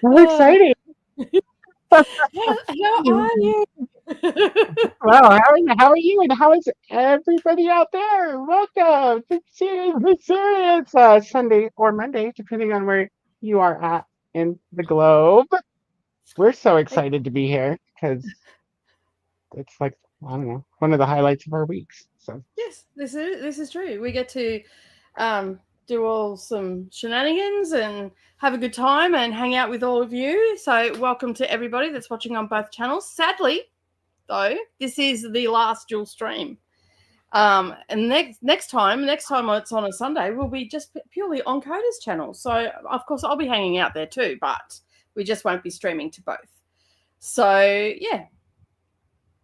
How exciting. How are you? Wow, how are you? And how is everybody out there? Welcome to Serious Sunday or Monday, depending on where you are at in the globe. We're so excited to be here because it's like, I don't know, one of the highlights of our weeks. So Yes, this is true. We get to do all some shenanigans and have a good time and hang out with all of you. So welcome to everybody that's watching on both channels. Sadly, though, this is the last dual stream. And next time it's on a Sunday, we'll be just purely on Koda's channel. So of course I'll be hanging out there too, but we just won't be streaming to both. So yeah,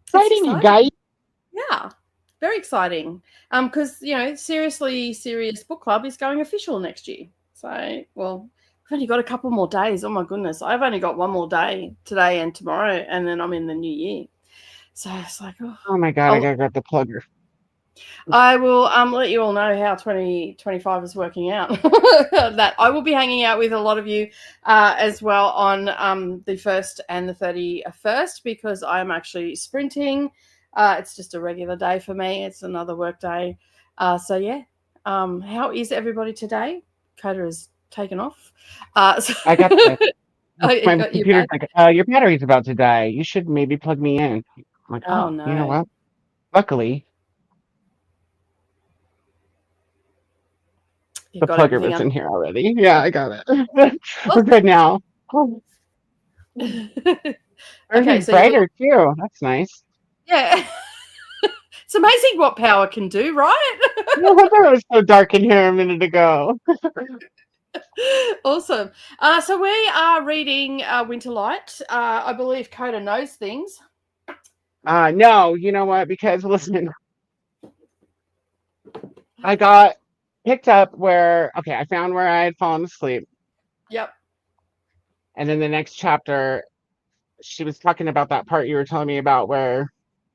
exciting, you guys. Yeah, very exciting. Because seriously, Serious Book Club is going official next year. So well, we've only got a couple more days. Oh my goodness, I've only got one more day today and tomorrow, and then I'm in the new year. So it's like, Oh my God, I gotta grab the plugger. I will let you all know how 2025 is working out. That I will be hanging out with a lot of you as well on the 1st and the 31st because I'm actually sprinting. It's just a regular day for me. It's another work day. So yeah. How is everybody today? Koda has taken off. So I got the my computer's like, your battery's about to die. You should maybe plug me in. I'm like, oh no. You know what? Luckily, the plugger was in here already. Yeah, I got it. We're good now. Okay, so brighter too. That's nice. Yeah. It's amazing what power can do, right? No wonder it was so dark in here a minute ago. Awesome. So we are reading Winterlight. I believe Koda knows things. No, you know what? Because listen, I got picked up I found where I had fallen asleep. Yep. And then the next chapter, she was talking about that part you were telling me about where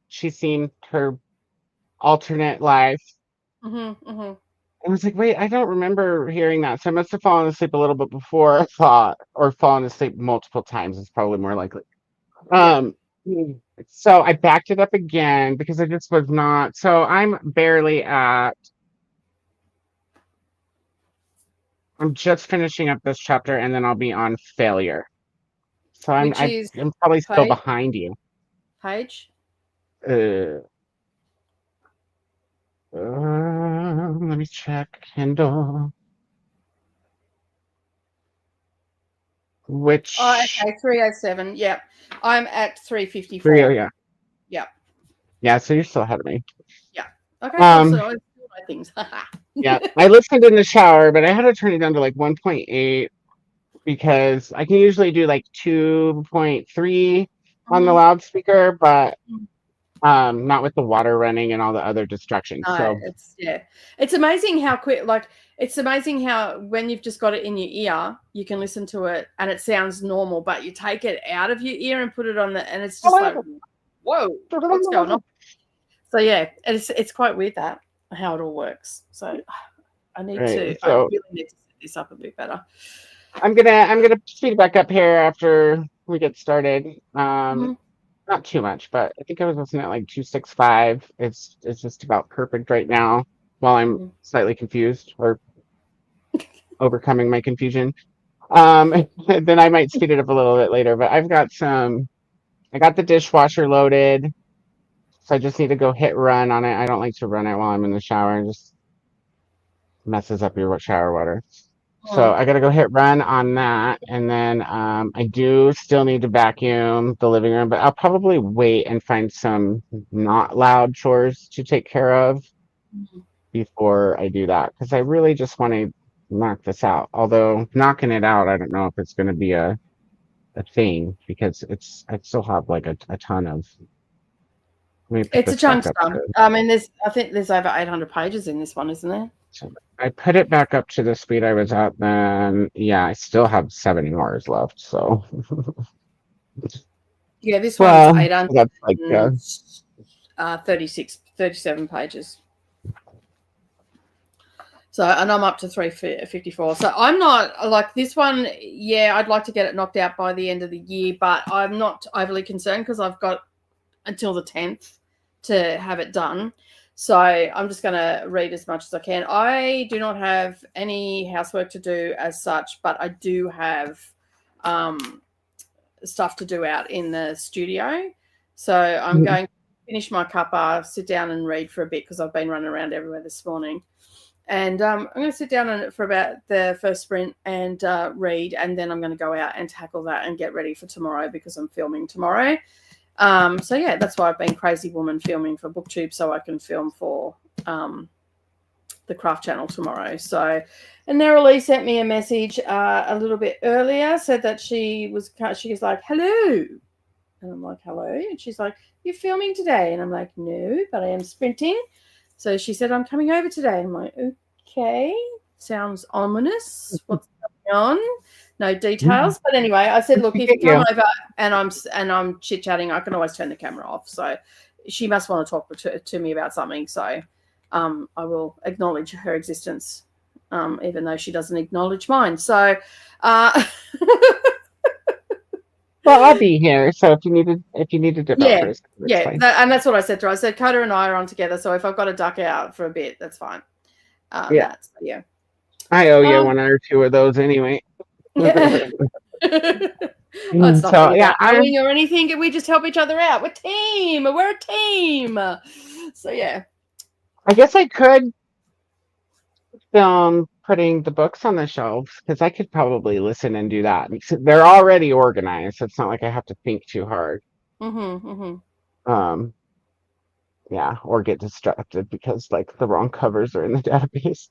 she's seen her alternate life. I was like, wait, I don't remember hearing that. So I must have fallen asleep a little bit before I thought, or fallen asleep multiple times is probably more likely. So I backed it up again because I just was not. So I'm just finishing up this chapter and then I'll be on failure. So I'm probably still behind you. Page? Let me check Kindle. Which? Oh, okay, 307. Yep. I'm at 354. Yeah. Yep. Yeah, so you're still ahead of me. Yeah. Okay. So I do my things. Yeah, I listened in the shower, but I had to turn it down to like 1.8 because I can usually do like 2.3 on the loudspeaker, but not with the water running and all the other distractions. So it's amazing how quick. Like it's amazing how when you've just got it in your ear, you can listen to it and it sounds normal, but you take it out of your ear and put it on and it's just like, whoa, what's going on? So yeah, it's quite weird how it all works. So I really need to set this up a bit better. I'm gonna speed back up here after we get started. Not too much, but I think I was listening at like 265. It's just about perfect right now while I'm slightly confused or overcoming my confusion. Then I might speed it up a little bit later, but I got the dishwasher loaded. So I just need to go hit run on it. I don't like to run it while I'm in the shower. It just messes up your shower water. So I got to go hit run on that. And then I do still need to vacuum the living room, but I'll probably wait and find some not loud chores to take care of before I do that. Because I really just want to knock this out. Although knocking it out, I don't know if it's going to be a thing because I still have like a ton of. It's a chunk stuff. I mean, I think there's over 800 pages in this one, isn't there? So I put it back up to the speed I was at then. Yeah, I still have 70 hours left. So yeah, this one's 800. That's like 37 pages. So, and I'm up to 354. So I'm not like this one. Yeah, I'd like to get it knocked out by the end of the year, but I'm not overly concerned because I've got until the 10th to have it done. So I'm just going to read as much as I can. I do not have any housework to do as such, but I do have stuff to do out in the studio. So I'm going to finish my cuppa, sit down and read for a bit because I've been running around everywhere this morning. And I'm going to sit down for about the first sprint and read, and then I'm going to go out and tackle that and get ready for tomorrow because I'm filming tomorrow. So, yeah, that's why I've been crazy woman filming for Booktube so I can film for the Craft Channel tomorrow. So, and Nerily sent me a message a little bit earlier, said that she was like, hello. And I'm like, hello. And she's like, you're filming today? And I'm like, no, but I am sprinting. So she said, I'm coming over today. I'm like, okay, sounds ominous. What's going on? No details. But anyway, I said, look, if you come over and I'm chit-chatting, I can always turn the camera off. So she must want to talk to me about something. So I will acknowledge her existence, even though she doesn't acknowledge mine. So well, I'll be here. So if you need to dip out first, and that's what I said to her. I said Koda and I are on together, so if I've got to duck out for a bit, that's fine. I owe you one or two of those anyway. Yeah. It's not owing or anything. We just help each other out. We're a team. So yeah. I guess I could film putting the books on the shelves because I could probably listen and do that. They're already organized, so it's not like I have to think too hard. Yeah, or get distracted because like the wrong covers are in the database.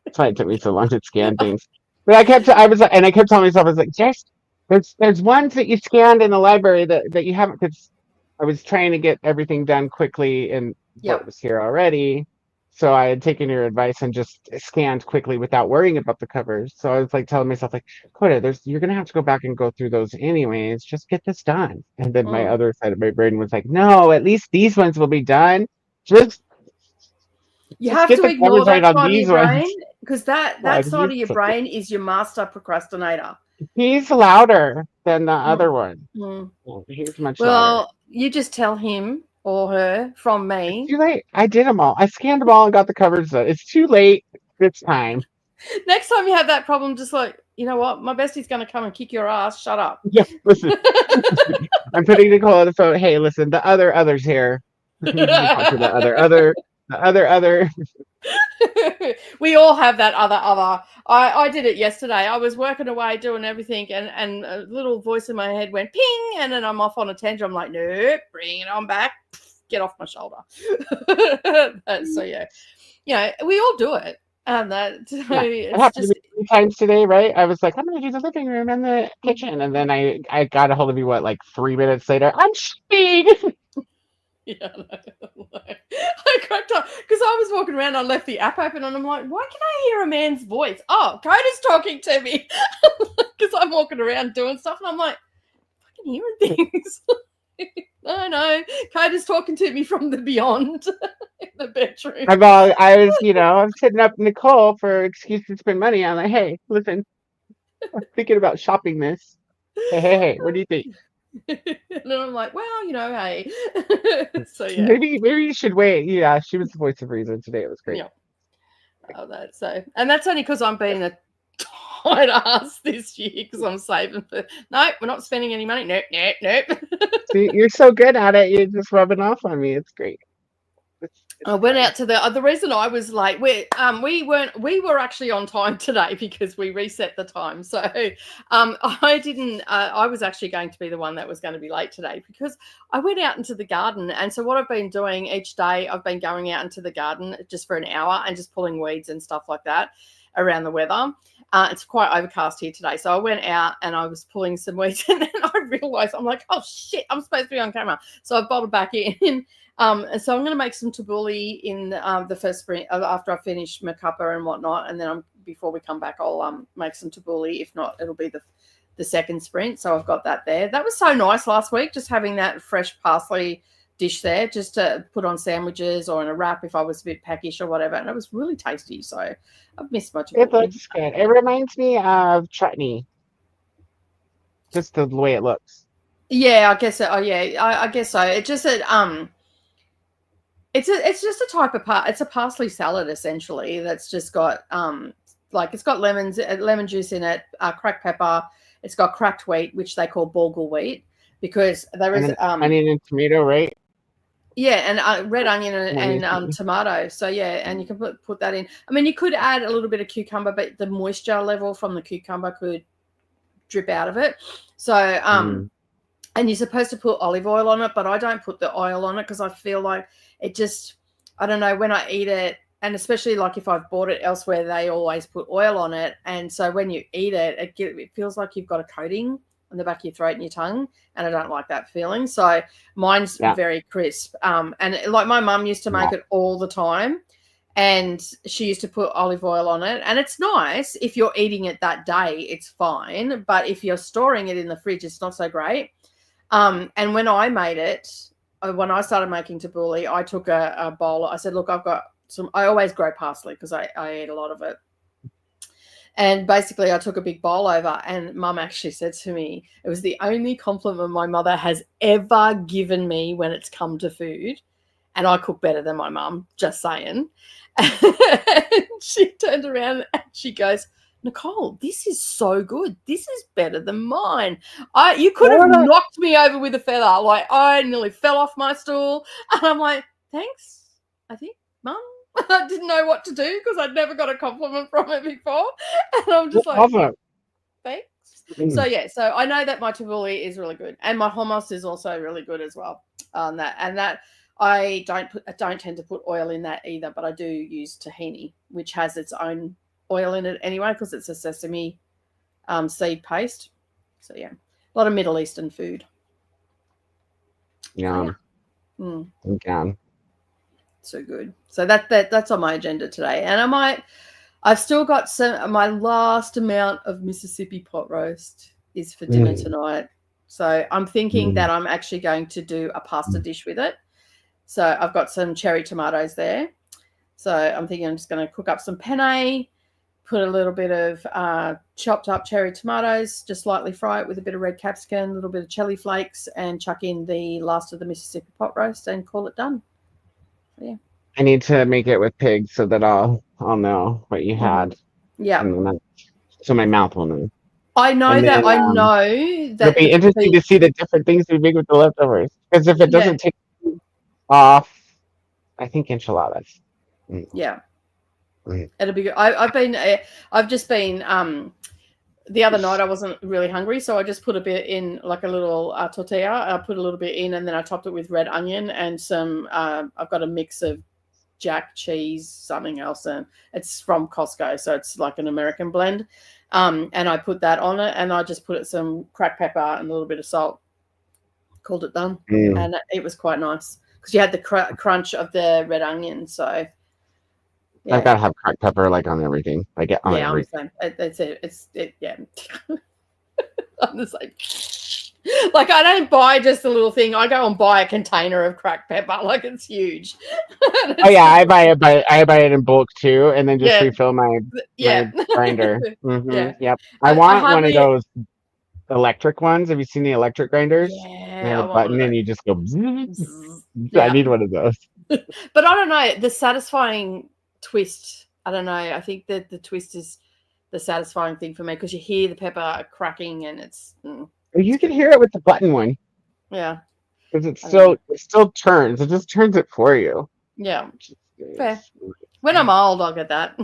That's why it took me so long to scan things. But I kept telling myself, I was like, just there's ones that you scanned in the library that you haven't, because I was trying to get everything done quickly and what was here already. So I had taken your advice and just scanned quickly without worrying about the covers. So I was like telling myself, like, Koda, you're gonna have to go back and go through those anyways. Just get this done. And then my other side of my brain was like, no, at least these ones will be done. You have to ignore that side of your brain because that side of your brain is your master procrastinator. He's louder than the other one. He's much louder. Well, you just tell him or her from me. It's too late. I did them all. I scanned them all and got the covers done. It's too late. It's time. Next time you have that problem, just like, you know what? My bestie's going to come and kick your ass. Shut up. Yeah, listen. I'm putting Nicole on the phone. Hey, listen, the other's here. The other. We all have that other. I did it yesterday. I was working away doing everything, and a little voice in my head went ping, and then I'm off on a tangent. I'm like, nope, bring it on back. Get off my shoulder. So yeah, we all do it. And that it happened to me 3 times today, right? I was like, I'm gonna do the living room and the kitchen, and then I got a hold of you. What, like 3 minutes later? I'm shipping. Yeah, I cracked up because I was walking around. I left the app open, and I'm like, "Why can I hear a man's voice?" Oh, Koda's talking to me because I'm walking around doing stuff, and I'm like, "Fucking hearing things." No, Koda's talking to me from the beyond in the bedroom. I'm setting up Nicole for excuse to spend money. I'm like, hey, listen, I'm thinking about shopping this. Hey, what do you think? And then I'm like, well, hey. So yeah. Maybe you should wait. Yeah, she was the voice of reason today. It was great. Yeah. And that's only because I'm being a tight ass this year because I'm saving for. No, we're not spending any money. Nope. See, you're so good at it. You're just rubbing off on me. It's great. I went out to the reason I was late. We were actually on time today because we reset the time. So I didn't. I was actually going to be the one that was going to be late today because I went out into the garden. And so what I've been doing each day, I've been going out into the garden just for an hour and just pulling weeds and stuff like that around the weather. It's quite overcast here today. So I went out and I was pulling some weeds and then I realized, I'm like, oh shit, I'm supposed to be on camera. So I bottled back in. And so I'm going to make some tabbouleh in the first sprint after I finish my cuppa and whatnot. And then before we come back, I'll make some tabbouleh. If not, it'll be the second sprint. So I've got that there. That was so nice last week, just having that fresh parsley dish there just to put on sandwiches or in a wrap if I was a bit peckish or whatever. And it was really tasty. So I've missed my It tabbouleh. looks good. It reminds me of chutney, just the way it looks. Yeah, I guess so. Oh yeah, I guess so. It just it's just a type of it's a parsley salad essentially that's just got like it's got lemon juice in it, cracked pepper. It's got cracked wheat, which they call bulgur wheat, because there is And an onion and tomato, right? yeah, and red onion and tomato. So yeah, and you can put that in. I mean, you could add a little bit of cucumber, but the moisture level from the cucumber could drip out of it. So and you're supposed to put olive oil on it, but I don't put the oil on it because I feel like it just, I don't know, when I eat it, and especially like if I've bought it elsewhere, they always put oil on it. And so when you eat it, it feels like you've got a coating on the back of your throat and your tongue. And I don't like that feeling. So mine's very crisp. And like my mum used to make it all the time. And she used to put olive oil on it. And it's nice if you're eating it that day, it's fine. But if you're storing it in the fridge, it's not so great. And when I made it, when I started making tabbouleh, I took a bowl. I said, look, I've got some, I always grow parsley because I eat a lot of it. And basically I took a big bowl over, and Mum actually said to me, it was the only compliment my mother has ever given me when it's come to food. And I cook better than my mum, just saying. And she turned around and she goes, Nicole, this is so good. This is better than mine. You could have knocked me over with a feather. Like, I nearly fell off my stool. And I'm like, thanks, I think, Mum. I didn't know what to do because I'd never got a compliment from her before. And I'm just like, thanks. So, yeah, so I know that my tabbouleh is really good. And my hummus is also really good as well on that. And that I don't tend to put oil in that either, but I do use tahini, which has its own oil in it anyway because it's a sesame seed paste. So yeah, a lot of Middle Eastern food. Yeah. So good. So that's on my agenda today. And I've still got my last amount of Mississippi pot roast is for dinner tonight. So I'm thinking that I'm actually going to do a pasta dish with it. So I've got some cherry tomatoes there. So I'm thinking I'm just going to cook up some penne, put a little bit of chopped up cherry tomatoes, just lightly fry it with a bit of red capsicum, a little bit of chili flakes, and chuck in the last of the Mississippi pot roast and call it done. So, yeah. I need to make it with pigs so that I'll know what you had. Yeah. So my mouth will know. I know that. It'll be interesting to see the different things we make with the leftovers. Because if it doesn't take off, I think enchiladas. Yeah. It'll be good. I've just been the other night I wasn't really hungry, so I just put a bit in, like a little tortilla. I put a little bit in, and then I topped it with red onion and some I've got a mix of jack cheese, something else, and it's from Costco, so it's like an American blend. And I put that on it, and I just put some cracked pepper and a little bit of salt. Called it done. And it was quite nice because you had the crunch of the red onion. So yeah. I've got to have cracked pepper like on everything. Like on everything. I'm the same. Yeah. I'm the same. Like, I don't buy just a little thing. I go and buy a container of cracked pepper. Like, it's huge. Oh yeah, I buy it in bulk too, and then just refill my grinder. Yep. I want one of those electric ones. Have you seen the electric grinders? Yeah. They have a button and you just go. I need one of those. But I don't know, the satisfying twist. I don't know. I think that the twist is the satisfying thing for me because you hear the pepper cracking and it's. You can hear it with the button one. Yeah. Because it still turns. It just turns it for you. Yeah. Fair. When I'm old, I'll get that.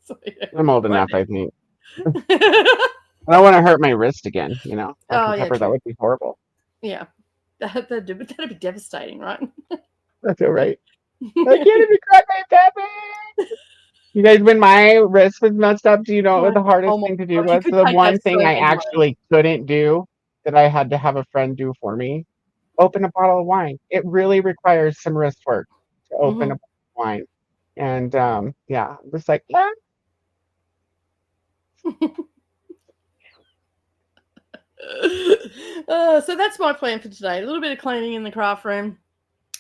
So, yeah. I'm old enough, I think. I don't want to hurt my wrist again, you know. Pepper, that would be horrible. Yeah. That'd be devastating, right? That's all right. I can't even crack my pepper. You guys, when my wrist was messed up, do you know what the hardest thing to do was? The one thing I actually couldn't do that I had to have a friend do for me, open a bottle of wine. It really requires some wrist work to open a bottle of wine. And yeah, I'm just like, yeah. So that's my plan for today. A little bit of cleaning in the craft room,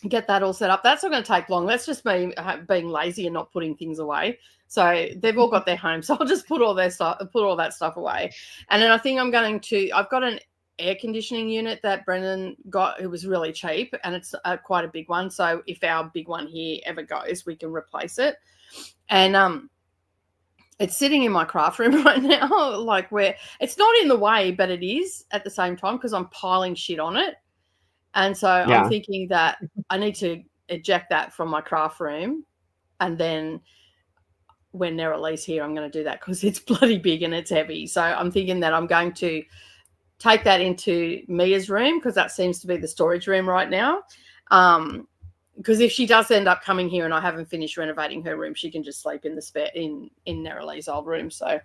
get that all set up. That's not going to take long. That's just me being lazy and not putting things away. So they've all got their home. So I'll just put all that stuff away. And then I think I've got an air conditioning unit that Brendan got. It was really cheap, and it's quite a big one. So if our big one here ever goes, we can replace it. And it's sitting in my craft room right now, like where it's not in the way, but it is at the same time because I'm piling shit on it. And so I'm thinking that I need to eject that from my craft room. And then when they're at least here, I'm going to do that because it's bloody big and it's heavy. So I'm thinking that I'm going to take that into Mia's room because that seems to be the storage room right now. Because if she does end up coming here and I haven't finished renovating her room, she can just sleep in the spare in Neralee's old room. So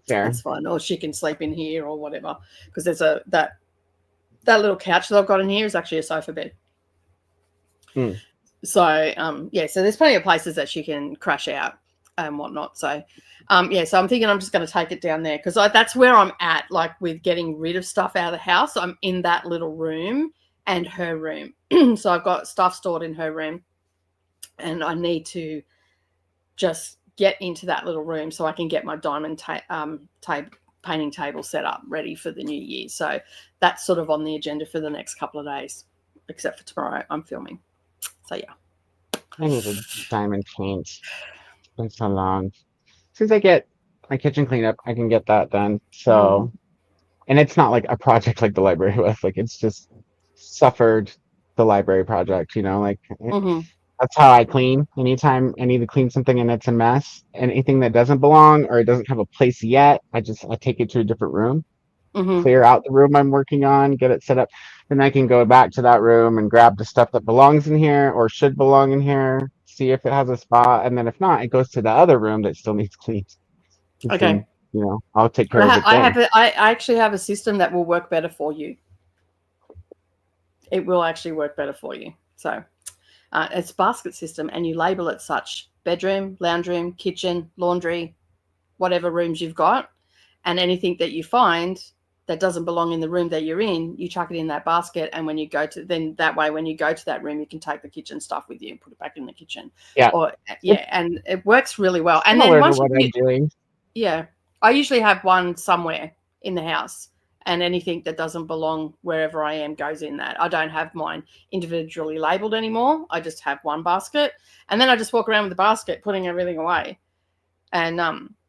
that's fine. Or she can sleep in here or whatever. Because there's that little couch that I've got in here is actually a sofa bed. So so there's plenty of places that she can crash out and whatnot. So so I'm thinking I'm just going to take it down there because that's where I'm at, like with getting rid of stuff out of the house. I'm in that little room and her room. So I've got stuff stored in her room and I need to just get into that little room so I can get my diamond painting table set up ready for the new year. So that's sort of on the agenda for the next couple of days, except for tomorrow I'm filming. So yeah. I need a diamond paint. It's been so long. As soon as I get my kitchen cleaned up, I can get that done. So, and it's not like a project like the library was. Like it's just suffered the library project, like that's how I clean. Anytime I need to clean something and it's a mess, anything that doesn't belong or it doesn't have a place yet, I take it to a different room, clear out the room I'm working on, get it set up. Then I can go back to that room and grab the stuff that belongs in here or should belong in here, see if it has a spot. And then if not, it goes to the other room that still needs cleaned. Okay. Then, I'll take care of it then. I actually have a system that will work better for you. It will actually work better for you. So it's a basket system and you label it such: bedroom, lounge room, kitchen, laundry, whatever rooms you've got. And anything that you find that doesn't belong in the room that you're in, you chuck it in that basket. And when you go to when you go to that room, you can take the kitchen stuff with you and put it back in the kitchen. Yeah. And it works really well. And then once I'm doing. Yeah. I usually have one somewhere in the house. And anything that doesn't belong wherever I am goes in that. I don't have mine individually labeled anymore. I just have one basket. And then I just walk around with the basket, putting everything away. And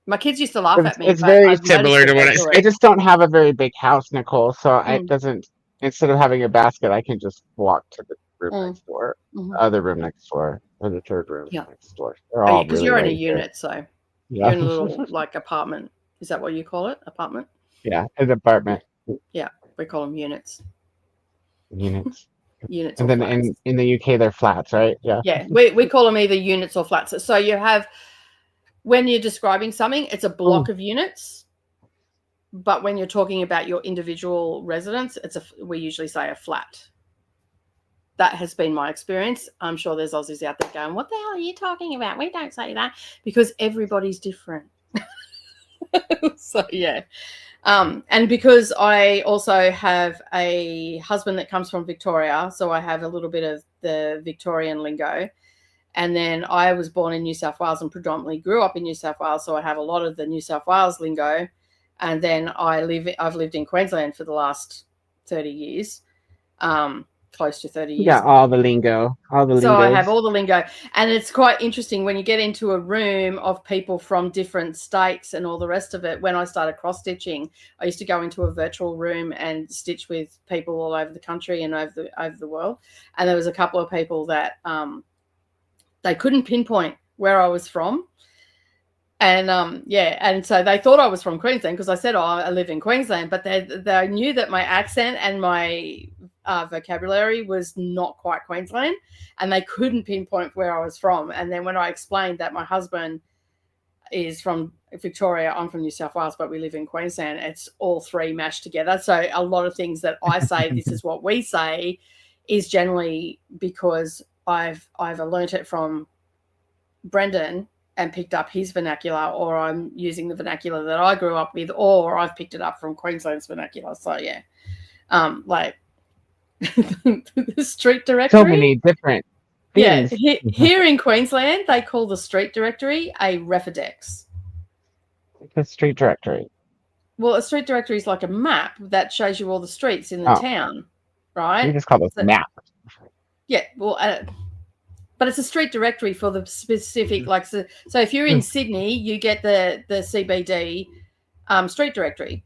my kids used to laugh at me. It's very similar to what I just don't have a very big house, Nicole. So it doesn't, instead of having a basket, I can just walk to the room next door, the other room next door, or the third room next door. They're all because you're in a unit, so you're in a little like apartment. Is that what you call it? Apartment? Yeah, an apartment. Yeah, we call them units. Units. And then in the UK, they're flats, right? Yeah. Yeah, we call them either units or flats. So you have, when you're describing something, it's a block of units. But when you're talking about your individual residence, we usually say a flat. That has been my experience. I'm sure there's Aussies out there going, what the hell are you talking about? We don't say that, because everybody's different. So, yeah. And because I also have a husband that comes from Victoria, so I have a little bit of the Victorian lingo. And then I was born in New South Wales and predominantly grew up in New South Wales, so I have a lot of the New South Wales lingo. And then I've lived in Queensland for the last 30 years, close to 30 years. Yeah, all the lingo, So I have all the lingo. And it's quite interesting when you get into a room of people from different states and all the rest of it. When I started cross-stitching, I used to go into a virtual room and stitch with people all over the country and over the world. And there was a couple of people that they couldn't pinpoint where I was from. And and so they thought I was from Queensland because I said, I live in Queensland, but they knew that my accent and my vocabulary was not quite Queensland, and they couldn't pinpoint where I was from. And then when I explained that my husband is from Victoria, I'm from New South Wales, but we live in Queensland, it's all three mashed together. So a lot of things that I say, this is what we say, is generally because I've either learnt it from Brendan and picked up his vernacular, or I'm using the vernacular that I grew up with, or I've picked it up from Queensland's vernacular. So, yeah. Like the street So directory. many different Yeah, things. here in Queensland, they call the street directory a refidex. The street directory. Well, a street directory is like a map that shows you all the streets in the Oh, town, we right? just call this So, map. yeah, well, but it's a street directory for the specific, like, so if you're in Sydney, you get the CBD street directory,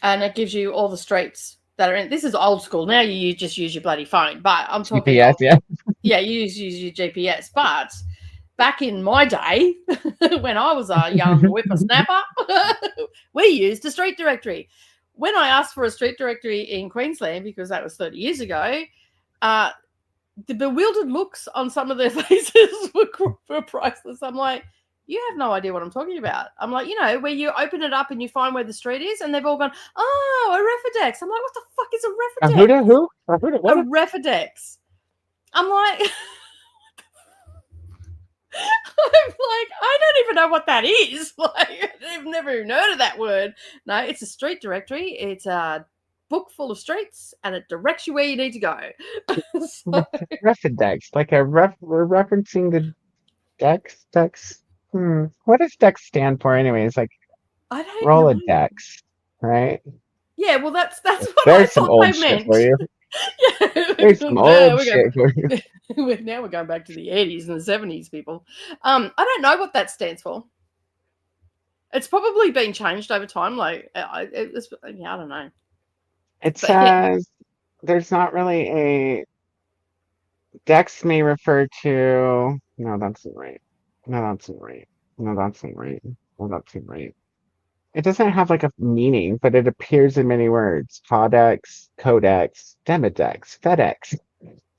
and it gives you all the streets that are in. This is old school. Now you just use your bloody phone, but I'm talking GPS, yeah. Yeah, you use your GPS. But back in my day, when I was a young whippersnapper, we used a street directory. When I asked for a street directory in Queensland, because that was 30 years ago, the bewildered looks on some of their faces were priceless. I'm like, you have no idea what I'm talking about. I'm like, where you open it up and you find where the street is, and they've all gone, oh, a refidex. I'm like, what the fuck is a refidex? Who? What? A refidex. I'm like, I don't even know what that is. Like, I've never even heard of that word. No, it's a street directory. It's a book full of streets, and it directs you where you need to go. So, Refidex, like we're referencing the Dex. What does Dex stand for anyways? Like I don't know. Rolodex, right? Yeah, well, that's what There's I some thought old they shit meant. for you. Yeah, There's some old shit for you. Now we're going back to the 80s and the 70s, people. I don't know what that stands for. It's probably been changed over time. Like, I don't know. It says there's not really a Dex may refer to. No, that's not right. No, that's not right. No, that's not right. No, that's not right. It doesn't have like a meaning, but it appears in many words. Codex, Codex, Demodex, FedEx.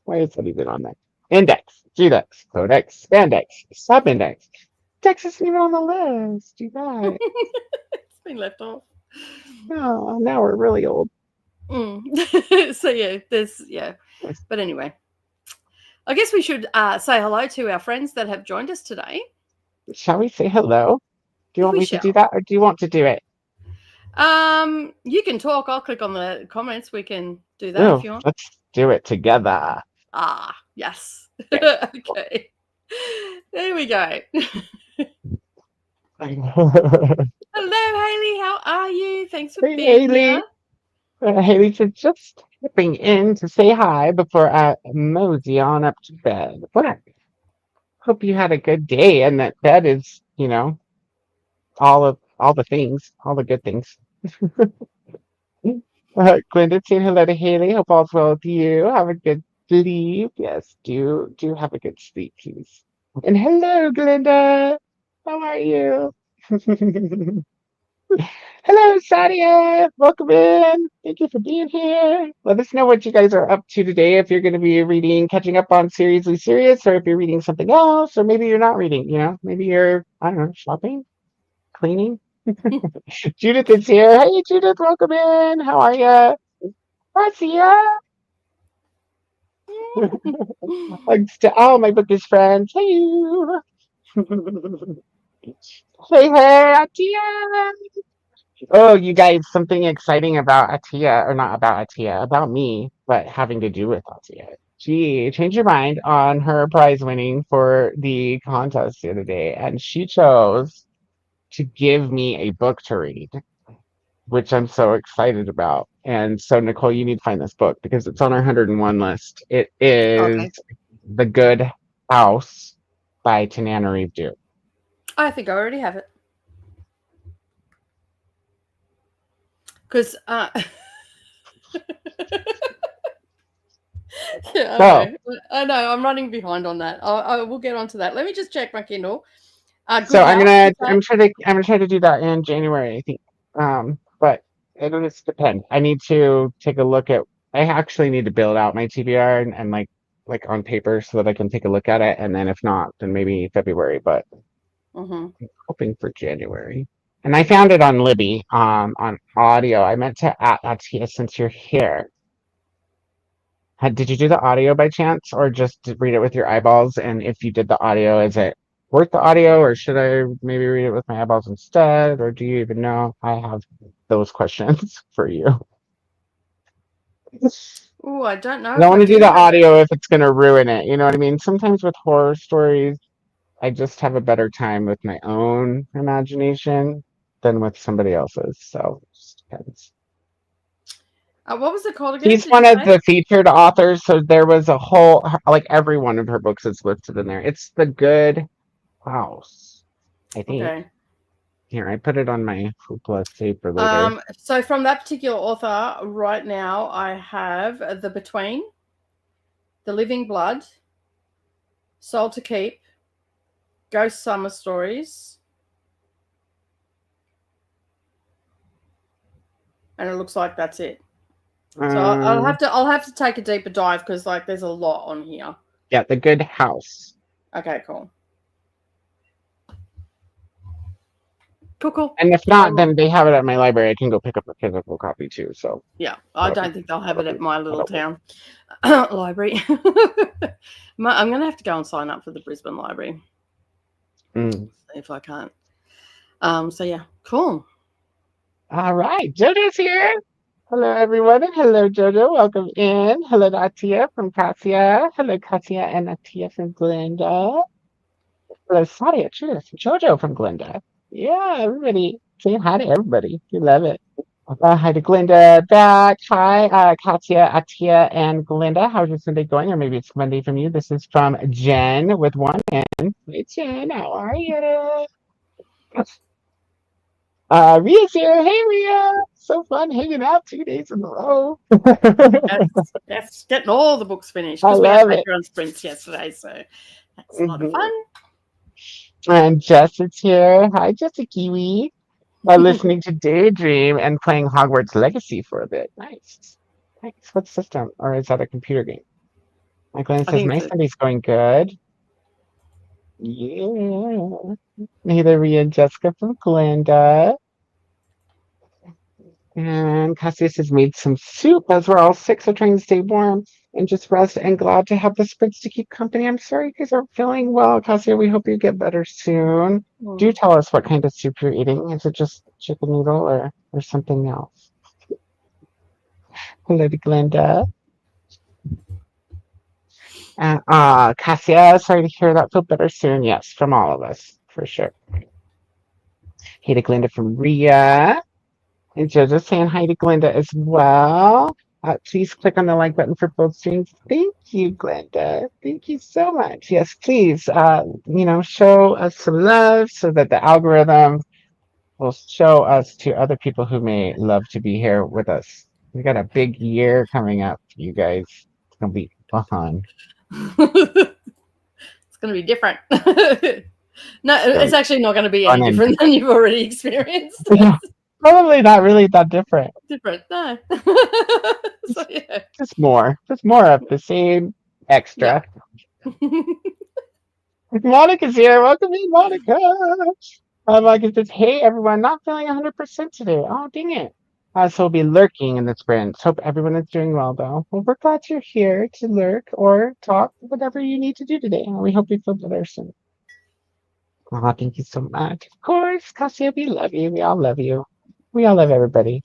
Why is that even on there? Index, Gdex, Codex, Spandex, Subindex. Dex isn't even on the list. You got it. It's been left off. Oh, now we're really old. So but anyway, I guess we should say hello to our friends that have joined us today. Shall we say hello? Do you want me to do that, or do you want to do it? You can talk. I'll click on the comments. We can do that if you want. Let's do it together. Ah, yes. Okay. There we go. Hello, Haley. How are you? Thanks for being here. Haley, for just stepping in to say hi before I mosey on up to bed. What? Hope you had a good day, and that bed is, all the things, all the good things. Glenda, saying hello to Haley. Hope all's well with you. Have a good sleep. Yes, do have a good sleep, please. And hello, Glenda. How are you? Hello, Sadia. Welcome in. Thank you for being here. Let us know what you guys are up to today. If you're going to be catching up on Seriously Serious, or if you're reading something else, or maybe you're not reading. Maybe you're, I don't know, shopping, cleaning. Judith is here. Hey, Judith, welcome in. How are you? Marcia. Thanks to all my bookish friends. Hey, hey, Atia. Oh, you guys, something exciting about Atia, or not about Atia, about me, but having to do with Atia. She changed her mind on her prize winning for the contest the other day, and she chose to give me a book to read, which I'm so excited about. And so, Nicole, you need to find this book because it's on our 101 list. It is The Good House by Tananarive Due. I think I already have it. Because yeah, I know I'm running behind on that. I will get onto that. Let me just check my Kindle. So I'm gonna try to do that in January, I think. But it'll just depend. I need to take a look at. I actually need to build out my TBR and like on paper so that I can take a look at it, and then if not, then maybe February. But I'm hoping for January. And I found it on Libby, on audio. I meant to add that to you since you're here. Did you do the audio by chance, or just read it with your eyeballs? And if you did the audio, is it worth the audio, or should I maybe read it with my eyeballs instead? Or do you even know? I have those questions for you. Oh, I don't know I don't if I want to do do the have it. audio if it's going to ruin it. You know what I mean? Sometimes with horror stories, I just have a better time with my own imagination than with somebody else's. So it just depends. What was it called again? She's Did one you of say? the featured authors, so there was a whole, like every one of her books is listed in there. It's The Good House, I think. Okay. Here, I put it on my Hoopla save for later. So from that particular author, right now I have The Between, The Living Blood, Soul to Keep, Ghost Summer Stories, and it looks like that's it. So I'll have to take a deeper dive because like there's a lot on here. Yeah, The Good House. Okay, cool. Cool. And if not, then they have it at my library. I can go pick up a physical copy too. So Yeah, I don't think they'll have it at my little that'll town library. I'm going to have to go and sign up for the Brisbane library if I can't. So yeah, cool. All right, JoJo's here. Hello, everyone, and hello, JoJo. Welcome in. Hello, Atia from Katia. Hello, Katia and Atia from Glenda. Hello, Sadia, Truth, JoJo from Glenda. Yeah, everybody saying hi to everybody. We love it. Hi to Glenda back. Hi, Katia, Atia, and Glenda. How's your Sunday going? Or maybe it's Monday from you. This is from Jen with one N. Hey, Jen, how are you? Ria's here. Hey, Ria. So fun hanging out 2 days in a row. That's getting all the books finished I because we had love it. Patreon sprints yesterday, so that's a lot of fun. And Jess is here. Hi, Jessica Kiwi. Listening to Daydream and playing Hogwarts Legacy for a bit. Nice. Nice. What system? Or is that a computer game? My Glenn I says, think my Sunday's going good. Yeah. Neither Ria and Jessica from Glenda. And Cassius has made some soup as we're all sick, so trying to stay warm and just rest and glad to have the spritz to keep company. I'm sorry you guys aren't feeling well, Cassia. We hope you get better soon. Do tell us what kind of soup you're eating. Is it just chicken noodle or something else? Hello to Glenda. Cassia, sorry to hear that. Feel better soon. Yes, from all of us, for sure. Hey to Glenda from Ria. And Jojo saying hi to Glenda as well. Please click on the like button for both streams. Thank you, Glenda. Thank you so much. Yes, please, show us some love so that the algorithm will show us to other people who may love to be here with us. We got a big year coming up, you guys. It's gonna be fun. It's going to be different. No, it's actually not going to be any different than you've already experienced. Yeah, probably not really that different. Different, no. So, yeah. Just more of the same extra. Yeah. Monica's here. Welcome in, Monica. Monica says, hey, everyone, not feeling 100% today. Oh, dang it. So we'll be lurking in the sprints. Hope everyone is doing well, though. Well, we're glad you're here to lurk or talk, whatever you need to do today. And we hope you feel better soon. Oh, thank you so much. Of course, Cassia, we love you. We all love you. We all love everybody.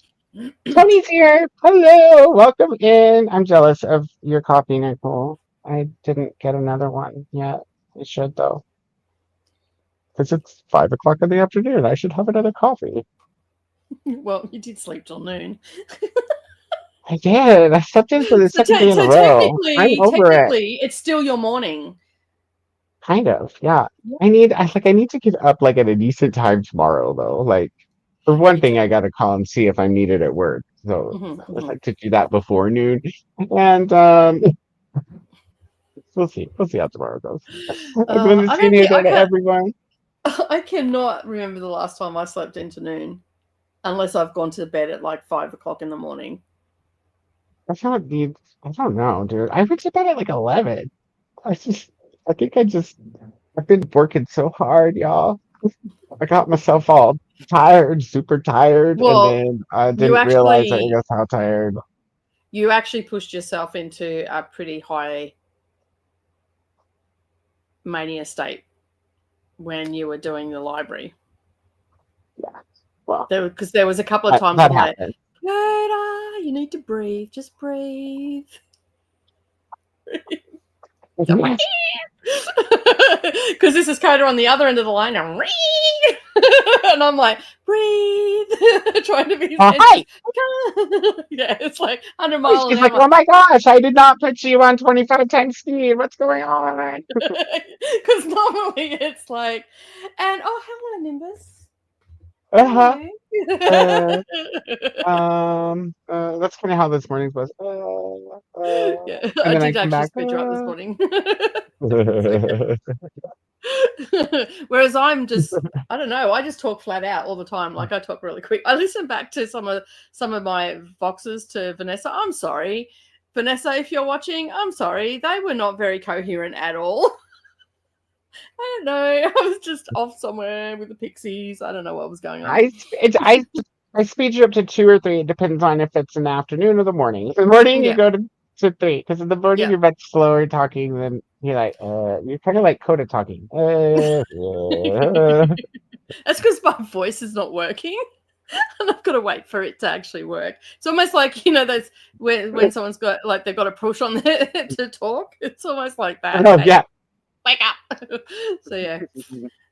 Tony's here. Hello. Welcome in. I'm jealous of your coffee, Nicole. I didn't get another one yet. I should, though. Because it's 5 o'clock in the afternoon. I should have another coffee. Well, you did sleep till noon. I did. I slept in for the second day in a row. I'm over it. It's still your morning. Kind of, yeah. I need to get up like at a decent time tomorrow, though. Like, for one thing, I gotta call and see if I'm needed at work. So I would like to do that before noon. And we'll see. We'll see how tomorrow goes. I'm going to see you to everyone. I cannot remember the last time I slept into noon, unless I've gone to bed at like 5 o'clock in the morning. I don't know, dude. I went to bed at like 11. I've been working so hard, y'all. I got myself all tired, super tired, and then I didn't realize how tired. You actually pushed yourself into a pretty high mania state when you were doing the library. Yeah. Well, because there was a couple of times I'm like, Koda, you need to breathe. Just breathe. Yes. Because this is Koda on the other end of the line. And I'm like, breathe. Trying to be Hi. yeah, it's like 100 miles She's an like, hour. oh my gosh, I did not put you on 25 times speed. What's going on? Because normally it's like, and oh, hello, Nimbus. Uh-huh. How That's kind of how this morning was. yeah, And I then I did come actually back. speed you up this morning. Whereas I'm just, I don't know, I just talk flat out all the time. Like I talk really quick. I listen back to some of my voxes to Vanessa. I'm sorry, Vanessa, if you're watching, I'm sorry. They were not very coherent at all. I don't know. I was just off somewhere with the pixies. I don't know what was going on. I speed you up to 2 or 3. It depends on if it's in the afternoon or the morning. If in the morning, you Yeah. go to 3, because in the morning Yeah. you're much slower talking than you're like, you're kind of like Koda talking. That's because my voice is not working. And I've got to wait for it to actually work. It's almost like, you know, those when someone's got like they've got a push on there to talk. It's almost like that. Oh, Hey, yeah. wake up. So yeah.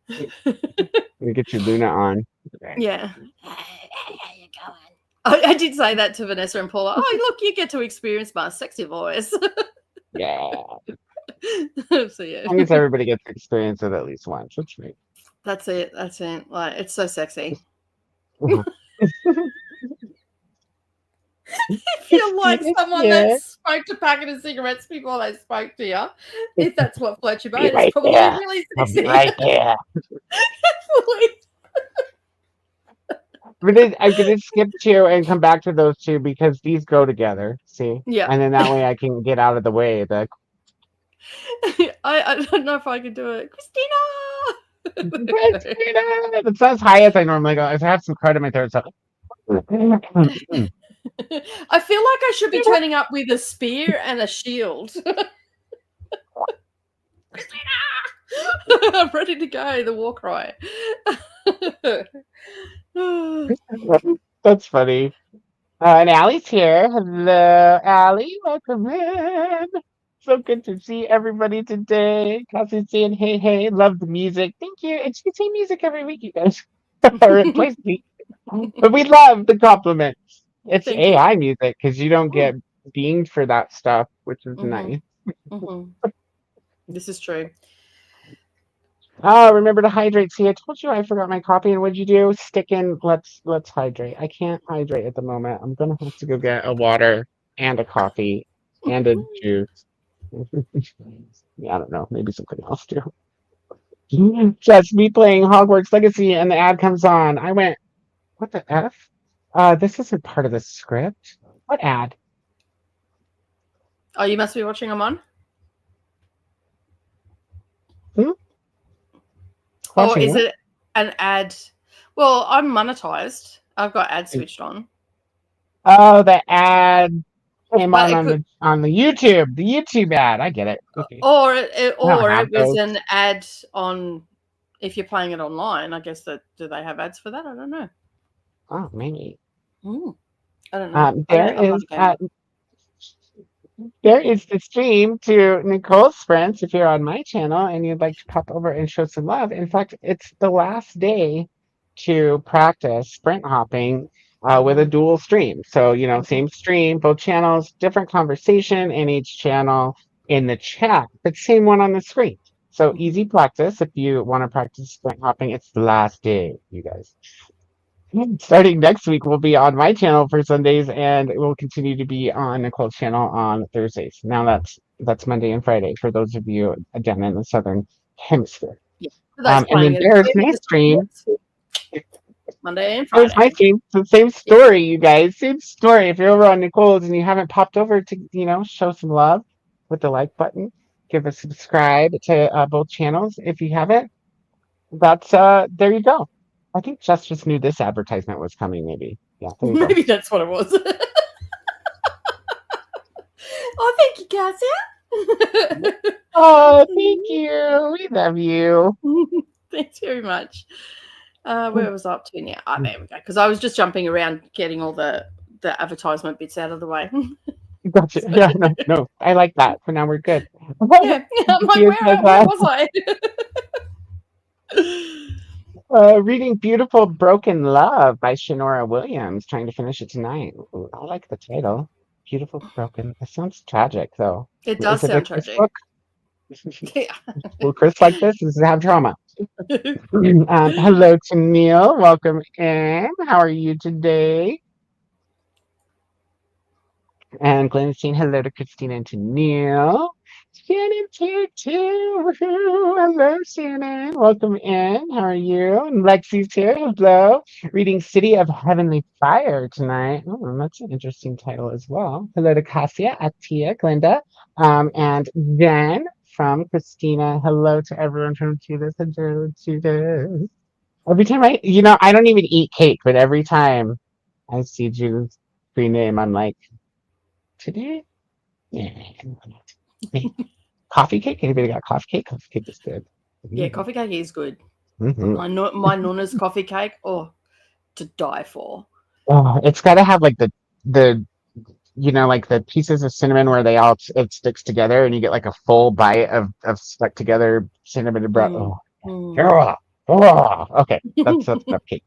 You get your Luna on. Yeah. How you going? I did say that to Vanessa and Paula. Oh, look, you get to experience my sexy voice. Yeah. So yeah. As long as everybody gets to experience it at least once. That's right. That's it. That's it. Like it's so sexy. If you're like someone that spoke to packet of cigarettes before they spoke to you, if that's what floats your boat, it's probably really sexy. I'll be right there. I'm gonna skip 2 and come back to those 2 because these go together. See? Yeah. And then that way I can get out of the way. I don't know if I can do it. Christina! It's not as high as I normally go. I have some crud in my throat. So. I feel like I should be turning up with a spear and a shield. Christina! I'm ready to go. The war cry. That's funny. And Allie's here. Hello, Allie. Welcome in. So good to see everybody today. Cassie's saying, hey, hey, love the music. Thank you. It's the same music every week, you guys. Or twice a week. But we love the compliments. It's Thank AI music because you don't get dinged for that stuff, which is nice. This is true. Oh, remember to hydrate. See, I told you I forgot my coffee, and what'd you do? Stick in. Let's hydrate. I can't hydrate at the moment. I'm gonna have to go get a water and a coffee and a juice. Yeah, I don't know. Maybe something else too. Just me playing Hogwarts Legacy, and the ad comes on. I went, what the F? This isn't part of the script. What ad? Oh, you must be watching them on? Or is it an ad? Well, I'm monetized. I've got ad switched on. Oh, the ad came on the YouTube. The YouTube ad. I get it. Okay. Or it was an ad on if you're playing it online. I guess that do they have ads for that? I don't know. Oh, maybe. I don't know. There is the stream to Nicole's sprints if you're on my channel and you'd like to pop over and show some love. In fact, it's the last day to practice sprint hopping with a dual stream. So, you know, same stream, both channels, different conversation in each channel in the chat, but same one on the screen. So easy practice if you want to practice sprint hopping. It's the last day, you guys. Starting next week, we'll be on my channel for Sundays, and it will continue to be on Nicole's channel on Thursdays. Now that's Monday and Friday for those of you again in the Southern Hemisphere. Yeah. And then there's my stream. Monday and Friday. There's my stream. It's the same story, you guys. Same story. If you're over on Nicole's and you haven't popped over to, you know, show some love with the like button, give a subscribe to both channels if you haven't. That's there you go. I think Jess just knew this advertisement was coming, maybe. Yeah, maybe that's what it was. Oh, thank you, Cassia. Oh, thank you. We love you. Thanks very much. Where was I up to now? Oh, there we go. Because I was just jumping around getting all the the advertisement bits out of the way. Gotcha. Yeah, no. I like that. For now, we're good. Yeah, I'm like, where was I? Reading Beautiful Broken Love by Shanora Williams. Trying to finish it tonight. Ooh, I like the title. Beautiful Broken. It sounds tragic, though. It does Is it a sound Chris tragic. book? Yeah. Will Chris like this? Does it have drama? Hello to Neil. Welcome in. How are you today? And Glenn saying hello to Christina and to Neil. Shannon too. Hello, Shannon. Welcome in. How are you? And Lexi's here. Hello. Reading City of Heavenly Fire tonight. Oh, that's an interesting title as well. Hello to Cassia, Atia, Glenda, and then from Christina. Hello to everyone from Judas and Judas. Every time I don't even eat cake, but every time I see Judas' screen name, I'm like, today? Yeah. Coffee cake? Anybody got coffee cake? Coffee cake is good. Yeah, coffee cake is good. Mm-hmm. My Nonna's coffee cake, to die for. Oh, it's got to have like the like the pieces of cinnamon where it sticks together and you get like a full bite of stuck together cinnamon and bread. Okay, that's enough cake.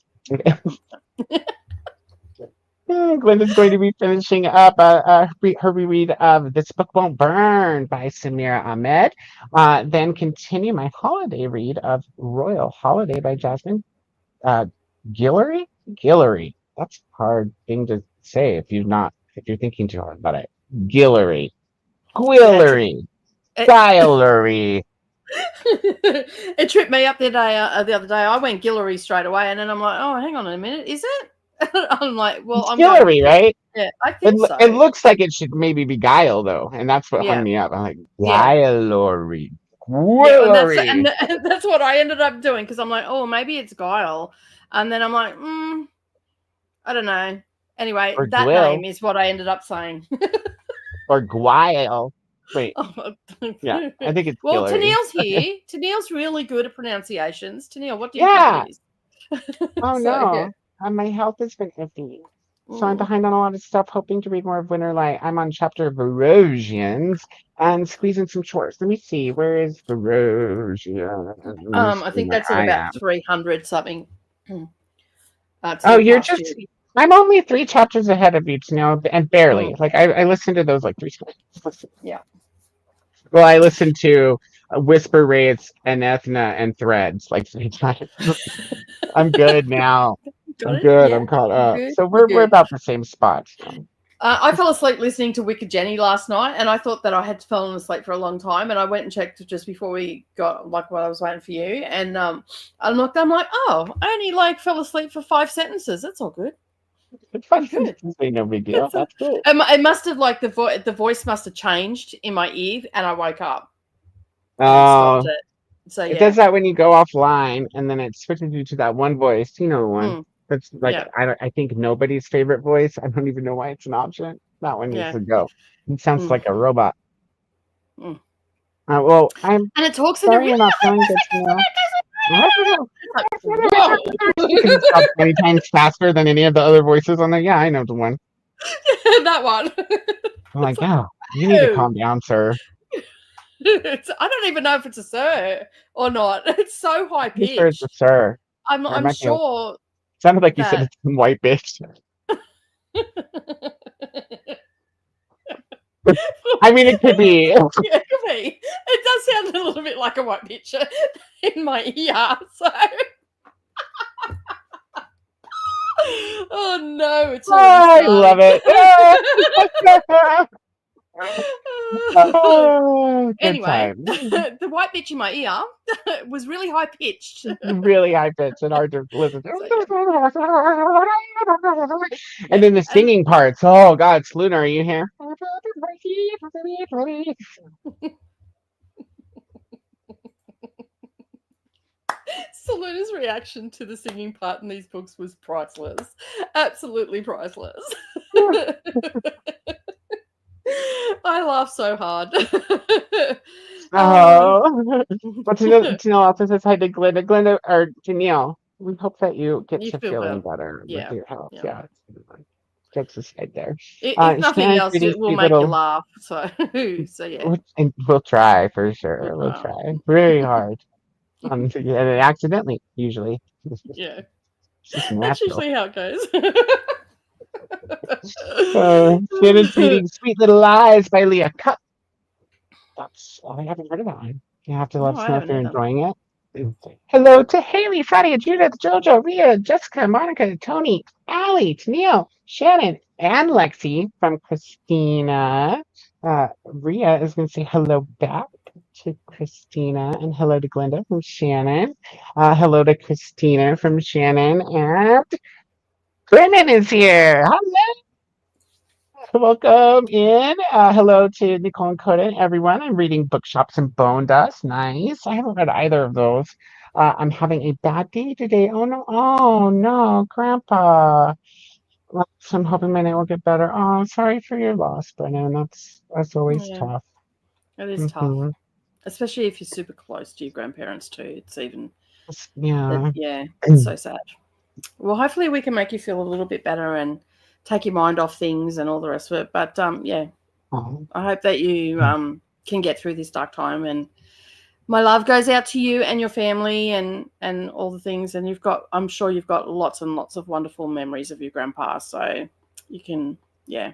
Glenda's going to be finishing up her reread of This Book Won't Burn by Samira Ahmed. Then continue my holiday read of Royal Holiday by Jasmine Guillory. Guillory. That's a hard thing to say if you're thinking too hard about it. Guillory. Guillory. Guillory. It tripped me up the other day. I went Guillory straight away, and then I'm like, oh, hang on a minute, is it? I'm like, well, I'm Guillory, right? Yeah, I think so. It looks like it should maybe be Guile though, and that's what hung me up. I'm like, Guillory. Yeah, and that's what I ended up doing because I'm like, oh, maybe it's Guile, and then I'm like, I don't know. Anyway, that name is what I ended up saying. Or Guile. Wait. Yeah, I think it's well. Guillory. Tennille's here. Tennille's really good at pronunciations. Tennille, what do you think it is? Oh no. My health has been iffy. So I'm behind on a lot of stuff, hoping to read more of Winterlight. I'm on chapter of Erosians and squeezing some chores. Let me see. Where is Erosion? I think that's at about 300 something. I'm only 3 chapters ahead of you, and barely. Like I listened to those like 3 times. Yeah. Well, I listened to Whisper Wraiths and Ethna and Threads like 3 times. I'm good now. I'm good. Yeah, I'm caught up. So we're about the same spot. I fell asleep listening to Wicked Jenny last night, and I thought that I had fallen asleep for a long time. And I went and checked just before we got while I was waiting for you. And I'm like, oh, I only fell asleep for 5 sentences. That's all good. It's fun. No big deal. That's good. It must have the voice must have changed in my ear, and I woke up. Oh. So it does that when you go offline, and then it switches you to that one voice. You know the one. That's I think nobody's favorite voice. I don't even know why it's an option. That one needs to go. It sounds like a robot. Well, and it talks in a really you can talk 20 times faster than any of the other voices on there. Yeah, I know the one. That one. I'm like, yeah, you need to calm down, sir. I don't even know if it's a sir or not. It's so high pitched. It's a sir. I'm sure. Sounded like you said it's some white bitch. I mean, it could be. Yeah, it could be. It does sound a little bit like a white bitch in my ear. So. Oh no! It's. I love it. Anyway, the white bitch in my ear was really high pitched. Really high pitched and hard to listen to. And then the singing parts. Oh God, Luna, are you here? Luna's reaction to the singing part in these books was priceless. Absolutely priceless. I laugh so hard. But Tennille also says hi to Glenda or Tennille. We hope that you get to feeling better with your health. Yeah. jokes aside there. If nothing Shannon's else, reading it will sweet make you little. laugh. So, so yeah, And we'll try for we'll sure. We'll try. try very hard. And accidentally, usually. Yeah, It's just that's natural. usually how it goes. Shannon's reading Sweet Little Lies by Leah Cup. I haven't heard of that one. You have to let No, us I know if haven't you're either. enjoying it. Hello to Haley, Fadia, Judith, Jojo, Rhea, Jessica, Monica, Tony, Allie, Tennille, Shannon, and Lexi from Christina. Rhea is going to say hello back to Christina and hello to Glenda from Shannon. Hello to Christina from Shannon. And Brennan is here. Hello. Welcome in. Hello to Nicole and Koda and everyone. I'm reading Bookshops and Bone Dust. Nice. I haven't read either of those. I'm having a bad day today. Oh no. Oh no, Grandpa. Well, so I'm hoping my night will get better. Oh, sorry for your loss, Brennan. That's always Yeah, tough. it is tough, Hmm. especially if you're super close to your grandparents too. It's even Yeah. yeah, it's so sad. Well, hopefully we can make you feel a little bit better and take your mind off things and all the rest of it. But yeah, Oh. I hope that you can get through this dark time. And my love goes out to you and your family and all the things. And I'm sure you've got lots and lots of wonderful memories of your grandpa. So you can, yeah,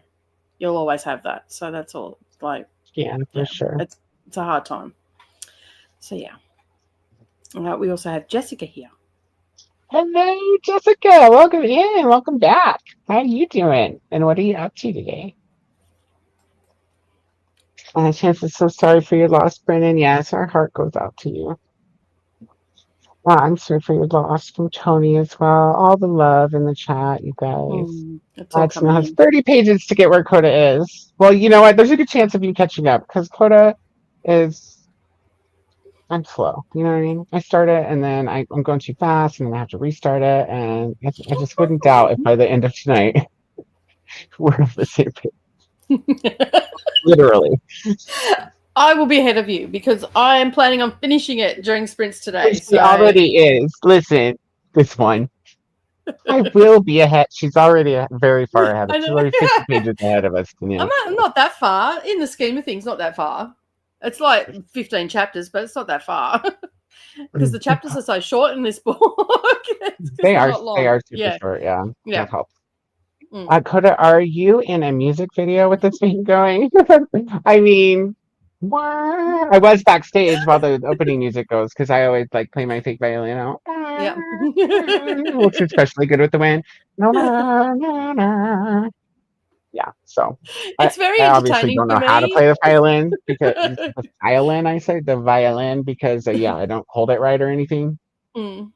you'll always have that. So that's all. Like, Yeah, for yeah, sure. it's a hard time. So yeah. We also have Jessica here. Hello, Jessica. Welcome in. Welcome back. How are you doing? And what are you up to today? Chance is so sorry for your loss, Brennan. Yes, our heart goes out to you. I'm sorry for your loss from Tony as well. All the love in the chat, you guys. It's all It coming has in. 30 pages to get where Coda is. Well, you know what? There's a good chance of you catching up because Coda is. I'm slow. You know what I mean? I start it and then I'm going too fast and then I have to restart it. And I just wouldn't doubt if by the end of tonight we're on the same page. Literally. I will be ahead of you because I am planning on finishing it during sprints today. She So already is. Listen, this one. I will be ahead. She's already very far ahead. I She's know. already 50 pages ahead of us. I'm not that far in the scheme of things. Not that far. It's like 15 chapters, but it's not that far because the chapters are so short in this book. They they're are not long. super short. Yeah, Yeah. that helps. Coda, are you in a music video with this thing going? I mean, what? I was backstage while the opening music goes because I always like play my fake violin out. Yeah. Looks especially good with the wind. No, no, no, no. Yeah, so It's very I obviously entertaining don't for know how to me. play the violin because the violin, I say the violin because yeah, I don't hold it right or anything. Mm.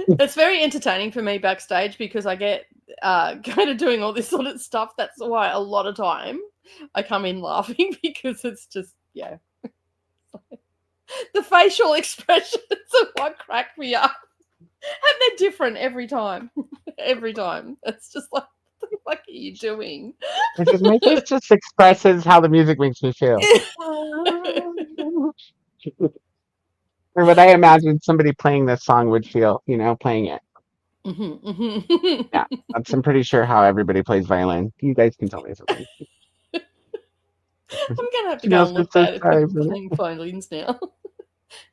It's very entertaining for me backstage because I get kind of doing all this sort of stuff. That's why a lot of time I come in laughing because it's just, yeah. The facial expressions are what crack me up. And they're different every time. Every time. It's just like, what the fuck are you doing? It's just my face just expresses how the music makes me feel. Or what I imagine somebody playing this song would feel, playing it. Yeah, I'm pretty sure how everybody plays violin. You guys can tell me something. I'm going to have to go Janelle and says look so at if sorry people for playing violins now.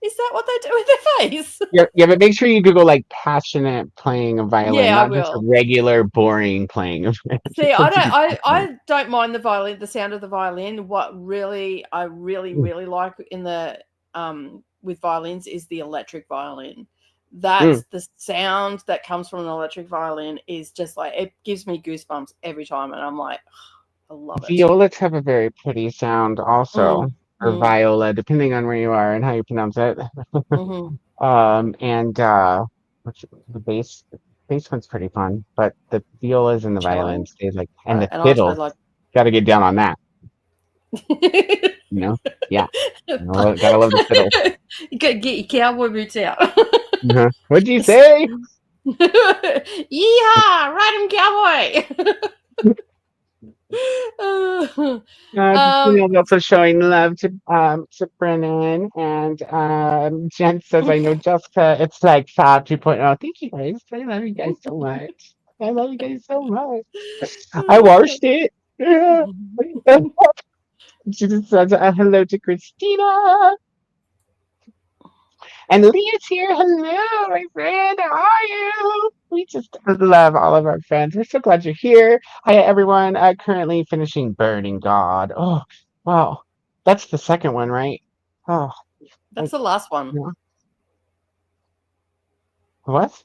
Is that what they do with their face? yeah, but make sure you Google like passionate playing a violin, Yeah, I not just a will. regular boring playing of it. See, I don't mind the violin, the sound of the violin. What I really like in the with violins is the electric violin. That's the sound that comes from an electric violin is just like it gives me goosebumps every time, and I'm like, I love it. Violas have a very pretty sound also, or Mm. viola, depending on where you are and how you pronounce it. And the bass one's pretty fun, but the violas and the Cello, violins, they like, and the and I also fiddle, like. got to get down on that, Yeah, gotta love the fiddle. You gotta get your cowboy boots out. What'd you say? Yeehaw! Ride him, cowboy! Also showing love to Brennan, and Jen says, "I know Jessica. It's like Fab 2.0. Thank you guys. I love you guys so much." I love you guys so much. I watched it. Yeah. She just says hello to Christina. And Leah's here. Hello, my friend. How are you? We just love all of our friends. We're so glad you're here. Hi, everyone. Currently finishing Burning God. Oh, wow. That's the second one, right? Oh, That's the last one. yeah. What?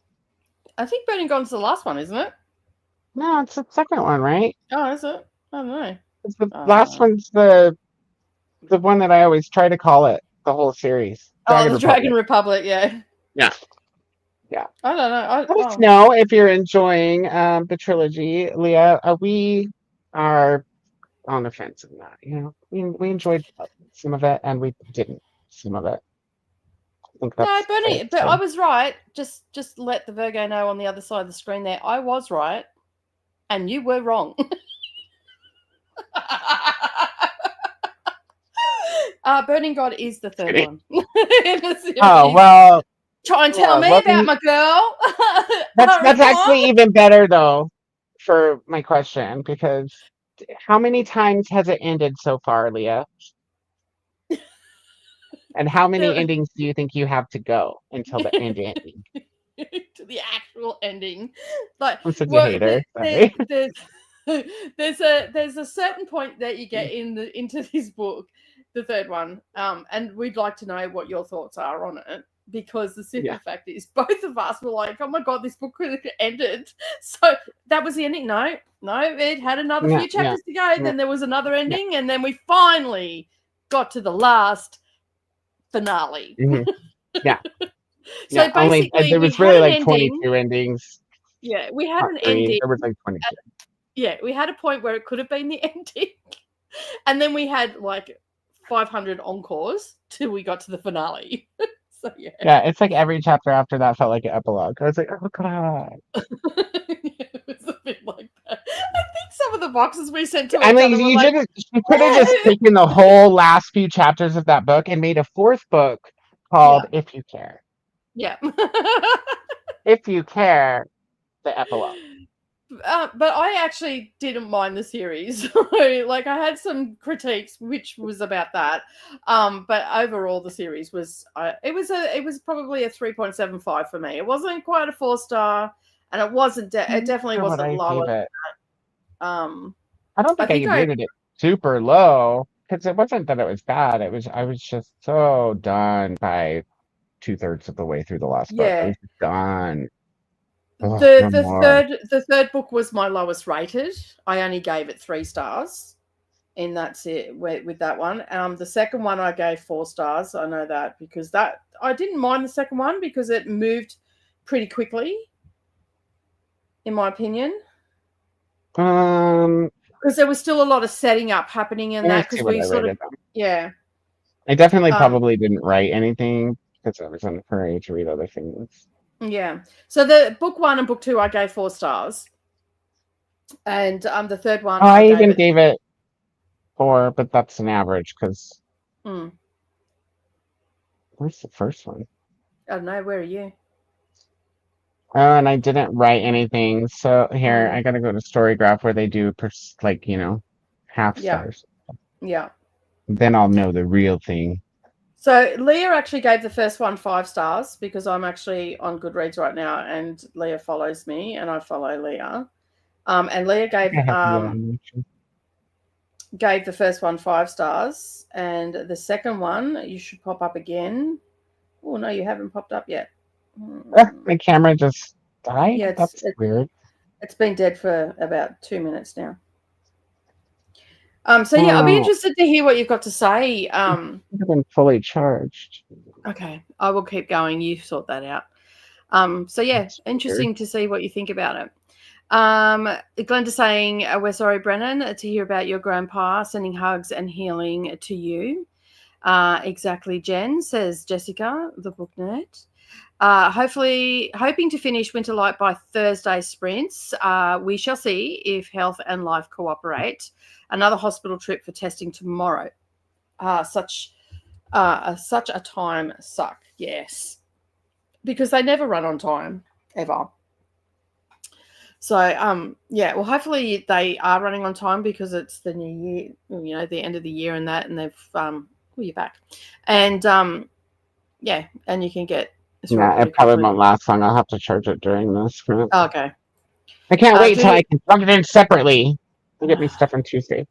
I think Burning God's the last one, isn't it? No, it's the second one, right? Oh, is it? I don't know. The last one's the one that I always try to call it the whole series. The Dragon Republic, yeah. Yeah. Yeah. I don't know. Let us know if you're enjoying the trilogy, Leah. We are on the fence of that. We enjoyed some of it and we didn't some of it. I think that's Bernie, but I was right. Just let the Virgo know on the other side of the screen there. I was right, and you were wrong. Burning God is the third one. Oh well. Try and tell me about my girl. That's actually even better though for my question, because how many times has it ended so far, Leah? And how many endings do you think you have to go until the ending? To the actual ending. Like, I'm such a hater. There's a certain point that you get into this book, the third one, and we'd like to know what your thoughts are on it, because the simple fact is both of us were like, oh my god, this book could have ended. So that was the ending. No, it had another few chapters to go. Then there was another ending, and then we finally got to the last finale. Mm-hmm. Yeah. So basically, there was really like 22 endings. Yeah, we had an ending. There was like 22. Yeah, we had a point where it could have been the ending, and then we had like 500 encores till we got to the finale. So yeah, it's like every chapter after that felt like an epilogue. I was like, oh god. It was a bit like that. I think some of the boxes we sent to you could have just taken the whole last few chapters of that book and made a fourth book called If You Care. Yeah. If You Care, the epilogue. But I actually didn't mind the series. Like, I had some critiques, which was about that. But overall, the series was it was probably a 3.75 for me. It wasn't quite a 4-star, and it wasn't. It definitely wasn't lower. I don't think I rated it super low, because it wasn't that it was bad. I was just so done by 2/3 of the way through the last book. I was done. The third book was my lowest rated. I only gave it 3 stars. And that's it with that one. The second one I gave 4 stars. I know that because I didn't mind the second one because it moved pretty quickly, in my opinion. Because there was still a lot of setting up happening in that, because we sort of I definitely probably didn't write anything because I was in a hurry to read other things. Yeah. So the book 1 and book 2 I gave 4 stars. And the third one I even gave it 4, but that's an average because where's the first one? I don't know. Where are you? And I didn't write anything. So here I gotta go to Storygraph where they do half stars. Yeah. Then I'll know the real thing. So Leah actually gave the first one 5 stars because I'm actually on Goodreads right now, and Leah follows me, and I follow Leah. And Leah gave the first one 5 stars, and the second one you should pop up again. Oh no, you haven't popped up yet. My camera just died. Yeah, that's weird. It's been dead for about 2 minutes now. So yeah, I'll be interested to hear what you've got to say. I've been fully charged. Okay, I will keep going. You sort that out. So yeah, interesting to see what you think about it. Glenda's saying, we're sorry, Brennan, to hear about your grandpa, sending hugs and healing to you. Exactly, Jen, says Jessica, the book nerd. Hoping to finish Winterlight by Thursday sprints. We shall see if health and life cooperate. Another hospital trip for testing tomorrow. Such a time suck, yes. Because they never run on time, ever. So yeah, well, hopefully they are running on time because it's the new year, the end of the year and that, and they've you're back, and yeah, and you can get this Yeah, really it probably quickly. won't last long. I'll have to charge it during this. Oh, okay. I can't wait Do till you, I can plug it in separately. They'll get me stuff on Tuesday.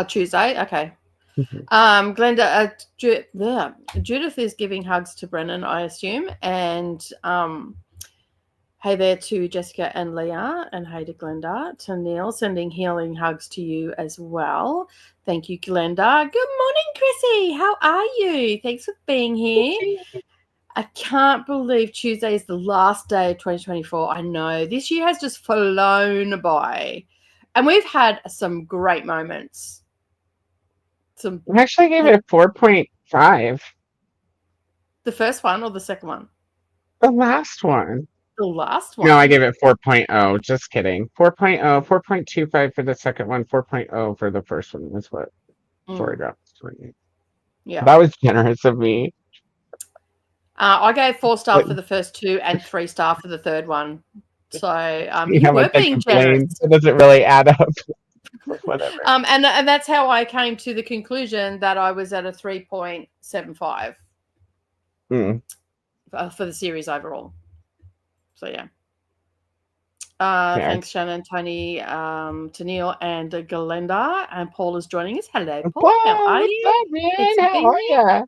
Tuesday, okay. Glenda, Judith is giving hugs to Brennan, I assume, and hey there to Jessica and Leah, and hey to Glenda. To Neil, sending healing hugs to you as well. Thank you, Glenda. Good morning, Chrissy. How are you? Thanks for being here. I can't believe Tuesday is the last day of 2024. I know. This year has just flown by. And we've had some great moments. I actually gave it a 4.5. The first one or the second one? The last one. The last one. No, I gave it 4.0. Just kidding. 4.0, 4.25 for the second one, 4.0 for the first one. That's what Story got. Yeah. That was generous of me. I gave 4 star for the first 2 and 3 star for the third one. So you were being generous. It doesn't really add up. Whatever. And that's how I came to the conclusion that I was at a 3.75 for the series overall. So yeah. Thanks, Shannon, Tony, Tennille, and Galenda. And Paul is joining us. Hello, Paul. How are you? How are you?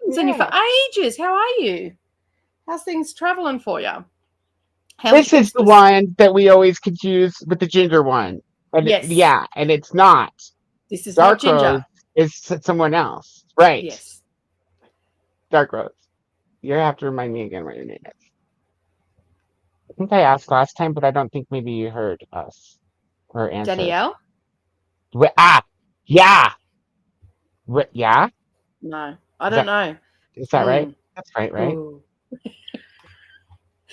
I've seen you for ages. How are you? How's things traveling for you? This is the one that we always confuse with the ginger one. Yes. Yeah, and it's not. This is Dark not ginger. Rose is someone else. Right. Yes. Dark Rose. You have to remind me again what your name is. I think I asked last time, but I don't think maybe you heard us or answered. Danielle? Yeah. Yeah? No, I don't know. Is that right? That's right?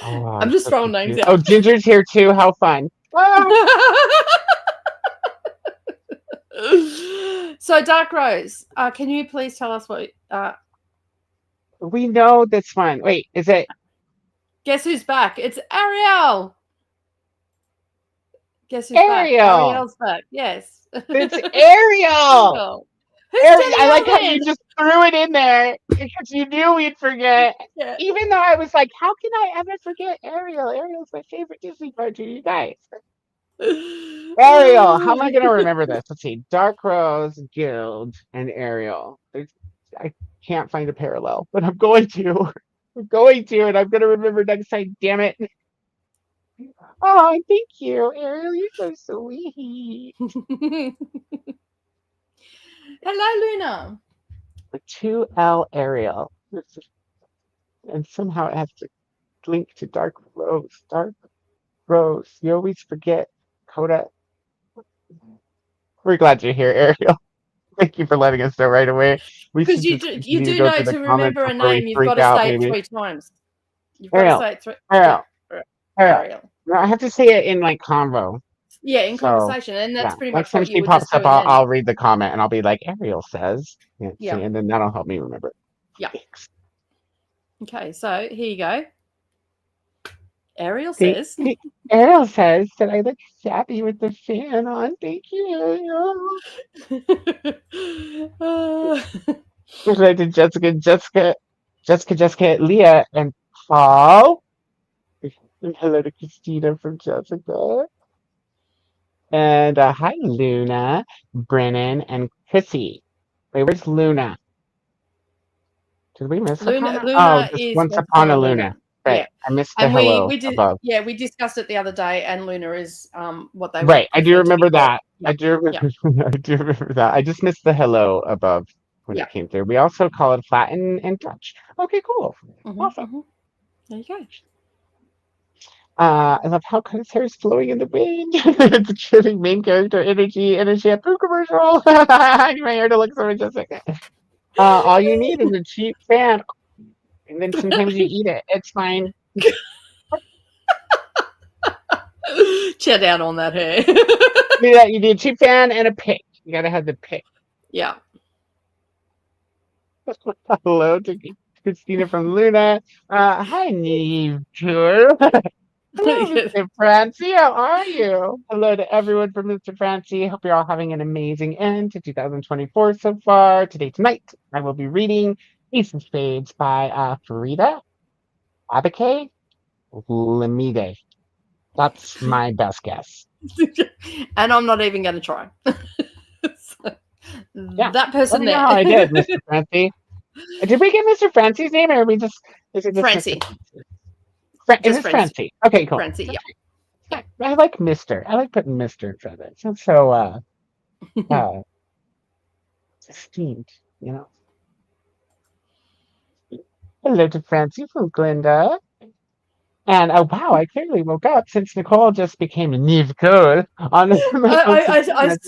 Oh, I'm just throwing names out. Oh, Ginger's here too. How fun. So, Dark Rose, can you please tell us what... We know this one. Wait, is it... Guess who's back? It's Ariel. Guess who's back? Ariel's back. Yes. It's Ariel. I like how you just threw it in there because you knew we'd forget. Yeah. Even though I was like, how can I ever forget Ariel? Ariel's my favorite Disney cartoon, you guys. Ariel. How am I going to remember this? Let's see. Dark Rose, Guild, and Ariel. I can't find a parallel, but I'm going to. I'm going to, and I'm going to remember next time. Damn it. Oh, thank you, Ariel. You're so sweet. Hello, Luna. 2L Ariel. And somehow it has to link to Dark Rose. Dark Rose. You always forget Koda. We're glad you're here, Ariel. Thank you for letting us know right away. Because you do know to remember a name, you've got to say it 3 times. You've got to say it 3 times. Ariel. No, I have to say it in like convo. Yeah, in conversation, and that's pretty much what you would pops up. I'll read the comment and I'll be like, Ariel says, yeah, and then that'll help me remember. Yeah. Okay, so here you go. Ariel says. Ariel says that I look sappy with the fan on. Thank you, Ariel. Good night to Jessica, Leah, and Paul. And hello to Christina from Jessica. And hi, Luna, Brennan, and Chrissy. Wait, where's Luna? Did we miss Luna? Luna is Once Upon a Luna. Right. Yeah. I missed the hello above. Yeah, we discussed it the other day, and Luna is what they right. I do remember that. Yep. I do remember that. I just missed the hello above when it came through. We also call it flat and touch. Okay, cool. Awesome. There you go. I love how Koda's hair is flowing in the wind. It's giving main character energy and a shampoo commercial. I need my hair to look so majestic. All you need is a cheap fan, and then sometimes you eat it. It's fine. Chill down on that hair. You need a cheap fan and a pick. You gotta have the pick. Yeah. Hello to Christina from Luna. Hi, Neve. Hello, Mr. Francie. How are you? Hello to everyone from Mr. Francie. Hope you're all having an amazing end to 2024 so far. Tonight, I will be reading Ace of Spades by Farida Abake Lamide. That's my best guess. And I'm not even going to try. So, Yeah. that person Let me know there. how I did, Mr. Francie. Did we get Mr. Francie's name, or is it just Francie. Mr. Francie? Is it Francie? Okay, cool. Francie, yeah. Yeah, I like Mr. I like putting Mr. in front of it. It sounds so esteemed, you know. Hello to Francie from Glinda. And oh wow, I clearly woke up since Nicole just became Nicole on my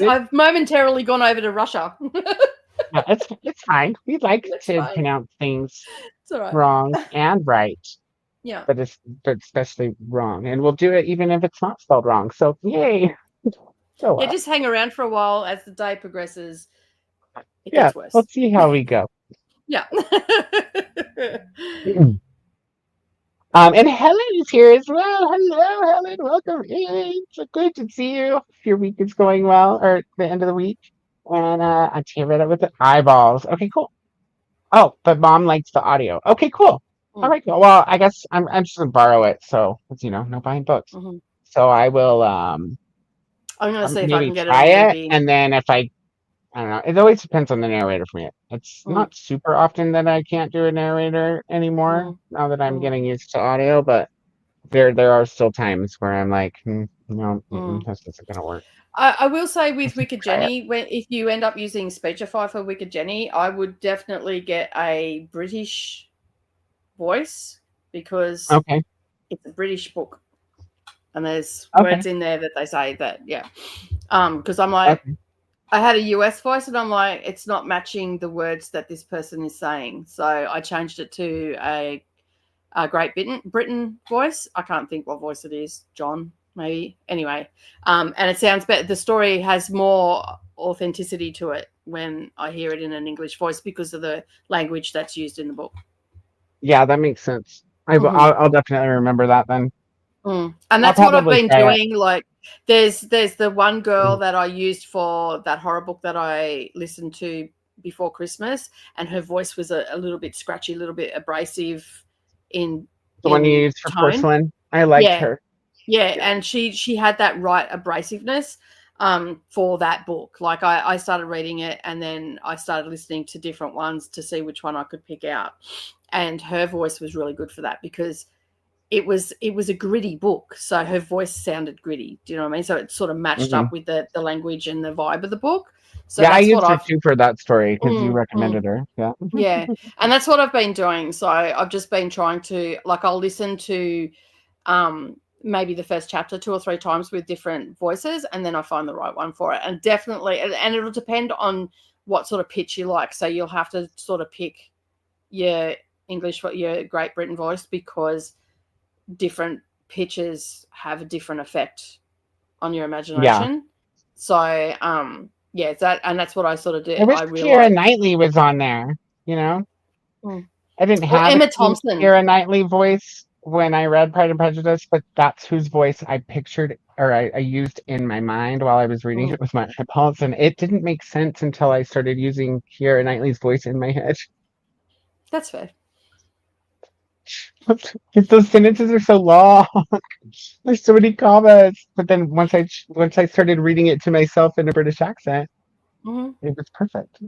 I've momentarily gone over to Russia. No, it's fine. We like to pronounce things wrong and right. Yeah. But especially wrong. And we'll do it even if it's not spelled wrong. So yay. So, yeah, just hang around for a while as the day progresses. It yeah, gets worse. Let's see how we go. Yeah. And Helen is here as well. Hello, Helen. Welcome in. So good to see you. If your week is going well, or the end of the week. And I tear it up with the eyeballs. Okay, cool. Oh, but Mom likes the audio. Okay, cool. All right, cool. Well, I guess I'm just gonna borrow it. So no buying books. Mm-hmm. So I will I'm gonna see if I can get try it on it, and then if I don't know. It always depends on the narrator for me. It's not super often that I can't do a narrator anymore. Now that I'm getting used to audio, but there are still times where I'm like, no, this isn't gonna work. I will say with Wicked Jenny, if you end up using Speechify for Wicked Jenny, I would definitely get a British voice because it's a British book, and there's words in there that they say that because I'm like. I had a US voice and I'm like, it's not matching the words that this person is saying. So I changed it to a Great Britain voice. I can't think what voice it is. John, maybe. Anyway, and it sounds better. The story has more authenticity to it when I hear it in an English voice because of the language that's used in the book. Yeah, that makes sense. I'll definitely remember that then. And that's what I've been doing. Like, there's the one girl that I used for that horror book that I listened to before Christmas, and her voice was a little bit scratchy, a little bit abrasive in the one you used for Porcelain. I liked her. Yeah, and she had that right abrasiveness for that book. Like I started reading it, and then I started listening to different ones to see which one I could pick out. And her voice was really good for that because it was a gritty book, so her voice sounded gritty. Do you know what I mean? So it sort of matched up with the language and the vibe of the book. So I used her too for that story because you recommended her. Yeah. Yeah, and that's what I've been doing. So I've just been trying to, like, I'll listen to maybe the first chapter 2 or 3 times with different voices, and then I find the right one for it. And definitely, and it'll depend on what sort of pitch you like. So you'll have to sort of pick your English, your Great Britain voice, because different pitches have a different effect on your imagination. Yeah. So that's what I sort of did. I wish Keira Knightley was on there, I didn't have Emma Thompson. Keira Knightley voice when I read Pride and Prejudice, but that's whose voice I pictured or I used in my mind while I was reading it with my eyeballs, and it didn't make sense until I started using Keira Knightley's voice in my head. That's fair. Those sentences are so long. There's so many commas. But then once I started reading it to myself in a British accent, it was perfect.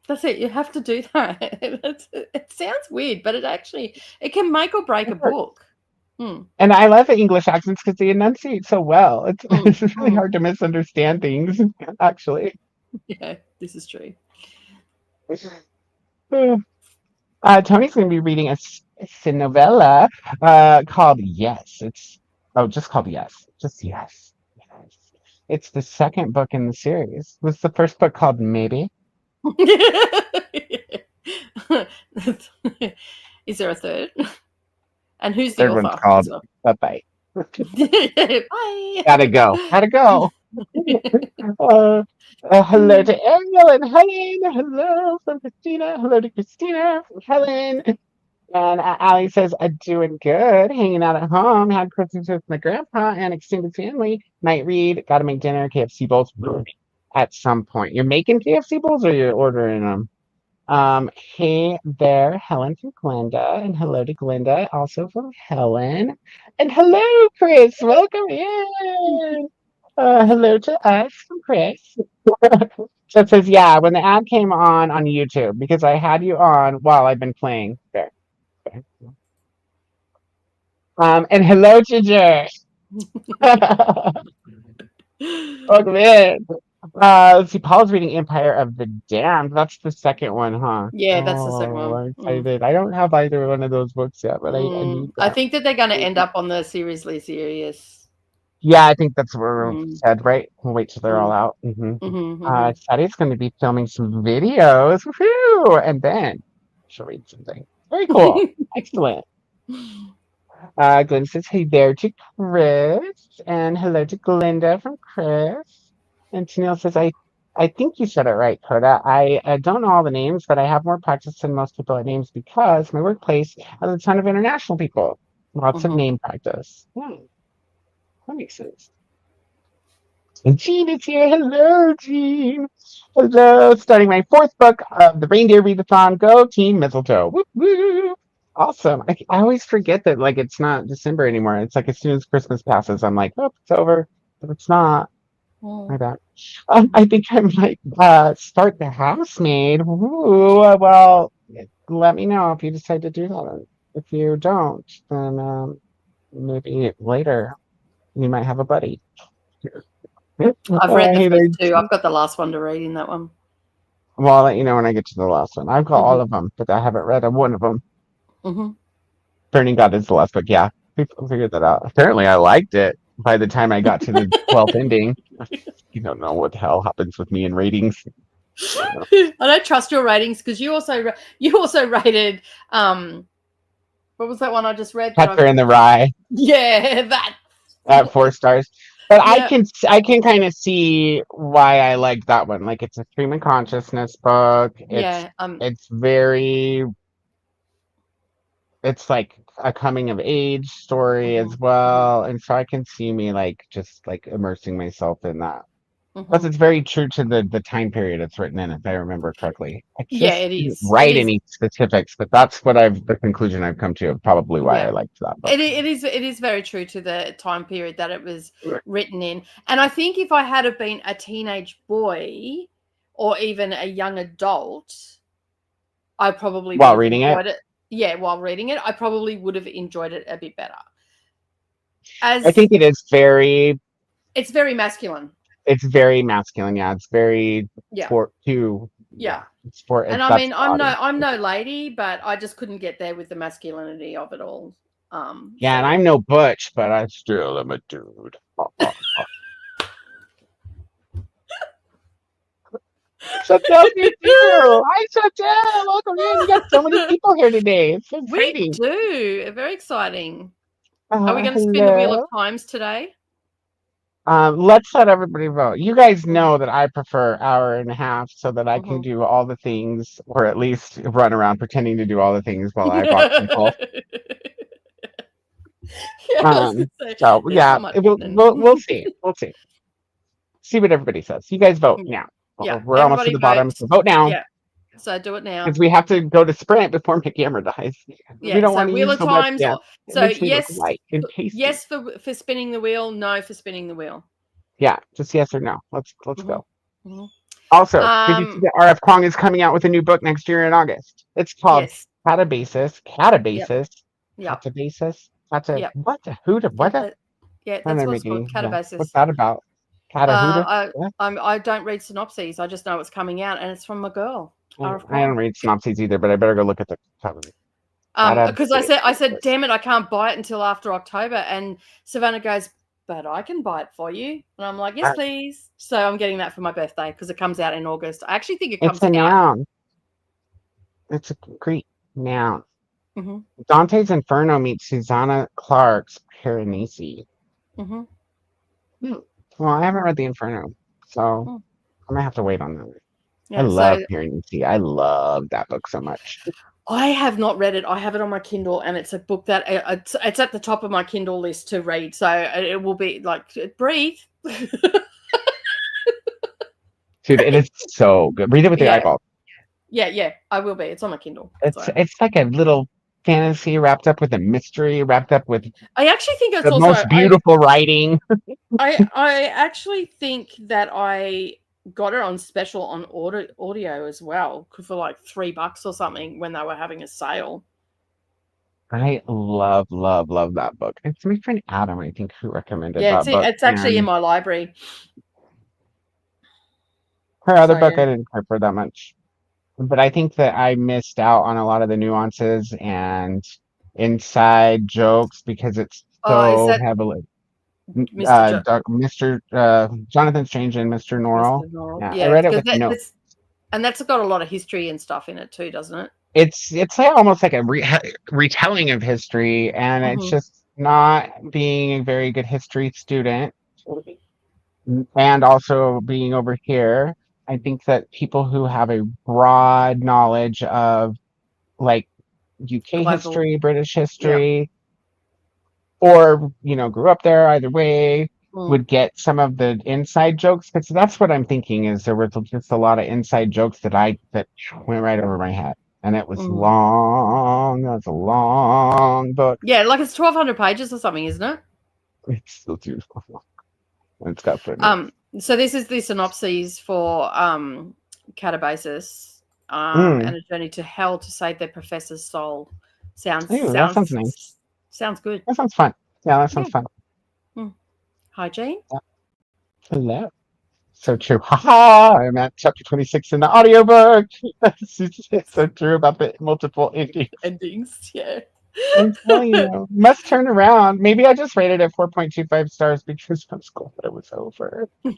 That's it. You have to do that. It sounds weird, but it can make or break a book. And I love the English accents because they enunciate so well. It's really hard to misunderstand things, actually. Yeah, this is true. Tony's going to be reading a novella called Yes. It's just called Yes. Just Yes. It's the second book in the series. Was the first book called Maybe? Is there a third? And who's the third author? One's called Bye. Bye. Gotta go. Hello to Ariel and Helen. Hello from Christina. Hello to Christina from Helen. And Allie says, doing good, hanging out at home, had Christmas with my grandpa and extended family. Night read, got to make dinner, KFC bowls at some point. You're making KFC bowls or you're ordering them? Hey there, Helen from Glenda, and hello to Glenda, also from Helen. And hello, Chris, welcome in. Hello to us from Chris. So it says, yeah, when the ad came on YouTube, because I had you on while I've been playing. There. And hello, Ginger. Welcome in. Let's see. Paul's reading Empire of the Damned. That's the second one, huh? Yeah, that's the second Oh, one. I'm excited. I don't have either one of those books yet, but I need I that. think that they're going to end up on the Seriously Serious. Yeah, I think that's what we Mm, said, right? We'll wait till they're all mm, out. mm-hmm. Sadie's going to be filming some videos. Woohoo! And then she'll read something. Very cool. Excellent. Glenn says, hey there to Chris. And hello to Glinda from Chris. And Tennille says, I think you said it right, Koda. I don't know all the names, but I have more practice than most people at names because my workplace has a ton of international people. Lots of name practice. Yeah, that makes sense. And Jean is here. Hello, Jean. Hello. Starting my fourth book of the Reindeer Readathon. Go Team Mistletoe. Whoop, whoop. Awesome. I always forget that like it's not December anymore. It's like as soon as Christmas passes, I'm like, oh, it's over. But it's not. My bad. I think I might start the housemaid. Ooh, well, let me know if you decide to do that. If you don't, then maybe later you might have a buddy. I've read the Hey there. first two. I've got the last one to read in that one. Well, I'll let you know when I get to the last one. I've got all of them, but I haven't read one of them. Turning God is the last book. Yeah, people figured that out. Apparently, I liked it by the time I got to the 12th ending. You don't know what the hell happens with me in ratings. I don't trust your ratings because you also rated what was that one I just read? Catcher in the Rye. Yeah, that At 4 stars. But yeah. I can kind of see why I like that one. Like it's a stream of consciousness book. It's very it's like a coming of age story as well. And so I can see me like just like immersing myself in that. Plus it's very true to the time period it's written in, if I remember correctly. I Yeah, just it didn't is. write any specifics, but that's what the conclusion I've come to of probably why I liked that book. It is very true to the time period that it was written in. And I think if I had have been a teenage boy or even a young adult, I probably while would have reading enjoyed it. Yeah, while reading it, I probably would have enjoyed it a bit better. I think it is very it's very masculine. It's very masculine, yeah. It's very sport too. Yeah. Sport. And I mean, I'm no lady, but I just couldn't get there with the masculinity of it all. Yeah, and I'm no butch, but I still am a dude. Chantel, you too. Hi, Chantel. Welcome in. You got so many people here today. It's so exciting. We do. Very exciting. Are we going to spin the wheel of times today? Let's let everybody vote. You guys know that I prefer hour and a half so that I can do all the things, or at least run around pretending to do all the things while I watch people. So yeah, we'll see. We'll see. See what everybody says. You guys vote now. We're almost to the bottom, so vote now. Yeah. So do it now. Because we have to go to sprint before my camera dies. Yeah, we don't so want to wheel use of the times. webcam. So yes for spinning the wheel, no for spinning the wheel. Yeah, just yes or no. Let's go. Also, did you see that R.F. Kuang is coming out with a new book next year in August? It's called Catabasis. What? Yeah, that's what it's called. Catabasis. What's that about? I don't read synopses. I just know it's coming out, and it's from a girl. I don't read synopses either, but I better go look at the cover. Because I said, damn it, I can't buy it until after October, and Savannah goes, but I can buy it for you, and I'm like, yes, please. So I'm getting that for my birthday because it comes out in August. I actually think it comes out. It's a noun. It's a Greek noun. Dante's Inferno meets Susanna Clarke's Piranesi. Well, I haven't read the Inferno, so I'm gonna have to wait on that. Yeah, I love Piranesi. I love that book so much. I have not read it. I have it on my Kindle, and it's a book that it's at the top of my Kindle list to read. So it will be like, breathe. Dude, it is so good. Read it with your Yeah. eyeballs. Yeah, I will be. It's on my Kindle. It's like a little fantasy wrapped up with a mystery, wrapped up with I actually think it's the also most beautiful writing. I actually think that I got it on special on audio as well for like $3 or something when they were having a sale. I love that book. It's my friend Adam, I think, who recommended Yeah, that book. it's actually in my library. Her other So book, yeah. I didn't care for that much. But I think that I missed out on a lot of the nuances and inside jokes because it's Oh, is so that heavily Mr. Mr. Jonathan Strange and Mr. Norrell. Norrell? Yeah, I Yeah, read it because with notes. that's got a lot of history and stuff in it too, doesn't it? It's like almost like a retelling of history, and it's Mm-hmm. just not being a very good history student, and also being over here. I think that people who have a broad knowledge of like UK Global. history, British Yeah. history, or grew up there either way Mm. would get some of the inside jokes because that's what I'm thinking is there was just a lot of inside jokes that went right over my head, and it was Mm. long. That was a long book. Yeah, like it's 1,200 pages or something, isn't it? It's still too long. It's got footnotes. So this is the synopsis for Catabasis, and a journey to hell to save their professor's soul. Ooh, that sounds nice. Sounds good. That sounds fun. Yeah, that sounds fun. Hygiene. Yeah. Hello. So true. Haha. I'm at chapter 26 in the audiobook. It's so true about the multiple Endings. Yeah. I'm telling you, must turn around. Maybe I just rated it 4.25 stars because I was glad it was over. It's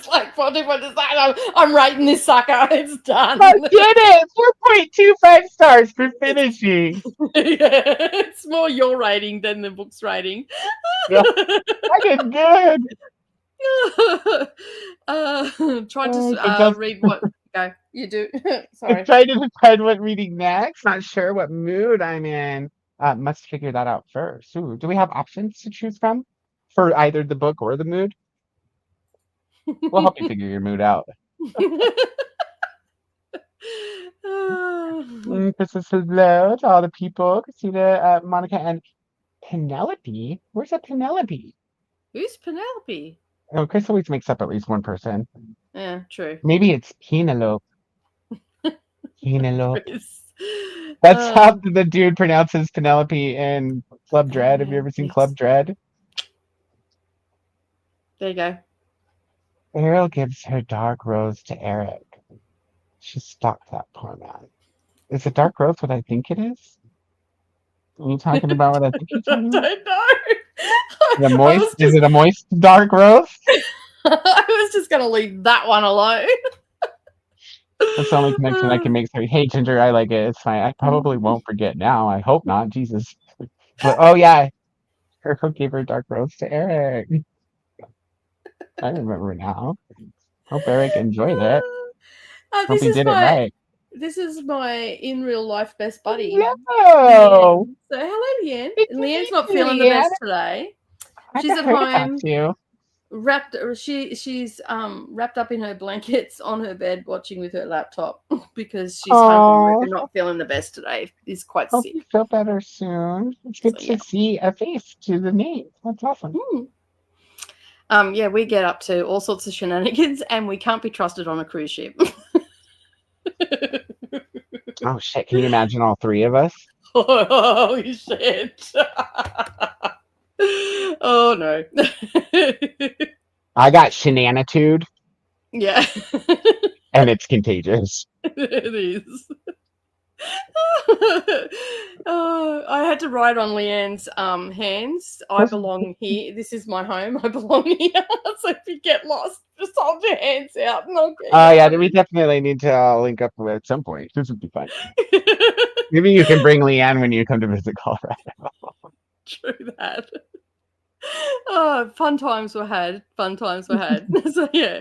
like 40%. I'm writing this sucker. It's done. I did it! 4.25 stars for finishing. Yeah, it's more your rating than the book's rating. Yeah, I did good. Try to read what. Go. You do. Sorry. I'm trying to decide what reading next. Not sure what mood I'm in. Must figure that out first. Ooh, do we have options to choose from for either the book or the mood? We'll help you figure your mood out. This is hello to all the people. Christina, Monica, and Penelope. Where's that Penelope? Who's Penelope? Oh, Chris always makes up at least one person. Yeah, true. Maybe it's Penelope. Penelope. That's how the dude pronounces Penelope in Club Dread. Have you ever seen Club Dread? There you go. Ariel gives her dark rose to Eric. She stalked that poor man. Is a dark rose what I think it is? Are you talking about what I think you're talking about? I don't know. Is it a moist dark rose? I was just going to leave that one alone. That's the only connection I can make. Sorry. Hey, Ginger, I like it. It's fine. I probably won't forget now. I hope not. Jesus. But, oh, yeah. Eric gave her dark rose to Eric. I remember now. Hope Eric enjoyed it. Hope he did it right. This is my in real life best buddy. Hello. So hello, Leanne. Leanne's not feeling the best today. She's at home. She's wrapped up in her blankets on her bed watching with her laptop because she's home from work and not feeling the best today. She's quite sick. You feel better soon. It's good to see a face to the name. That's awesome. Yeah, we get up to all sorts of shenanigans and we can't be trusted on a cruise ship. Oh shit, can you imagine all three of us? Oh shit. Oh no. I got shenanitude. Yeah. And it's contagious. It is. I had to write on Leanne's hands. I belong here. This is my home. I belong here. So if you get lost, just hold your hands out. Yeah, we definitely need to link up at some point. This would be fun. Maybe you can bring Leanne when you come to visit Colorado. True that. Oh, fun times were had. So yeah.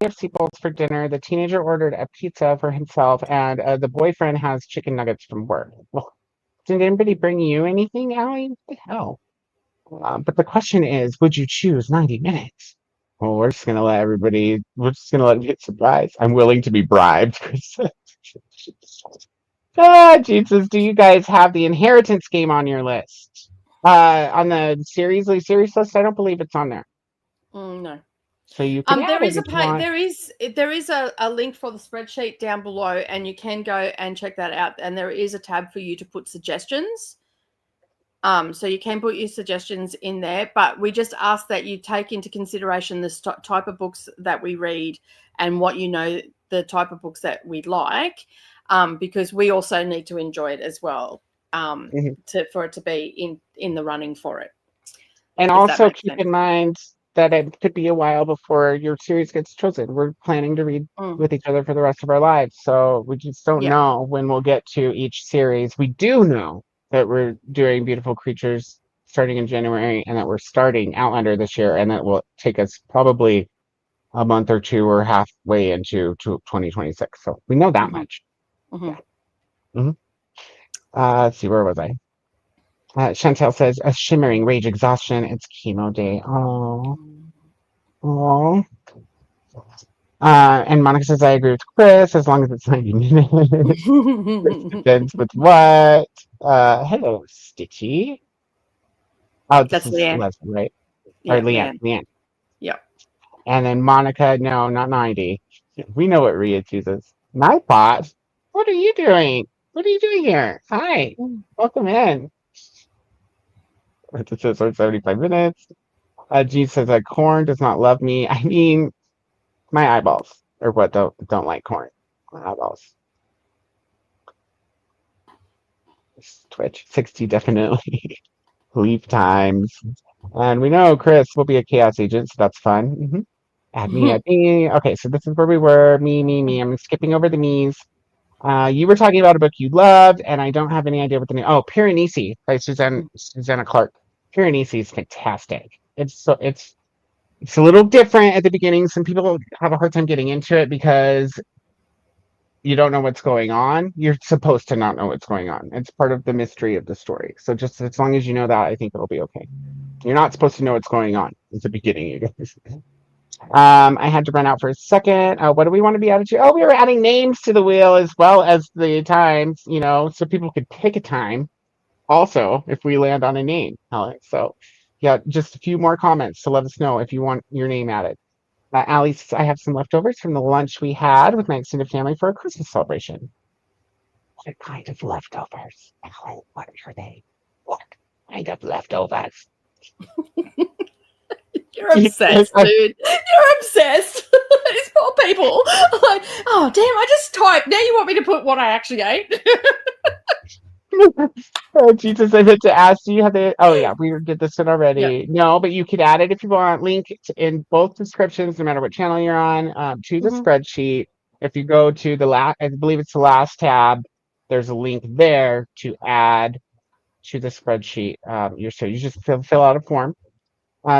KFC bowls for dinner. The teenager ordered a pizza for himself, and the boyfriend has chicken nuggets from work. Well, did anybody bring you anything, Allie? What the hell? But the question is, would you choose 90 minutes? Well, we're just gonna let them get surprised. I'm willing to be bribed. Ah, Jesus, do you guys have the inheritance game on your list? On the series list, I don't believe it's on there. No. So you can add There it is if you want. there is a link for the spreadsheet down below, and you can go and check that out. And there is a tab for you to put suggestions. So you can put your suggestions in there, but we just ask that you take into consideration the type of books that we read and what the type of books that we like, because we also need to enjoy it as well, for it to be in the running for it. And also keep in mind that it could be a while before your series gets chosen. We're planning to read with each other for the rest of our lives, so we just don't know when we'll get to each series. We do know that we're doing Beautiful Creatures starting in January, and that we're starting Outlander this year, and that will take us probably a month or two or halfway into 2026. So we know that much. Let's see, where was I? Chantel says, a shimmering rage exhaustion. It's chemo day. Oh. And Monica says, I agree with Chris, as long as it's 90 minutes. Begins with what? Hello, Stitchy. Oh, this is Leanne. Leslie, right? Yeah, or Leanne. Yeah. And then Monica, no, not 90. We know what Rhea chooses. Nightbot, what are you doing? What are you doing here? Hi, welcome in. It says 75 minutes. G says that corn does not love me. I mean, my eyeballs are what don't like corn. My eyeballs. Twitch 60 definitely. Leave times. And we know Chris will be a chaos agent, so that's fun. Add me. Okay, so this is where we were. Me. I'm skipping over the me's. You were talking about a book you loved, and I don't have any idea what the name. Oh, Piranesi by Susanna Clark. Piranesi is fantastic. It's a little different at the beginning. Some people have a hard time getting into it because you don't know what's going on. You're supposed to not know what's going on. It's part of the mystery of the story. So just as long as you know that, I think it'll be okay. You're not supposed to know what's going on at the beginning, you guys. I had to run out for a second. What do we want to be added to? Oh, we were adding names to the wheel as well as the times, so people could pick a time. Also, if we land on a name, so yeah, just a few more comments to let us know if you want your name added. Allie says, I have some leftovers from the lunch we had with my extended family for a Christmas celebration. What kind of leftovers? Allie, what are they? What kind of leftovers? You're obsessed, dude. You're obsessed. These poor people. I'm like, oh, damn, I just typed. Now you want me to put what I actually ate? Oh, Jesus, I meant to ask, do you have the... Oh, yeah, we did this one already. No, but you could add it if you want. Link in both descriptions, no matter what channel you're on, to the spreadsheet. If you go to the last, I believe it's the last tab, there's a link there to add to the spreadsheet. You just fill out a form.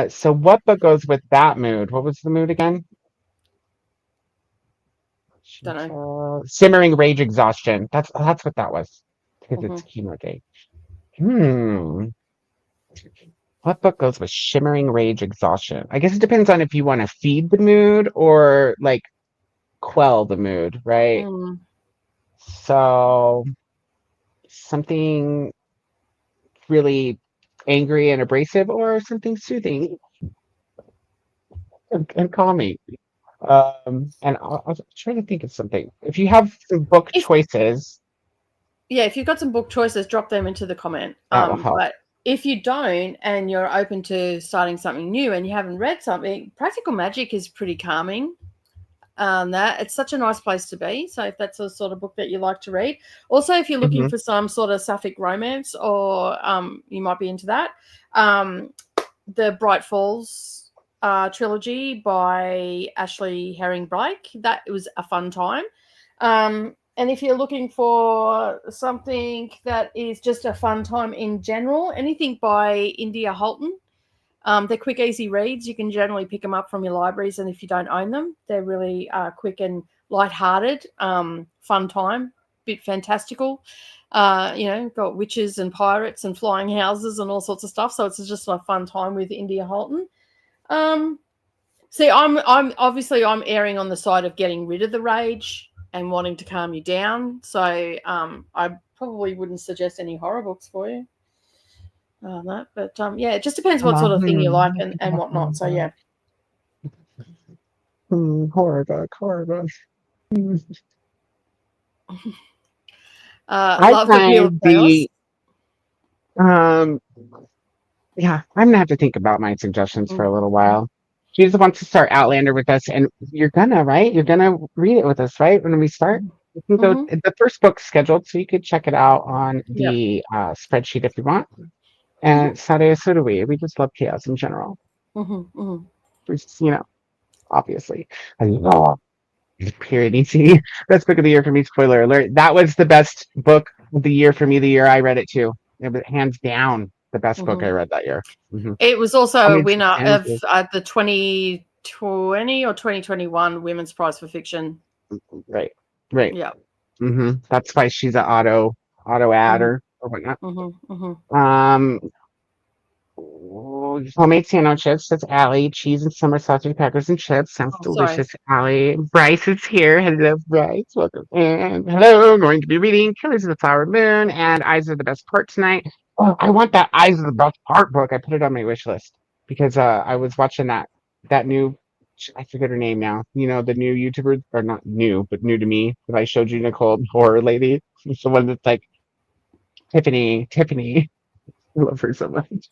So what book goes with that mood? What was the mood again? Don't know. Simmering rage exhaustion. That's what that was. Because it's chemo day. What book goes with shimmering rage exhaustion? I guess it depends on if you want to feed the mood or like quell the mood, right? So something really angry and abrasive, or something soothing and calming. And I'll try to think of something. If you have some book choices. Yeah, if you've got some book choices, drop them into the comment. That will help. But if you don't and you're open to starting something new and you haven't read something, Practical Magic is pretty calming. That it's such a nice place to be. So if that's the sort of book that you like to read. Also, if you're looking for some sort of sapphic romance, or you might be into that, the Bright Falls trilogy by Ashley Herring Blake, that was a fun time. And if you're looking for something that is just a fun time in general, anything by India Holton, They're quick, easy reads. You can generally pick them up from your libraries, and if you don't own them, they're really quick and light-hearted, fun time, bit fantastical. Got witches and pirates and flying houses and all sorts of stuff. So it's just a fun time with India Holton. See, I'm obviously I'm erring on the side of getting rid of the rage and wanting to calm you down. So I probably wouldn't suggest any horror books for you. But it just depends what sort of thing you like and whatnot. So yeah. Horror book. Love the Wheel of Chaos. Yeah, I'm gonna have to think about my suggestions for a little while. She just wants to start Outlander with us, and you're gonna read it with us, right? When we start, you can go. The first book's scheduled, so you could check it out on the spreadsheet if you want. And Sade Surui, we just love chaos in general. We just, obviously, I love period EC. Best book of the year for me. Spoiler alert. That was the best book of the year for me. The year I read it too. It was hands down the best book I read that year. It was also a winner of the 2020 or 2021 Women's Prize for Fiction. Right. Yeah. That's why she's an auto adder or whatnot. Homemade sandwiches. That's Allie. Cheese and summer sausage crackers and chips. Sounds delicious, Allie. Bryce is here. Hello, Bryce. Welcome. And hello. I'm going to be reading Killers of the Flower Moon and Eyes of the Best Part tonight. Oh, I want that Eyes of the Best Part book. I put it on my wish list because I was watching that new. I forget her name now. The new YouTuber, or not new, but new to me, that I showed you, Nicole, horror lady. It's the one that's like Tiffany. I love her so much.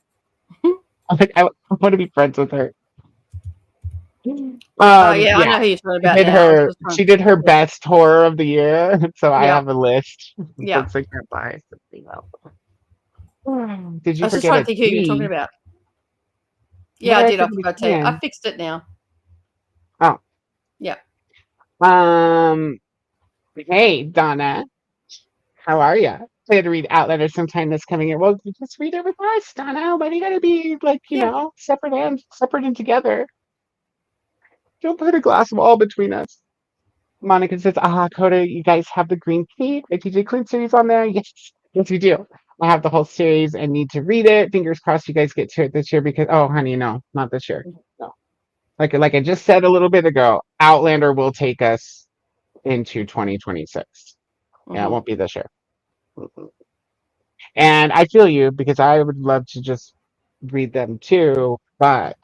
I want to be friends with her. I know who you're talking about. She did her best horror of the year, so I have a list. Yeah, I can't buy something else. Did you I was just trying to think who you're talking about. Yeah, I did. I forgot to. I fixed it now. Oh, yeah. Hey, Donna, how are you? I had to read Outlander sometime this coming year. Well, just read it with us, Donna. Why do you gotta be like, separate and together? Don't put a glass wall between us. Monica says, Koda, you guys have the Green Fleet, a TJ Clean series on there? Yes, we do. I have the whole series and need to read it. Fingers crossed you guys get to it this year because, honey, no, not this year. No. Like I just said a little bit ago, Outlander will take us into 2026. Yeah, it won't be this year. And I feel you because I would love to just read them too, but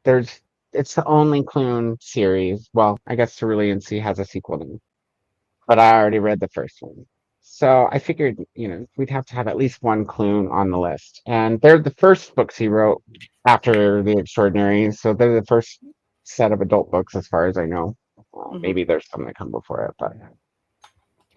it's the only Clune series. Well, I guess Cerulean Sea has a sequel to me, but I already read the first one. So I figured, we'd have to have at least one Clune on the list. And they're the first books he wrote after The Extraordinary. So they're the first set of adult books as far as I know. Maybe there's some that come before it, but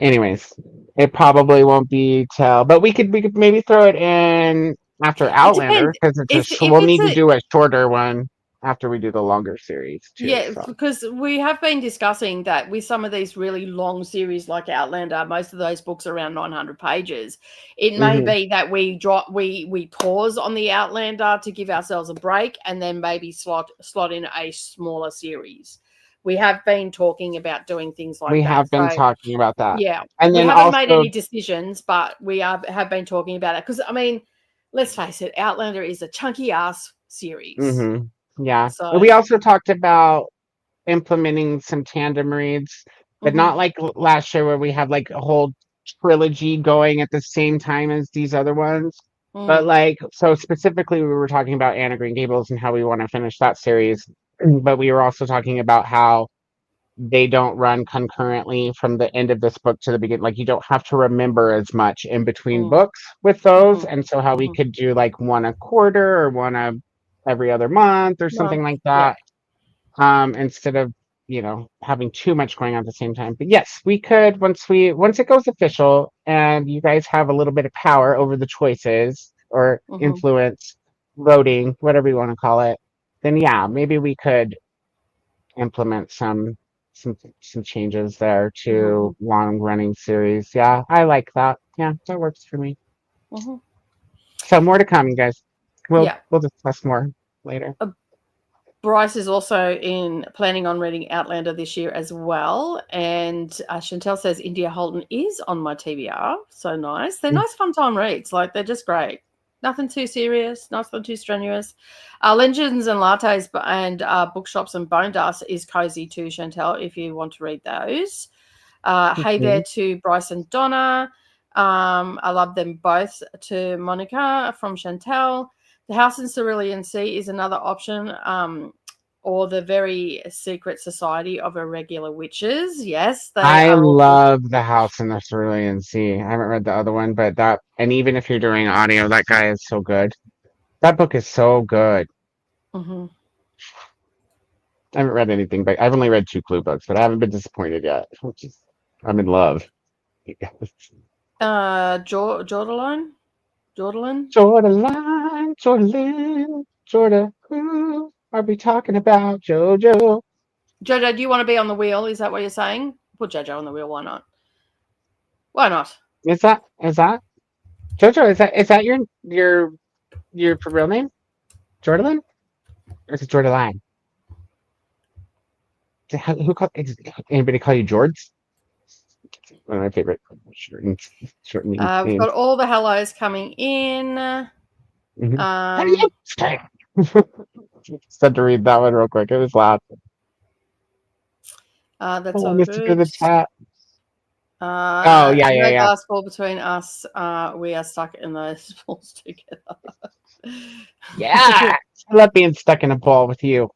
anyways, it probably won't be but we could maybe throw it in after Outlander because we'll need to do a shorter one after we do the longer series too. Yeah, because we have been discussing that with some of these really long series like Outlander, most of those books are around 900 pages. It may be that we pause on the Outlander to give ourselves a break and then maybe slot in a smaller series. We have been talking about doing things like that. We have been talking about that. Yeah. And we haven't made any decisions, but we have been talking about it. Because, let's face it, Outlander is a chunky-ass series. Yeah. So, we also talked about implementing some tandem reads, but not like last year where we had like a whole trilogy going at the same time as these other ones. But so specifically we were talking about Anne of Green Gables and how we want to finish that series. But we were also talking about how they don't run concurrently from the end of this book to the beginning. Like you don't have to remember as much in between books with those. And so how we could do like one a quarter or one every other month or something like that. Yeah. Instead of, having too much going on at the same time. But yes, we could once it goes official and you guys have a little bit of power over the choices or influence voting, whatever you want to call it, then yeah, maybe we could implement some changes there to long running series. Yeah, I like that. Yeah, that works for me. So more to come, guys. We'll discuss more. later. Bryce is also planning on reading Outlander this year as well. And Chantel says India Holton is on my TBR. So nice. They're nice, fun time reads. Like, they're just great. Nothing too serious, nothing too strenuous. Legends and Lattes and Bookshops and Bone Dust is cozy too, Chantel, if you want to read those. Hey there to Bryce and Donna. I love them both. To Monica from Chantel. The House in Cerulean Sea is another option, or The Very Secret Society of Irregular Witches. Yes, I love The House in the Cerulean Sea. I haven't read the other one, but and even if you're doing audio, that guy is so good. That book is so good. Mm-hmm. I haven't read anything, but I've only read 2 Clue books, but I haven't been disappointed yet. I'm in love. Jordaline? Jordan, who are we talking about? Jojo. Jojo, do you want to be on the wheel? Is that what you're saying? Put Jojo on the wheel. Why not? Why not? Is that Jojo? Is that your real name? Jordan? Or is it Jordaline? Who anybody call you George? One of my favorite shortened We've names. got all the hellos coming in. Mm-hmm. How do you Said to read that one real quick. It was loud. That's all good. The chat. No glass ball between us. We are stuck in those balls together. Yeah, I love being stuck in a ball with you.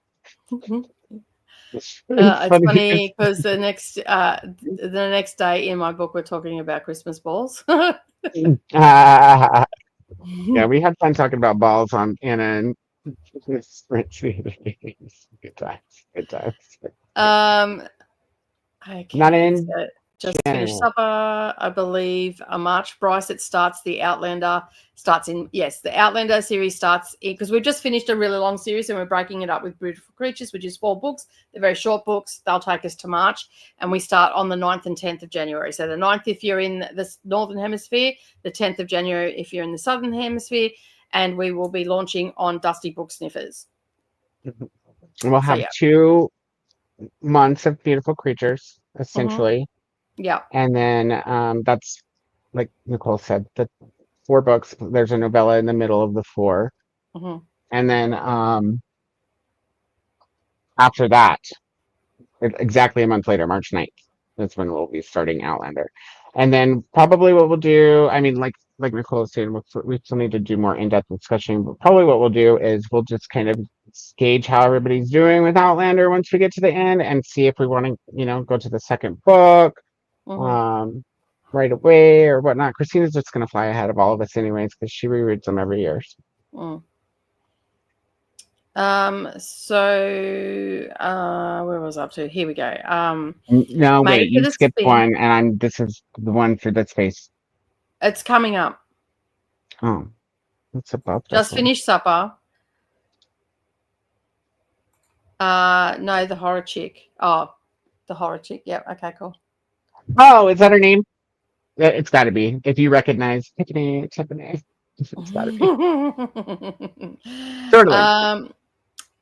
It's funny because the next day in my book we're talking about Christmas balls. Yeah, we had fun talking about balls on Anna and Sprint. Good times. Okay, not in. So just finished supper, I believe. March, Bryce. It starts. The Outlander starts in. Yes, the Outlander series starts because we've just finished a really long series and we're breaking it up with Beautiful Creatures, which is 4 books. They're very short books. They'll take us to March, and we start on the 9th and 10th of January. So the 9th if you're in the Northern Hemisphere, the 10th of January if you're in the Southern Hemisphere, and we will be launching on Dusty Book Sniffers. We'll have 2 months of Beautiful Creatures, essentially. Yeah. And then that's, like Nicole said, the 4 books. There's a novella in the middle of the 4. And then after that, exactly a month later, March 9th, that's when we'll be starting Outlander. And then probably what we'll do, I mean, like Nicole said, we still need to do more in-depth discussion, but probably what we'll do is we'll just kind of gauge how everybody's doing with Outlander once we get to the end and see if we want to, go to the second book right away or whatnot. Christina's just going to fly ahead of all of us anyways because she rereads them every year. Where was I up to? Here we go. No, wait, you skipped one, and this is the one for that space. It's coming up. Oh, what's above? Just finished supper. No, the horror chick. Oh, the horror chick. Yep. Okay, cool. Oh, is that her name? It's got to be. If you recognize Tiffany, it's got to be. Totally.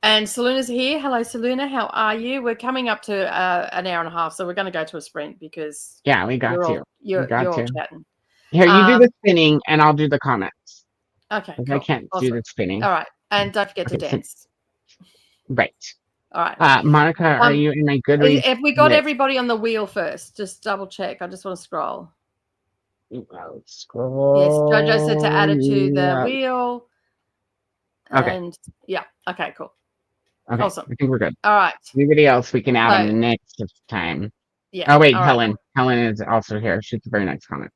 And Saluna's here. Hello, Saluna. How are you? We're coming up to an hour and a half, so we're going to go to a sprint because we got to. You're all chatting. Here, you do the spinning, and I'll do the comments. Okay, cool. I can't do the spinning. All right, and don't forget to dance. Right. All right. Monica, are you in my Goodreads? If we got everybody on the wheel first, just double check. I just want to scroll. Scroll. Yes, Jojo said to add it to the wheel. Okay. And okay, cool. Okay, awesome. I think we're good. All right. Anybody else we can add on the next time? Yeah. Oh wait, Helen. Right. Helen is also here. She's a very nice comment.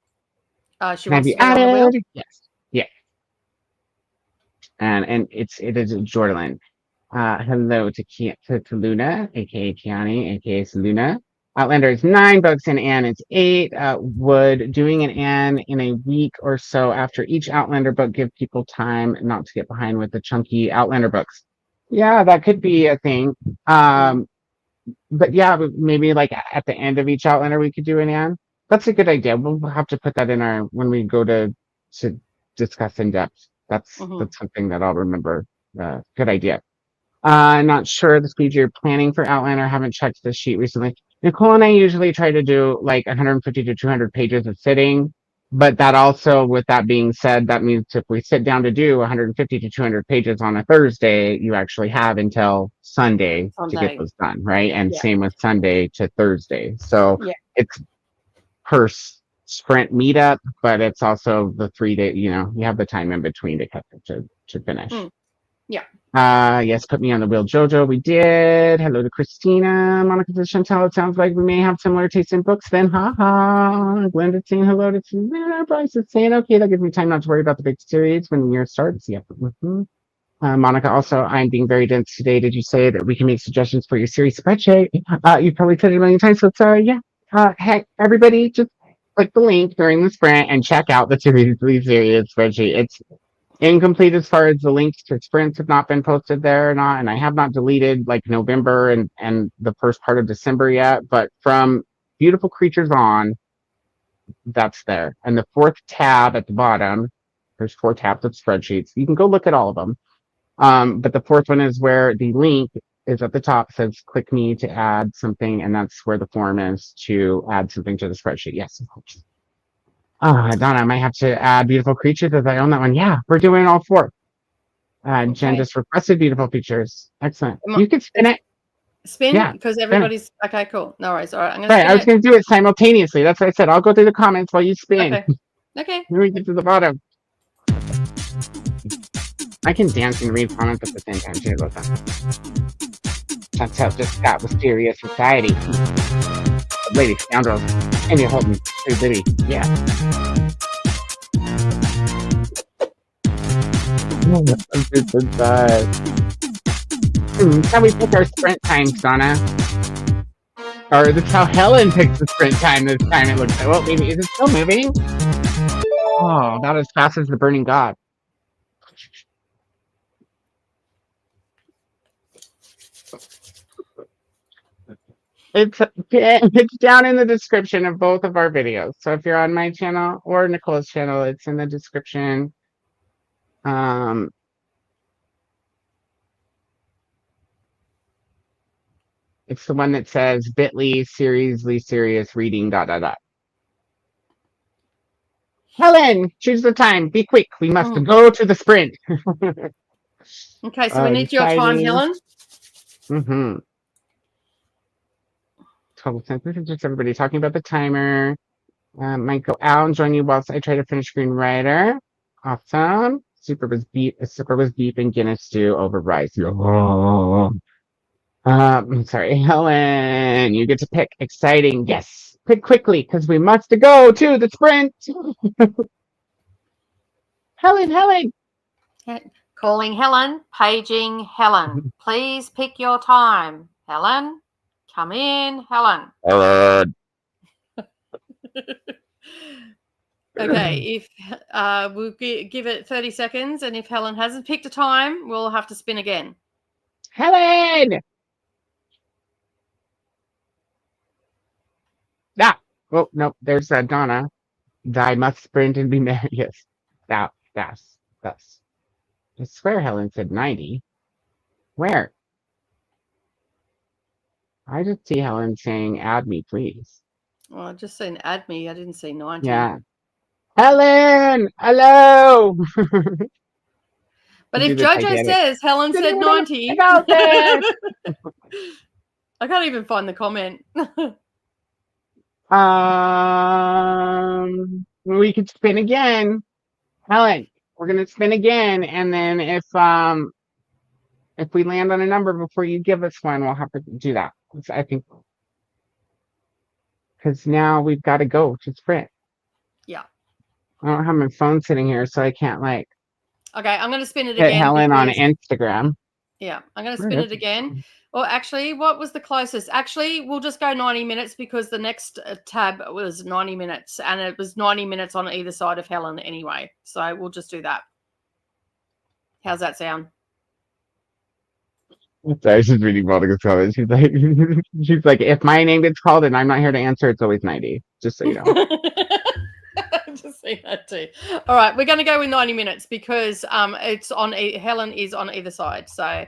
She wants to be on the wheel? Yes. Yeah. And it is Jordan. Hello to Luna, aka Kiani, aka Saluna. Outlander is 9 books and Anne is 8. Would doing an Anne in a week or so after each Outlander book give people time not to get behind with the chunky Outlander books? Yeah, that could be a thing. But yeah, maybe like at the end of each Outlander we could do an Anne. That's a good idea. We'll have to put that in when we go to discuss in depth. That's something that I'll remember good idea. I'm not sure the speed you're planning for Outlander. I haven't checked the sheet recently. Nicole and I usually try to do like 150 to 200 pages of sitting, but that also, with that being said, that means if we sit down to do 150 to 200 pages on a Thursday, you actually have until Sunday to get those done, right? And Yeah. same with Sunday to Thursday. So Yeah. it's per sprint meetup, but it's also the 3 day, you have the time in between to finish. Yeah. Yes, put me on the wheel, Jojo. We did. Hello to Christina. Monica says, Chantel, it sounds like we may have similar taste in books then. Ha ha. Glenda's saying hello to Susanna. Bryce is saying, okay, that gives me time not to worry about the big series when the year starts. Yep. Monica, also, I'm being very dense today. Did you say that we can make suggestions for your series spreadsheet? You probably said it a million times, so sorry. Yeah. Hey, everybody, just click the link during the sprint and check out the series spreadsheet. It's incomplete as far as the links to sprints have not been posted there or not, and I have not deleted like November and the first part of December yet, but from Beautiful Creatures on, that's there. And the fourth tab at the bottom, there's 4 tabs of spreadsheets. You can go look at all of them. But the fourth one is where the link is at the top, says click me to add something, and that's where the form is to add something to the spreadsheet. Yes, of course. Donna, I might have to add Beautiful Creatures as I own that one. Yeah, we're doing all 4. Okay. Jen just requested Beautiful Features. Excellent. You can spin it. Spin? Yeah. Because everybody's... Okay, cool. No worries. All right. I'm gonna right, I was going to do it simultaneously. That's what I said. I'll go through the comments while you spin. Okay. Then we get to the bottom. I can dance and read comments at the same time, too. About that. Chantel just got Mysterious Society. Lady Scoundrels. And you're holding too bitty. Yeah. How we pick our sprint times, Donna? Or that's how Helen picks the sprint time this time, it looks like. Well, maybe, is it still moving? Oh, not as fast as the Burning God. It's down in the description of both of our videos. So if you're on my channel or Nicola's channel, it's in the description. It's the one that says bit.ly seriously serious reading ... Helen, choose the time. Be quick. We must go to the sprint. Okay, so we need your time, Helen. Total sense. Just everybody talking about the timer. Might go out and join you whilst I try to finish Screenwriter. Awesome. Super was beeping Guinness do over rice. I'm sorry, Helen. You get to pick. Exciting. Yes. Pick quickly, because we must go to the sprint. Helen. Calling Helen. Paging Helen. Please pick your time. Helen. Come in, Helen. Okay, if we'll give it 30 seconds, and if Helen hasn't picked a time, we'll have to spin again. Helen! Oh, no, there's Donna. I must sprint and be married. Yes. That's. I swear Helen said 90. Where? I just see Helen saying, add me, please. Well, I just seen add me. I didn't see 90. Yeah. Helen! Hello! But if Jojo says Helen said 90... I can't even find the comment. We could spin again. Helen, we're going to spin again, and then if we land on a number before you give us one, we'll have to do that. I think, because now we've got to go to sprint. Yeah. I don't have my phone sitting here, so I can't Okay, I'm going to spin it hit again. Helen on Instagram. Yeah, I'm going to spin it again. Or actually, what was the closest? Actually, we'll just go 90 minutes because the next tab was 90 minutes, and it was 90 minutes on either side of Helen anyway. So we'll just do that. How's that sound? Sorry, she's reading Monica's comments. She's like, if my name gets called and I'm not here to answer, it's always 90. Just so you know. see that too. All right, we're going to go with 90 minutes because it's on. Helen is on either side, so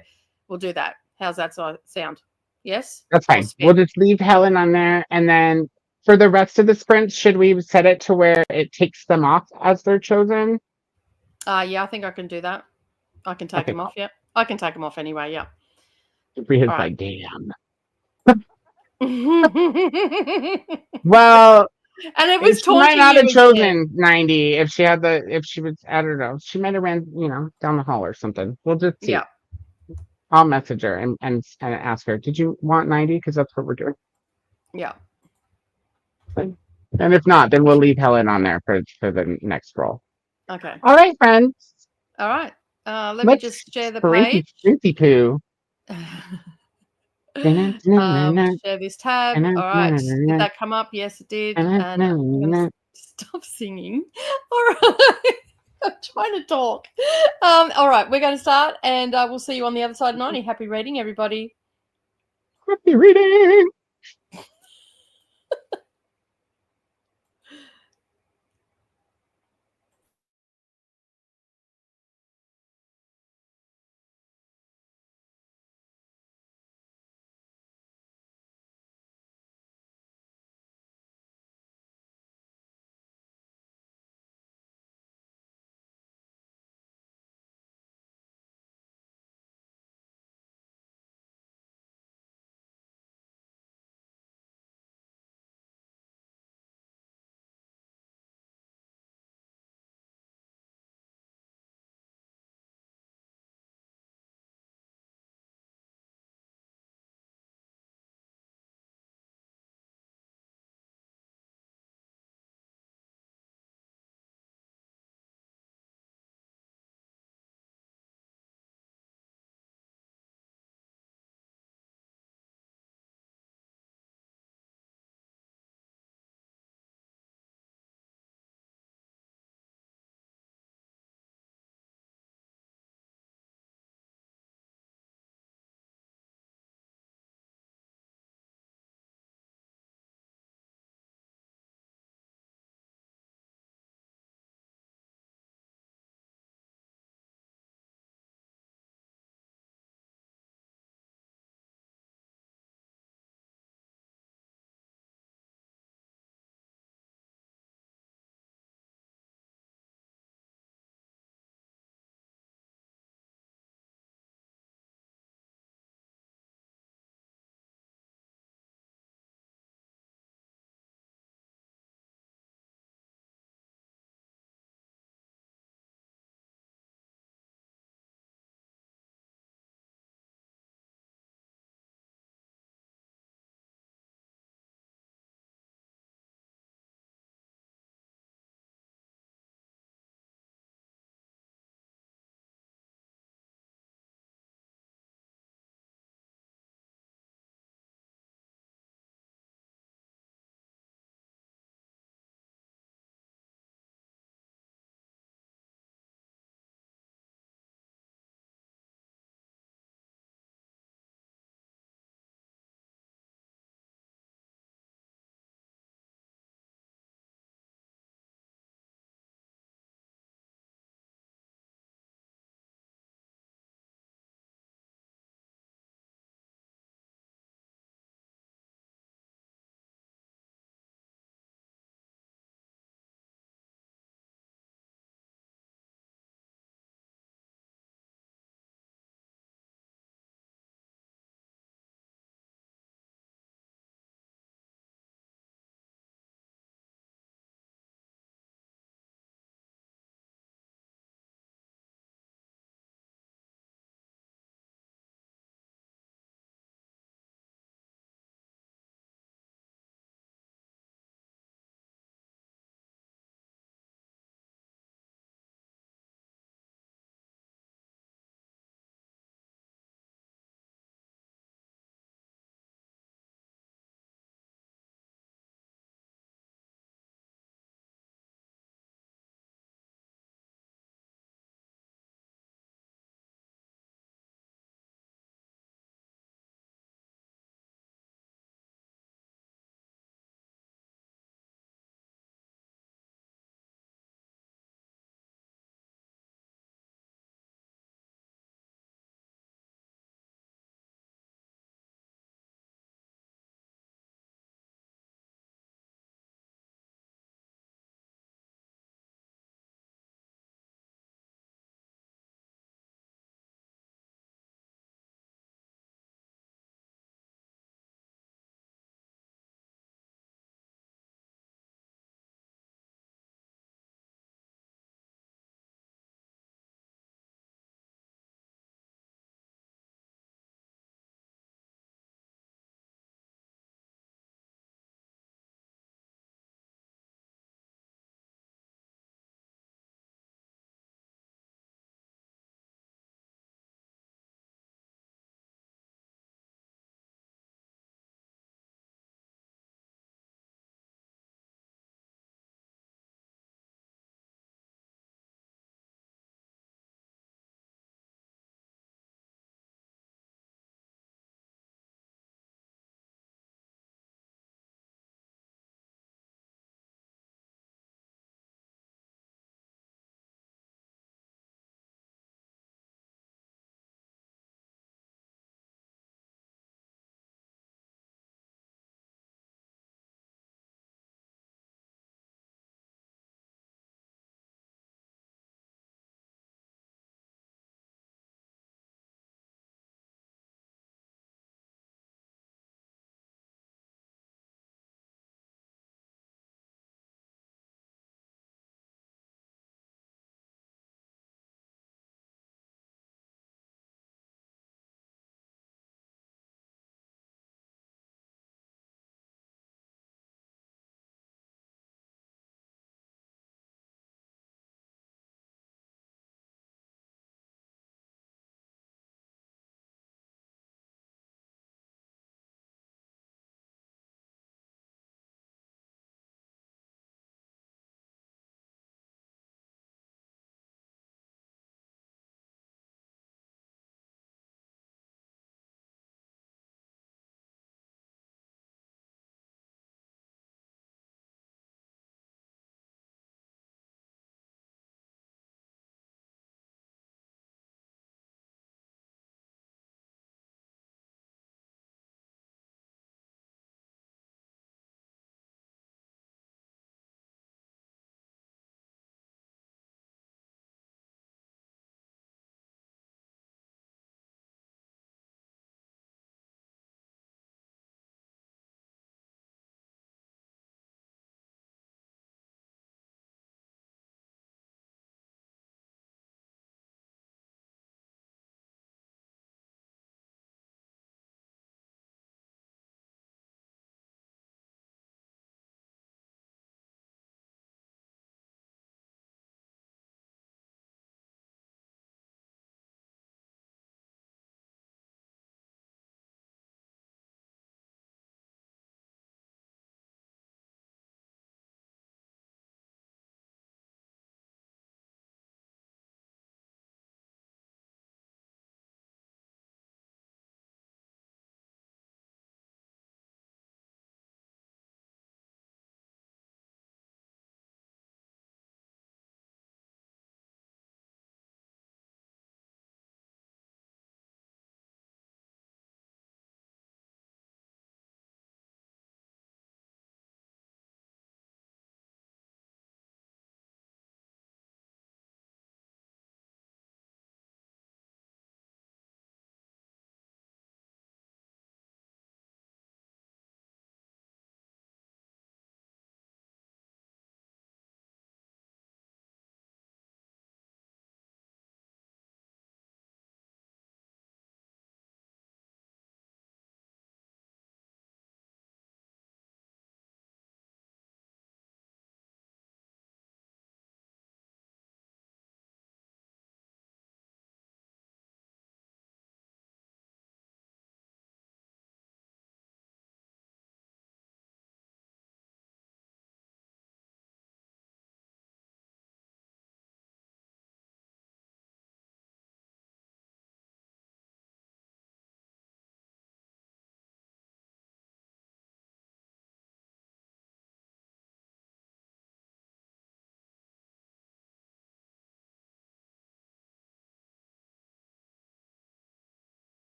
we'll do that. How's that sound? Yes, That's fine. We'll just leave Helen on there, and then for the rest of the sprints, should we set it to where it takes them off as they're chosen? Yeah, I think I can do that. I can take them off. Yeah, I can take them off anyway. Yeah. Bria's All right. like, damn. Well, and it was she might taunting not you have again. chosen 90 if she had if she was, I don't know, she might have ran, down the hall or something. We'll just see. Yeah. I'll message her and ask her, did you want 90? Because that's what we're doing. Yeah. And if not, then we'll leave Helen on there for the next roll. Okay. All right, friends. All right. Let me just share the page. Poo. Share this tab. All right. Did that come up? Yes, it did. And I'm going to stop singing. All right. I'm trying to talk. All right. We're going to start, and we'll see you on the other side of 90. Happy reading, everybody. Happy reading.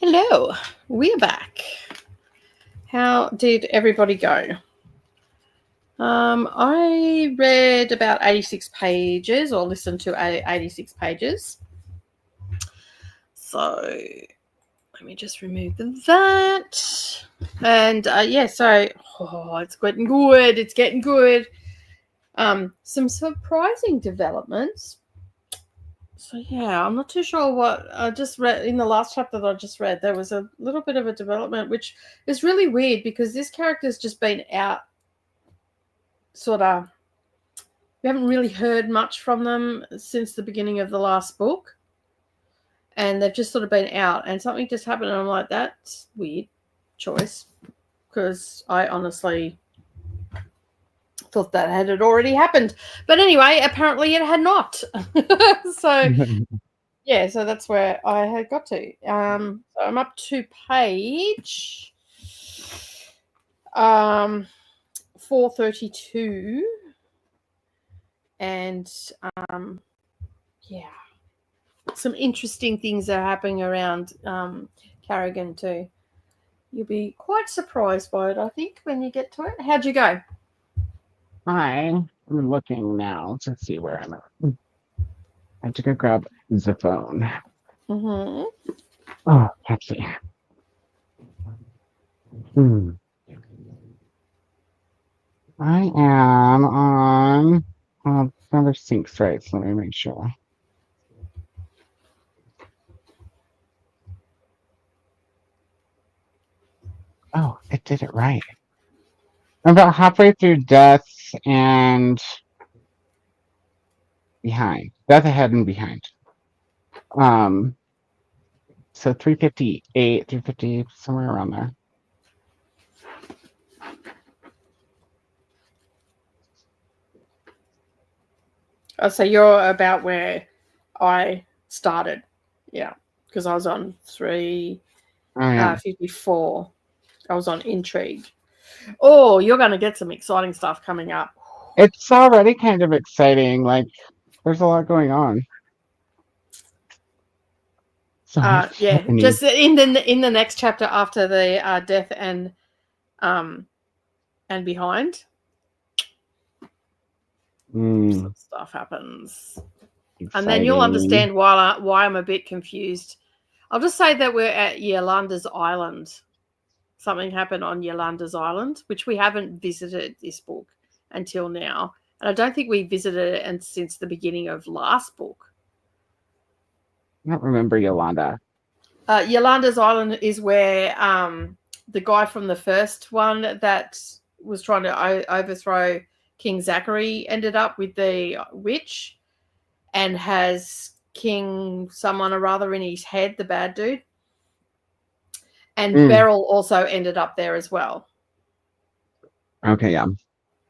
Hello, we're back. How did everybody go? I read about 86 pages or listened to 86 pages. So let me just remove that. And yeah, so it's getting good. It's getting good. Some surprising developments. So yeah, I'm not too sure what I just read in the last chapter that I just read. There was a little bit of a development, which is really weird because this character's just been out. Sort of, we haven't really heard much from them since the beginning of the last book, and they've just sort of been out. And something just happened, and I'm like, that's weird choice, because I honestly thought that had already happened. But anyway, apparently it had not. So yeah, so that's where I had got to. So I'm up to page 432, and yeah, some interesting things are happening around Carrigan too. You'll be quite surprised by it, I think, when you get to it. How'd you go? I'm looking now to see where I'm at. I have to go grab the phone. Mm-hmm. Oh, let's see. I am on number 6, right? So let me make sure. Oh, it did it right. I'm about halfway through Death and Behind. Death Ahead and Behind. So 358, 350, somewhere around there. Oh, so you're about where I started. Yeah, because I was on 354. I was on Intrigue. Oh, you're going to get some exciting stuff coming up. It's already kind of exciting. Like, there's a lot going on. So yeah, just in the next chapter after the Death and Behind. Some stuff happens. Exciting. And then you'll understand why I'm a bit confused. I'll just say that we're at Yolanda's Island. Something happened on Yolanda's Island, which we haven't visited this book until now. And I don't think we visited it since the beginning of last book. I don't remember Yolanda. Yolanda's Island is where the guy from the first one that was trying to overthrow King Zachary ended up with the witch and has King someone or other in his head, the bad dude. And Beryl also ended up there as well. Okay, yeah.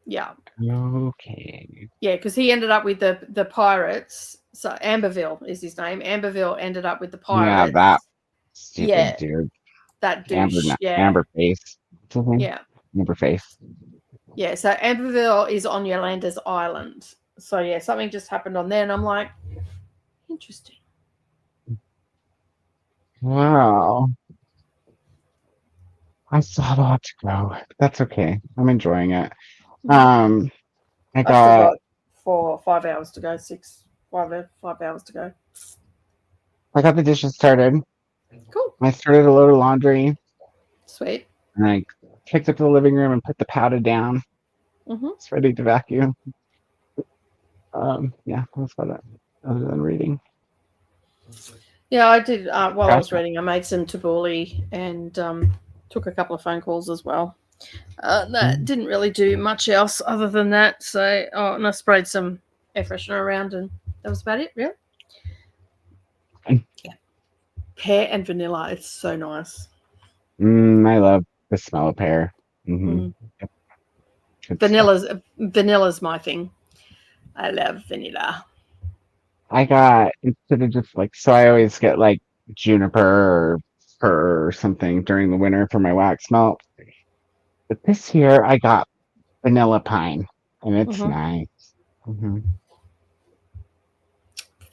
Yeah. Okay. Yeah, because he ended up with the pirates. So Amberville is his name. Amberville ended up with the pirates. Yeah, that stupid dude. That douche. Amber Face. Yeah. Amber Face. Yeah, so Amberville is on Yolanda's Island. So yeah, something just happened on there, and I'm like, interesting. Wow. I still have a lot to go. That's okay. I'm enjoying it. I got 5 hours to go. 5 hours to go. I got the dishes started. Cool. I started a load of laundry. Sweet. And I kicked up to the living room and put the powder down. It's ready to vacuum. Yeah, that's about it. Other than reading. Yeah, I did. While I was reading, I made some tabbouleh and took a couple of phone calls as well. That didn't really do much else other than that. So, and I sprayed some air freshener around, and that was about it. Really. Yeah. Pear and vanilla. It's so nice. I love the smell of pear. Vanilla's my thing. I love vanilla. I got, instead of just so I always get juniper or fir or something during the winter for my wax melt. But this year I got vanilla pine, and it's nice.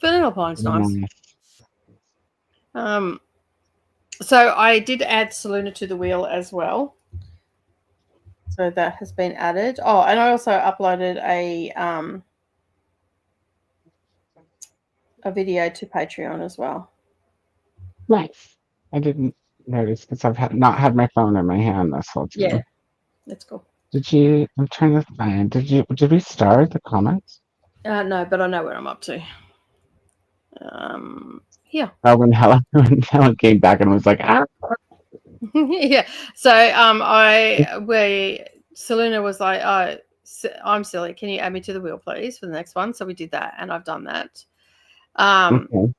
Vanilla pine's nice. So I did add Saluna to the wheel as well. So that has been added. Oh, and I also uploaded a video to Patreon as well. Nice. I didn't notice because I've not had my phone in my hand this whole time. Yeah, that's cool. I'm trying to find. Did we start the comments? No, but I know where I'm up to. Yeah. Oh, when Helen came back and was like, ah. Yeah. So Selena was like, oh, I'm silly. Can you add me to the wheel, please, for the next one? So we did that, and I've done that. Okay.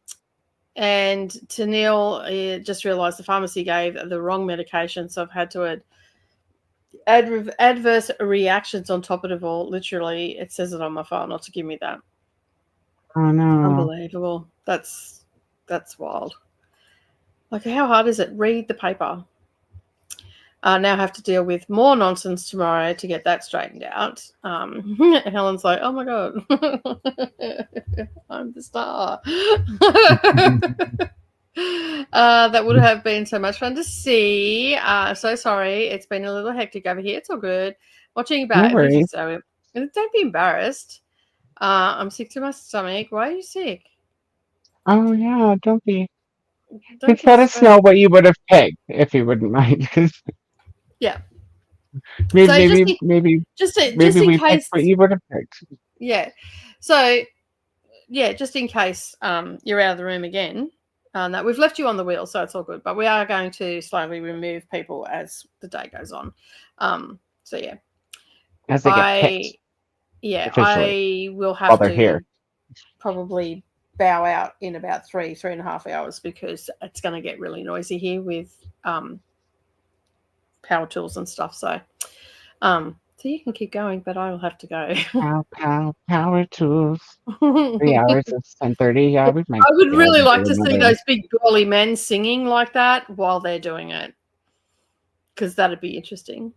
And Tennille just realised the pharmacy gave the wrong medication, so I've had to add adverse reactions on top of it all. Literally, it says it on my file not to give me that. Oh no! Unbelievable. That's wild. Like, how hard is it? Read the paper. Now have to deal with more nonsense tomorrow to get that straightened out. Helen's like, oh my God, I'm the star. That would have been so much fun to see. So sorry. It's been a little hectic over here. It's all good. Watching about everything. So don't be embarrassed. I'm sick to my stomach. Why are you sick? Oh yeah, don't be. Just let us know what you would have picked if you wouldn't mind. Yeah. Maybe just in we case picked what you would have picked. Yeah. So yeah, just in case you're out of the room again. That we've left you on the wheel, so it's all good. But we are going to slowly remove people as the day goes on. So yeah. As they get picked. Yeah, officially. I will have to here. Probably bow out in about 3.5 hours because it's going to get really noisy here with power tools and stuff. So you can keep going, but I will have to go. Power tools. 3 hours. It's 10:30. Yeah, we might. I would really like to see those big girly men singing like that while they're doing it, because that'd be interesting.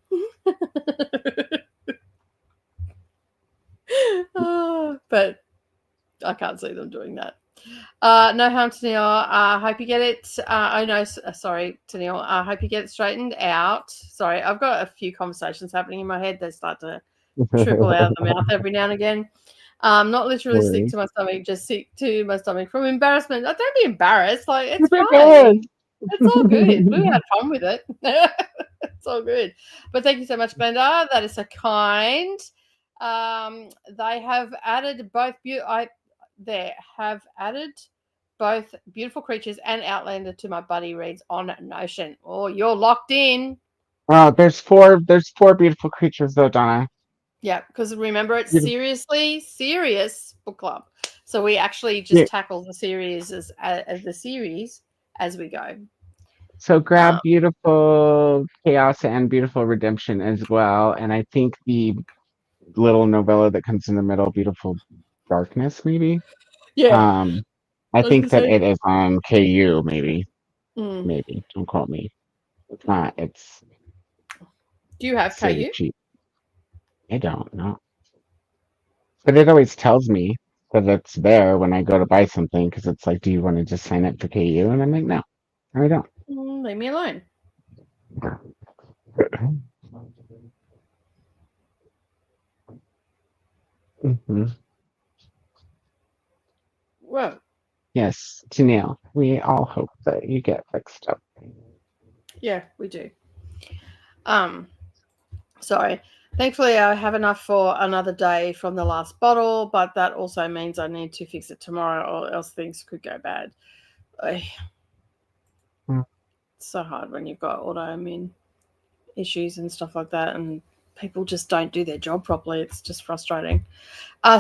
But I can't see them doing that. No harm, Tennille. Hope you get it. Sorry, Tennille. I hope you get it straightened out. Sorry, I've got a few conversations happening in my head. They start to trickle out of the mouth every now and again. Not literally sick to my stomach, just sick to my stomach from embarrassment. Don't be embarrassed. Like, it's fine. It's all good. We had fun with it. It's all good. But thank you so much, Glenda. That is so kind. They have added both Beautiful Creatures and Outlander to my buddy reads on Notion. Oh, you're locked in. Oh, there's four Beautiful Creatures though, Donna. Yeah, because remember, it's seriously serious book club. So we actually just tackle the series as the series as we go. So grab Beautiful Chaos and Beautiful Redemption as well, and I think the little novella that comes in the middle, Beautiful Darkness, maybe. Yeah. I think that it is on KU, maybe. Maybe. Don't quote me. It's not. It's. Do you have KU? Cheap. I don't know. But it always tells me that it's there when I go to buy something because it's like, do you want to just sign up for KU? And I'm like, no, I don't. Leave me alone. Well. Yes, Janelle, we all hope that you get fixed up. Yeah, we do. Sorry. Thankfully, I have enough for another day from the last bottle, but that also means I need to fix it tomorrow or else things could go bad. It's so hard when you've got autoimmune issues and stuff like that, and people just don't do their job properly. It's just frustrating.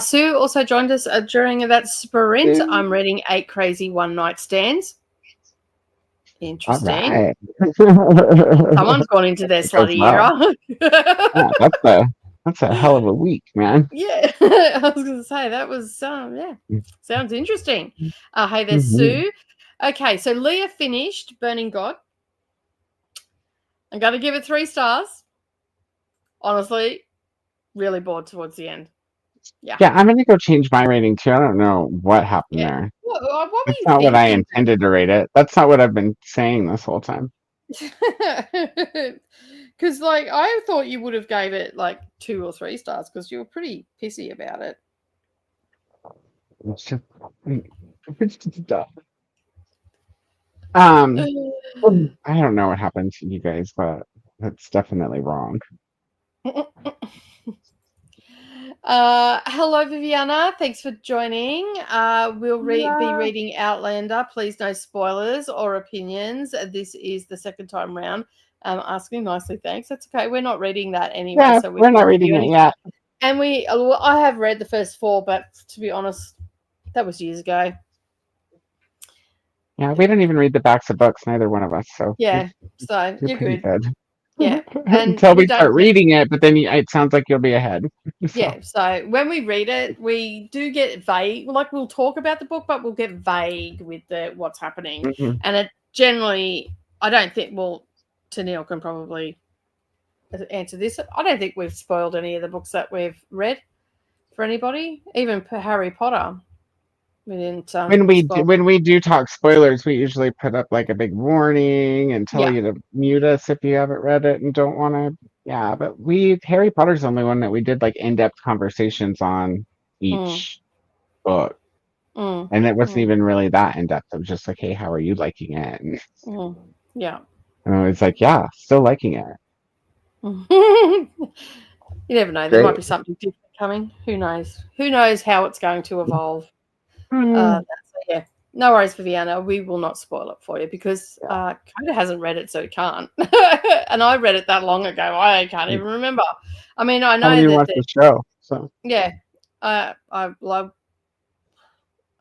Sue also joined us during that sprint. I'm reading 8 Crazy One Night Stands. Interesting. Right. Someone's gone into their slutty era. That's a hell of a week, man. Yeah, I was going to say that was sounds interesting. Hey, there's Sue. Okay, so Leah finished Burning God. I'm going to give it 3 stars. Honestly, really bored towards the end. Yeah, I'm going to go change my rating too. I don't know what happened there. What were That's you not what I thinking? intended to rate it. That's not what I've been saying this whole time. Because, like, I thought you would have gave it like 2 or 3 stars because you were pretty pissy about it. It's just dumb. I don't know what happened to you guys, but that's definitely wrong. Hello, Viviana. Thanks for joining. We'll be reading Outlander. Please, no spoilers or opinions. This is the second time round. Asking nicely, thanks. That's okay. We're not reading that anyway, Yeah, so we're not reading it yet. And I have read the first 4, but to be honest, that was years ago. Yeah, we don't even read the backs of books, neither one of us. So yeah, so you're pretty good. good. Yeah, and until we start reading it, but then it sounds like you'll be ahead. So. Yeah, so when we read it, we do get vague. Like, we'll talk about the book, but we'll get vague with what's happening. Mm-hmm. And it generally, I don't think, well, Tennille can probably answer this. I don't think we've spoiled any of the books that we've read for anybody, even for Harry Potter. We didn't. When we do talk spoilers, we usually put up like a big warning and tell you to mute us if you haven't read it and don't want to. Yeah, but Harry Potter's the only one that we did like in-depth conversations on each book, and it wasn't even really that in-depth. It was just like, hey, how are you liking it? And, yeah, and I was like, yeah, still liking it. You never know. There might be something different coming. Who knows? Who knows how it's going to evolve? Yeah, no worries, Viviana. We will not spoil it for you because Koda hasn't read it, so he can't. And I read it that long ago. I can't even remember. I mean, I know that watched the show. So yeah, I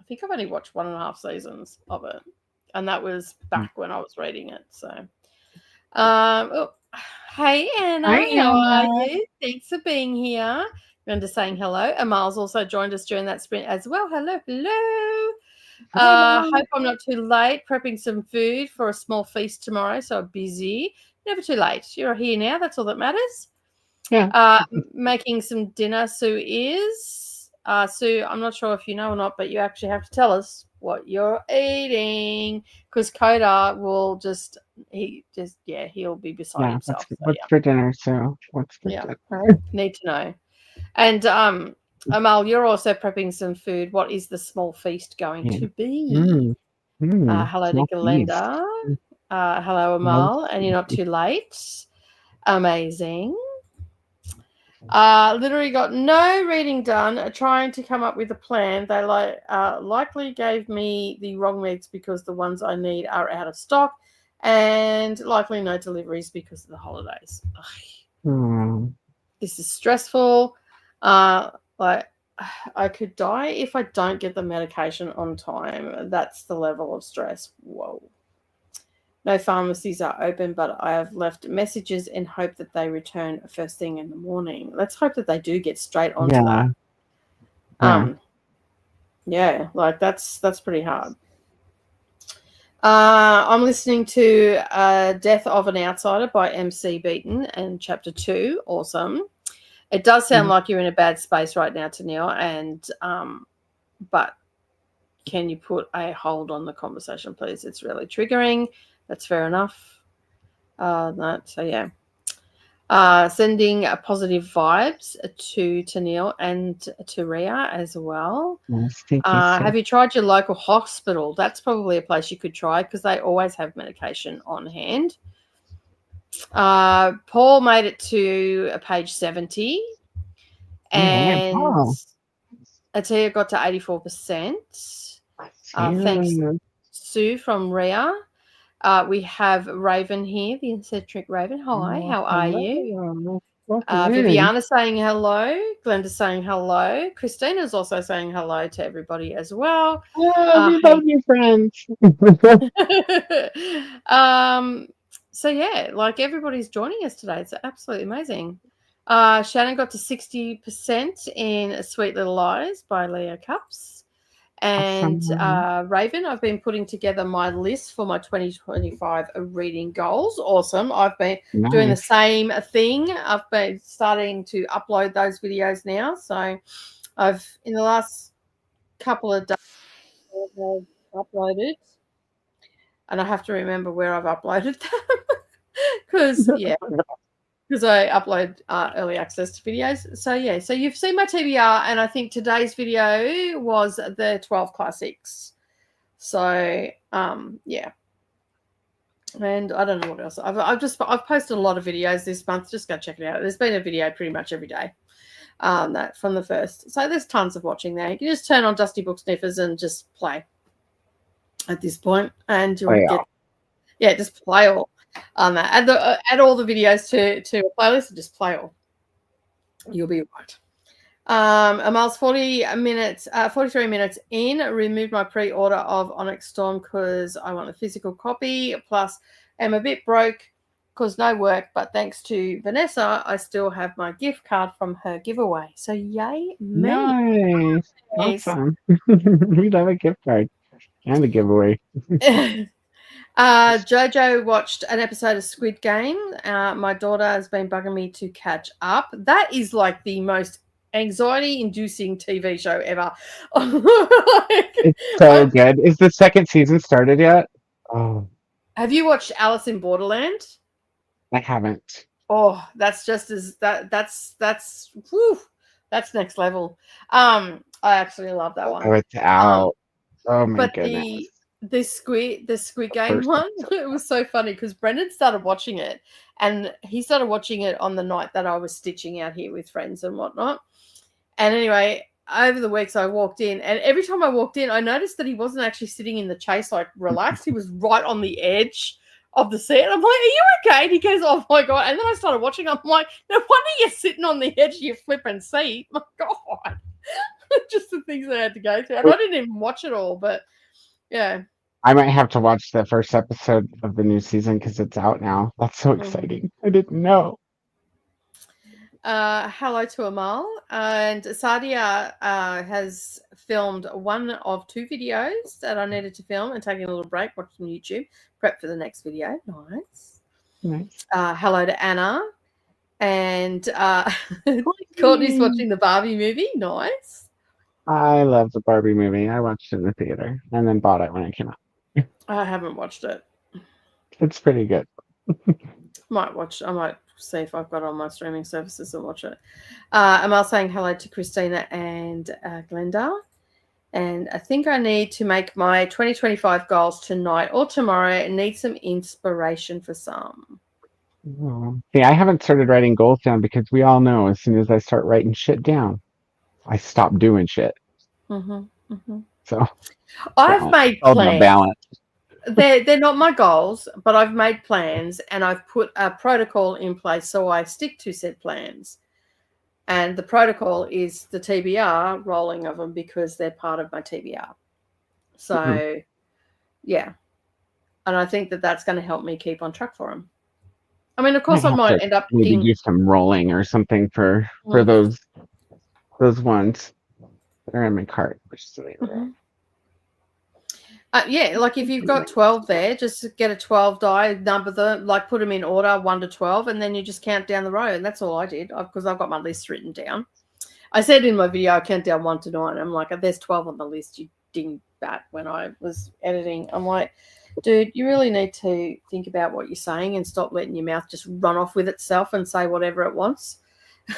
think I've only watched 1.5 seasons of it, and that was back when I was reading it. So, hey Anna, how are you? Thanks for being here. Brenda saying hello. Amal's also joined us during that sprint as well. Hello. Hope I'm not too late. Prepping some food for a small feast tomorrow, so I'm busy. Never too late. You're here now. That's all that matters. Yeah. Making some dinner. Sue is. Sue, I'm not sure if you know or not, but you actually have to tell us what you're eating because Koda will he'll be beside himself. What's for dinner? So what's for dinner? Need to know. And Amal, you're also prepping some food. What is the small feast going to be? Hello to Galenda. Hello, Amal. And you're not too late. Amazing. Literally got no reading done. Trying to come up with a plan. They likely gave me the wrong megs because the ones I need are out of stock, and likely no deliveries because of the holidays. This is stressful. I could die if I don't get the medication on time. That's the level of stress. Whoa. No pharmacies are open, but I have left messages in hope that they return first thing in the morning. Let's hope that they do get straight onto that. That's pretty hard. I'm listening to Death of an Outsider by MC Beaton and chapter 2. Awesome. It does sound like you're in a bad space right now, Tennille, and but can you put a hold on the conversation, please? It's really triggering. That's fair enough. Sending positive vibes to Tennille and to Ria as well. Have you tried your local hospital? That's probably a place you could try because they always have medication on hand. Paul made it to page 70 and Atia got to 84%. Thanks, Sue from Ria. We have Raven here, the eccentric Raven. Hi, how are you? Viviana saying hello. Glenda saying hello. Christina's also saying hello to everybody as well. We love you, friends. So yeah, like everybody's joining us today. It's absolutely amazing. Shannon got to 60% in Sweet Little Lies by Leah Cups. And Raven, I've been putting together my list for my 2025 reading goals. Awesome. I've been doing the same thing. I've been starting to upload those videos now. So I've, in the last couple of days, I have uploaded, and I have to remember where I've uploaded them because I upload early access to videos. So so you've seen my TBR, and I think today's video was the 12 classics. So yeah. And I don't know what else. I've posted a lot of videos this month. Just go check it out. There's been a video pretty much every day. That from the first. So there's tons of watching there. You can just turn on Dusty Book Sniffers and just play at this point, and you'll get just play all on that. Add all the videos to a playlist and just play all. You'll be right. Amal's 43 minutes in. Removed my pre-order of Onyx Storm because I want a physical copy. Plus, I'm a bit broke because no work. But thanks to Vanessa, I still have my gift card from her giveaway. So yay me! Nice, awesome. We love a gift card and a giveaway. Jojo watched an episode of Squid Game. My daughter has been bugging me to catch up. That is like the most anxiety-inducing TV show ever. It's so good. Is the second season started yet? Oh, have you watched Alice in Borderland? I haven't. Oh, that's just as that's whew, that's next level. I actually love that one. Oh, it's out. Oh my goodness. The Squid Game one, it was so funny because Brendan started watching it, and he started watching it on the night that I was stitching out here with friends and whatnot. And anyway, over the weeks I walked in, and every time I walked in, I noticed that he wasn't actually sitting in the chase like relaxed. He was right on the edge of the seat. I'm like, "Are you okay?" And he goes, "Oh my god!" And then I started watching. I'm like, "No wonder you're sitting on the edge of your flipping seat." My god, just the things I had to go through. And I didn't even watch it all, but yeah. I might have to watch the first episode of the new season because it's out now. That's so exciting. I didn't know. Hello to Amal. And Sadia has filmed one of 2 videos that I needed to film and taking a little break, watching YouTube, prep for the next video. Nice. Hello to Anna. And Courtney's watching the Barbie movie. Nice. I love the Barbie movie. I watched it in the theater and then bought it when it came out. I haven't watched it. It's pretty good. I might see if I've got it on my streaming services and watch it. Amal saying hello to Christina and Glenda. And I think I need to make my 2025 goals tonight or tomorrow and need some inspiration for some. Oh. See, I haven't started writing goals down because we all know as soon as I start writing shit down, I stop doing shit. So I've made plans. Balance. They're not my goals, but I've made plans and I've put a protocol in place so I stick to said plans. And the protocol is the TBR rolling of them because they're part of my TBR. So, yeah. And I think that that's going to help me keep on track for them. I mean, of course, I might end up maybe do some rolling or something for those ones that are in my cart. Which is yeah, like if you've got 12 there, just get a 12 die, number them, like put them in order 1 to 12, and then you just count down the row. And that's all I did because I've got my list written down. I said in my video, I count down 1 to 9. I'm like, there's 12 on the list. You dingbat when I was editing. I'm like, dude, you really need to think about what you're saying and stop letting your mouth just run off with itself and say whatever it wants.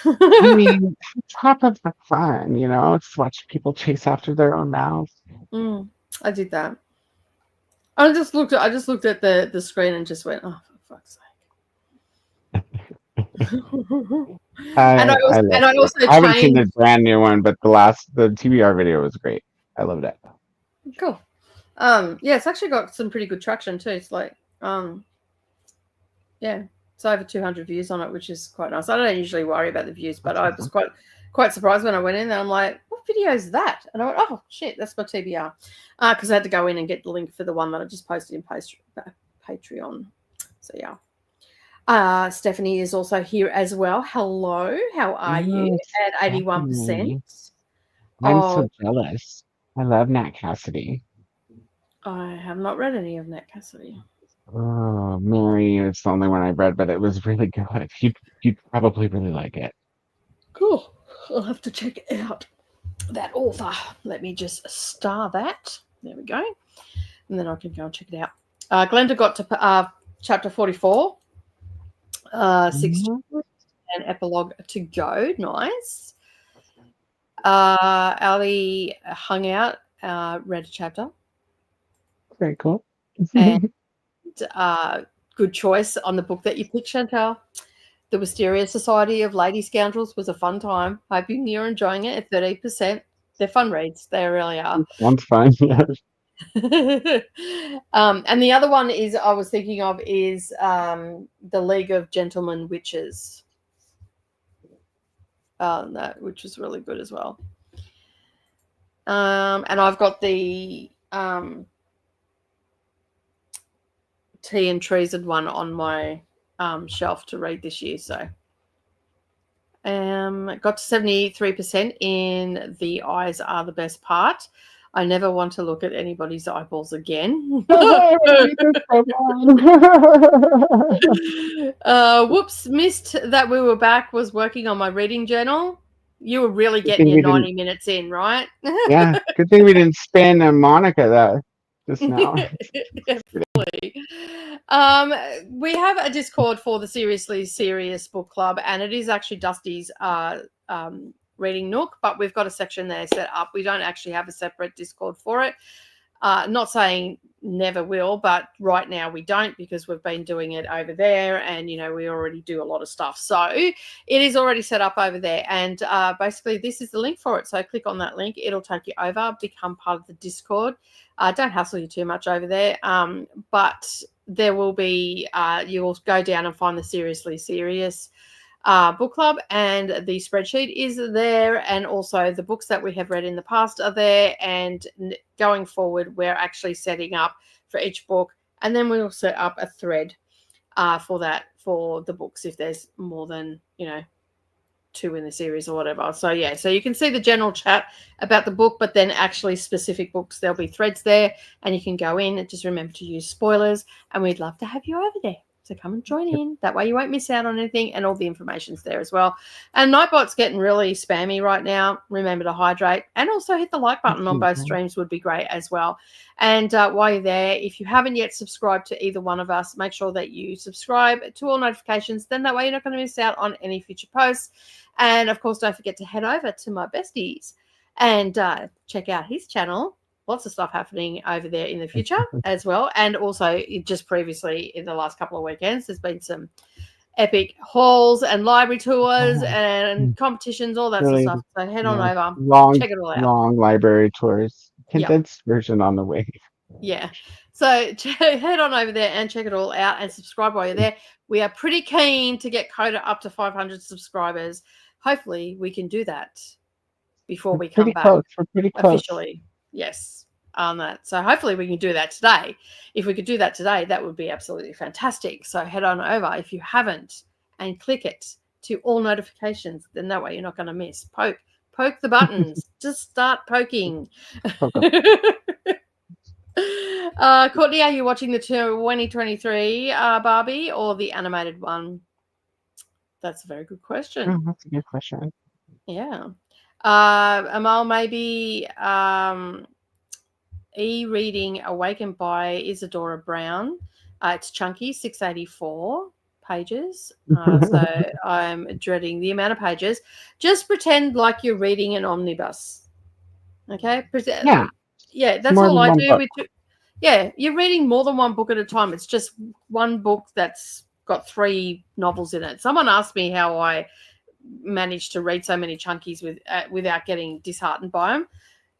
I mean, top of the fun, it's watch people chase after their own mouths. I did that. I just looked at the screen and just went, oh, for fuck's sake. I haven't seen the brand new one, but the TBR video was great. I loved it. Cool. Yeah, it's actually got some pretty good traction too. It's like, yeah, it's over 200 views on it, which is quite nice. I don't usually worry about the views, but I was quite surprised when I went in and I'm like, what video is that? And I went, oh shit, that's my TBR. Because I had to go in and get the link for the one that I just posted in Patreon. So yeah. Stephanie is also here as well. Hello, how are you? At 81%. I'm so jealous. I love Nat Cassidy. I have not read any of Nat Cassidy. Oh, Mary is the only one I've read, but it was really good. You'd probably really like it. Cool. I'll have to check out that author. Let me just star that. There we go. And then I can go and check it out. Glenda got to chapter 44. 6 and epilogue to go. Nice. Ali hung out, read a chapter. Very cool. And good choice on the book that you picked, Chantal. The Wisteria Society of Lady Scoundrels was a fun time. Hoping you're enjoying it at 30%. They're fun reads. They really are. One's fun, yeah. And the other one is I was thinking of is the League of Gentlemen Witches. Which was really good as well. And I've got the Tea and Treason one on my shelf to read this year. So got to 73% in The Eyes Are the Best Part. I never want to look at anybody's eyeballs again. Whoops, missed that we were back, was working on my reading journal. You were really getting your 90 minutes in, right? Yeah, good thing we didn't spin a Monica that just now. We have a Discord for the Seriously Serious Book Club, and it is actually Dusty's reading nook, but we've got a section there set up. We don't actually have a separate Discord for it. Not saying never will, but right now we don't, because we've been doing it over there, and we already do a lot of stuff. So it is already set up over there, and basically this is the link for it. So click on that link, it'll take you over, become part of the Discord. Don't hassle you too much over there, but there will be you'll go down and find the Seriously Serious book club, and the spreadsheet is there, and also the books that we have read in the past are there, and going forward we're actually setting up for each book, and then we'll set up a thread for the books if there's more than 2 in the series or whatever. So yeah, so you can see the general chat about the book, but then actually specific books, there'll be threads there, and you can go in and just remember to use spoilers, and we'd love to have you over there. So come and join in. That way you won't miss out on anything, and all the information's there as well. And Nightbot's getting really spammy right now. Remember to hydrate, and also hit the like button on both streams would be great as well. And while you're there, if you haven't yet subscribed to either one of us, make sure that you subscribe to all notifications. Then that way you're not going to miss out on any future posts. And of course, don't forget to head over to my besties and check out his channel. Lots of stuff happening over there in the future as well. And also just previously in the last couple of weekends, there's been some epic hauls and library tours and competitions, all that sort of stuff. So head on over, check it all out. Long library tours. Condensed version on the way. Yeah. So head on over there and check it all out, and subscribe while you're there. We are pretty keen to get Koda up to 500 subscribers. Hopefully we can do that before we come back. We're pretty close. Officially. Yes, on that. So hopefully we can do that today. If we could do that today, that would be absolutely fantastic. So head on over if you haven't, and click it to all notifications. Then that way you're not going to miss. Poke the buttons. Just start poking. Courtney, are you watching the 2023 Barbie or the animated one? That's a very good question. That's a good question. Yeah. Amal, maybe e-reading Awakened by Isadora Brown. It's chunky, 684 pages. So I'm dreading the amount of pages. Just pretend like you're reading an omnibus. Okay? Yeah, that's all I do. You're reading more than one book at a time. It's just one book that's got 3 novels in it. Someone asked me how I managed to read so many chunkies without getting disheartened by them,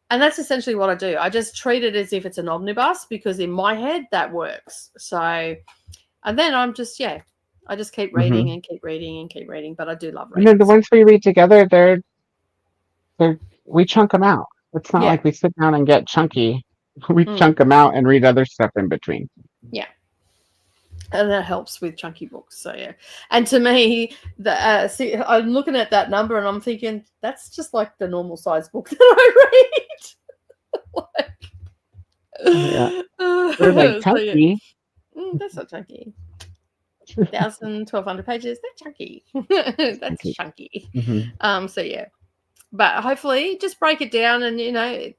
and that's essentially what I do. I just treat it as if it's an omnibus, because in my head that works. So, and then I'm just I just keep reading and keep reading and keep reading. But I do love reading. The ones we read together, we chunk them out. It's not like we sit down and get chunky. We chunk them out and read other stuff in between. Yeah. And that helps with chunky books. So, yeah. And to me, I'm looking at that number and I'm thinking, that's just like the normal size book that I read. They're like chunky. That's not chunky. 1,000, 1,200 pages. That's chunky. That's chunky. So, yeah. But hopefully just break it down and,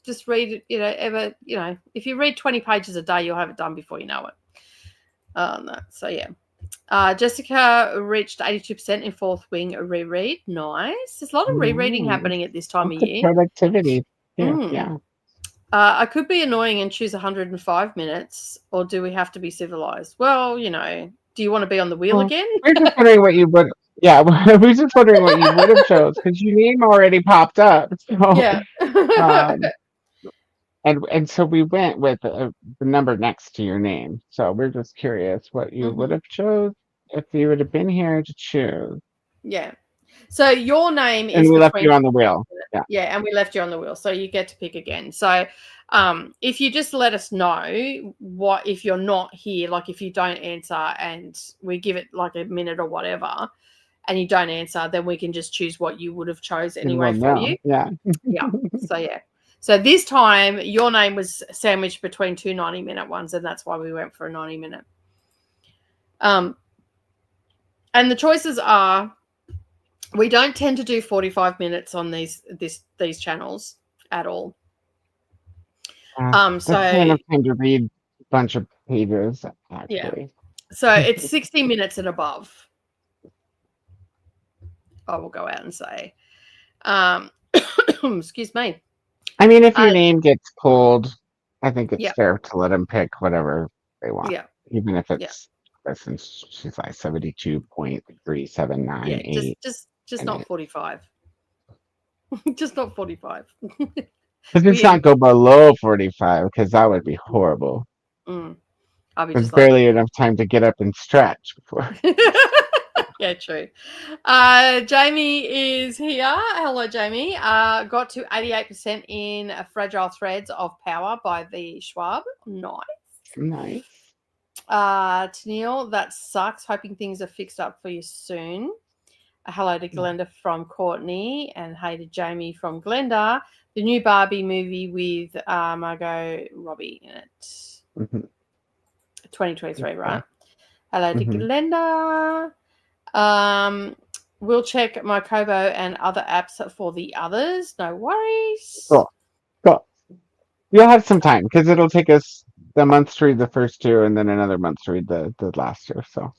just read, if you read 20 pages a day, you'll have it done before you know it. So, yeah. Jessica reached 82% in Fourth Wing reread. Nice. There's a lot of rereading happening at this time of year. Productivity. Yeah. I could be annoying and choose 105 minutes, or do we have to be civilized? Well, do you want to be on the wheel again? We're just wondering what you would. Yeah, we're just wondering what you would have chose because your name already popped up. So, Yeah. and so we went with the number next to your name. So we're just curious what you would have chose if you would have been here to choose. Yeah. So your name is and we left you on the wheel. Yeah, and we left you on the wheel, so you get to pick again. So if you just let us know what if you're not here, like if you don't answer and we give it like a minute or whatever and you don't answer, then we can just choose what you would have chose anyway for you. Yeah. So yeah. So this time your name was sandwiched between two 90-minute ones, and that's why we went for a 90-minute. And the choices are, we don't tend to do 45 minutes on these channels at all. So kind of time to read a bunch of pages, actually. Yeah. So it's 60 minutes and above. I will go out and say. Excuse me. I mean, if your name gets pulled, I think it's fair to let them pick whatever they want. Yeah. Even if it's, since she's like 72.3798. Yeah, just not 45. Just not 45. Because it's not go below 45, because that would be horrible. There's barely enough time to get up and stretch before. Yeah, true. Jamie is here. Hello, Jamie. Got to 88% in Fragile Threads of Power by the Schwab. Nice. Tennille, that sucks. Hoping things are fixed up for you soon. Hello to Glenda from Courtney, and hey to Jamie from Glenda. The new Barbie movie with Margot Robbie in it. 2023, right? Hello to Glenda. We'll check my Kobo and other apps for the others. No worries. Cool. You'll have some time because it'll take us the month to read the first two and then another month to read the last two. So.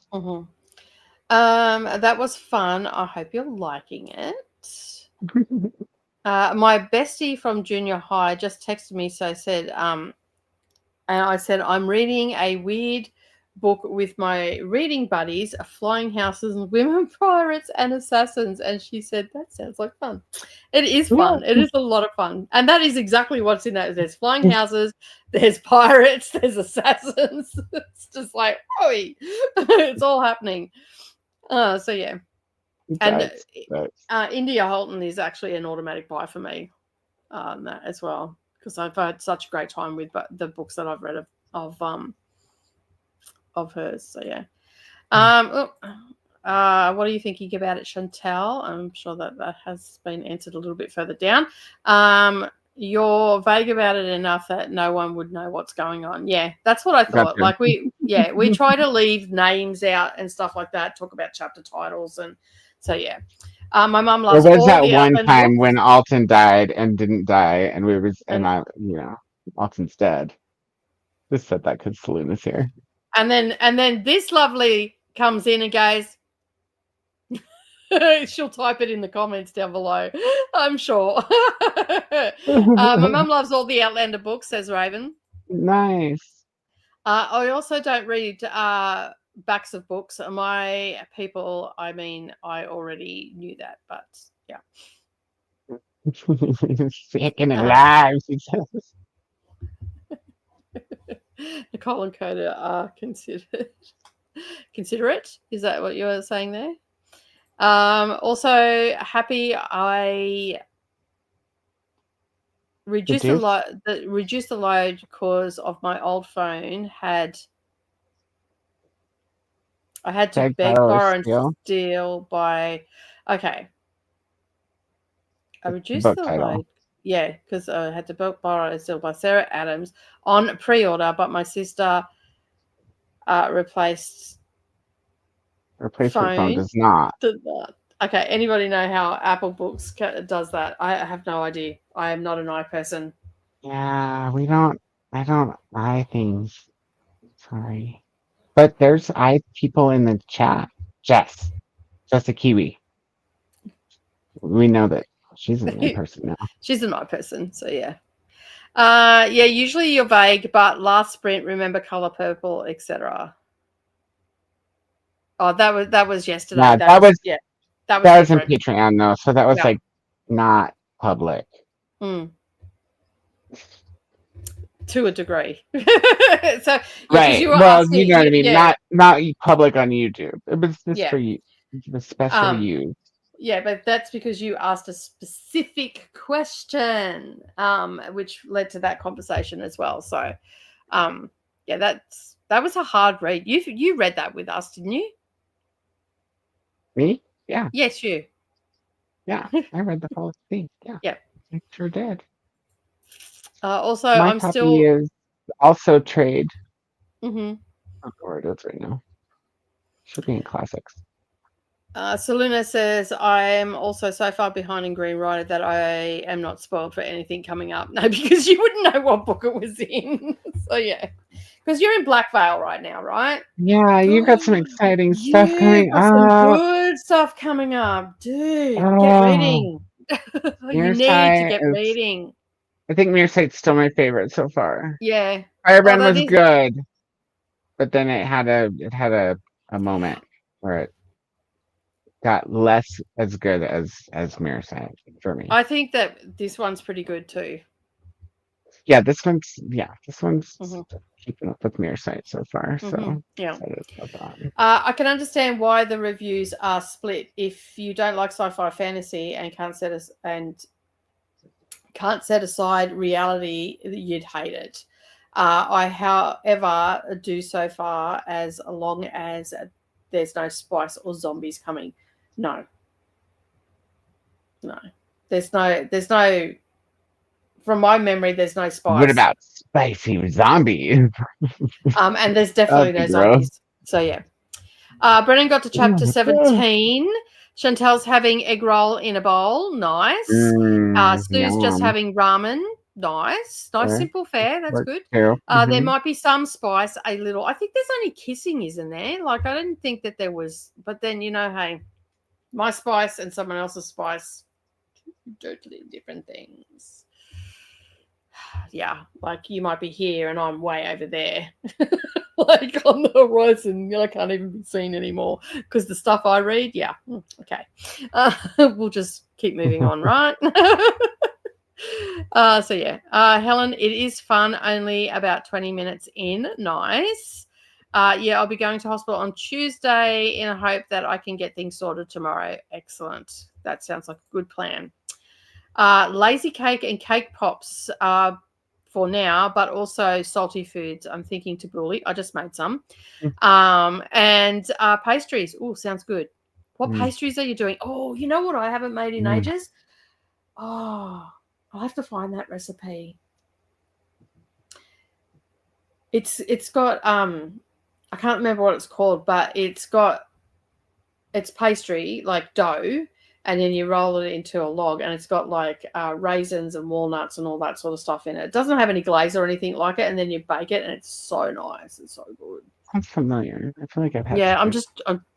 That was fun. I hope you're liking it. My bestie from junior high just texted me, so I said, and I said, I'm reading a weird book with my reading buddies, Flying Houses and Women Pirates and Assassins. And she said, that sounds like fun. It is fun. It is a lot of fun. And that is exactly what's in that. There's flying houses, there's pirates, there's assassins. It's just like, oi, it's all happening. So yeah. And India Holton is actually an automatic buy for me that as well, because I've had such a great time with the books that I've read of hers. So yeah. What are you thinking about it, Chantel? I'm sure that has been answered a little bit further down. You're vague about it enough that no one would know what's going on. Yeah, that's what I thought. Like we try to leave names out and stuff like that, talk about chapter titles, and so yeah. My mum loves there was all that the one Outlander time books. when Alton died and didn't die, and Alton's dead. Just said that because Saloon is here. And then this lovely comes in and goes, she'll type it in the comments down below, I'm sure. My mum loves all the Outlander books, says Raven. Nice. I also don't read backs of books. My people, I already knew that, but yeah. Second alive, she says. Nicole and Koda are considerate. Is that what you were saying there? Also happy I reduced the load because of my old phone I had to beg, borrow, and steal by. Okay. I reduced the load. Yeah, because I had to borrow and steal by Sarah Adams on pre-order, but my sister replaced replacement phone does not. Okay, anybody know how Apple Books does that? I have no idea. I am not an eye person. Yeah, I don't eye things. Sorry. But there's eye people in the chat. Jess a Kiwi. We know that she's an eye person now. She's an eye person, so yeah. Yeah, usually you're vague, but last sprint, remember color purple, etc. Oh, that was yesterday. Yeah, that was in different. Patreon though, so that was Yeah. like not public. To a degree. So right. you were well, asking, you know what I mean. yeah. Not public on YouTube. It was just for you. It was special you. Yeah, but that's because you asked a specific question, which led to that conversation as well. So, yeah, that was a hard read. You read that with us, didn't you? Me? Yeah. Yes, you. Yeah, I read the whole thing. Yeah. Yeah. I sure did. Also, my I'm copy still is also trade. Mm-hmm. I don't know where it is right now. Should be in classics. Seluna says, I am also so far behind in Green Rider that I am not spoiled for anything coming up. No, because you wouldn't know what book it was in. So, yeah. Because you're in Black Veil right now, right? Yeah, you've got some exciting stuff coming up. Some good stuff coming up. Dude, get reading. You need to get reading. I think Mirror Sight's still my favorite so far. Yeah. Firebrand was good, but then it had a moment where it got less as good as Mirror Sight for me. I think that this one's pretty good too. Yeah, this one's keeping up with Mirror Sight so far. So yeah, I can understand why the reviews are split. If you don't like sci-fi fantasy and can't set aside reality, you'd hate it. I, however, do so far as long as there's no spice or zombies coming. No. There's no. From my memory, there's no spice. What about spicy zombies? And there's definitely no zombies. So yeah. Brennan got to chapter 17. Chantel's having egg roll in a bowl. Nice. Sue's just having ramen. Nice. Simple fare. That's good. There might be some spice, a little. I think there's only kissing, isn't there? Like, I didn't think that there was. But then, hey, my spice and someone else's spice, totally different things. Yeah, like you might be here and I'm way over there. Like on the horizon, I can't even be seen anymore because the stuff I read, okay. We'll just keep moving on, right? So yeah, Helen, it is fun, only about 20 minutes in. Nice. I'll be going to hospital on Tuesday in a hope that I can get things sorted tomorrow. Excellent. That sounds like a good plan. Lazy cake and cake pops for now, but also salty foods. I'm thinking tabbouleh. I just made some. And pastries. Oh, sounds good. What pastries are you doing? Oh, you know what I haven't made in ages? Oh, I'll have to find that recipe. It's got I can't remember what it's called, but it's pastry, like dough, and then you roll it into a log, and it's got like raisins and walnuts and all that sort of stuff in it. It doesn't have any glaze or anything like it, and then you bake it, and it's so nice. It's so good. I'm familiar. I feel like I've had. Yeah, I'm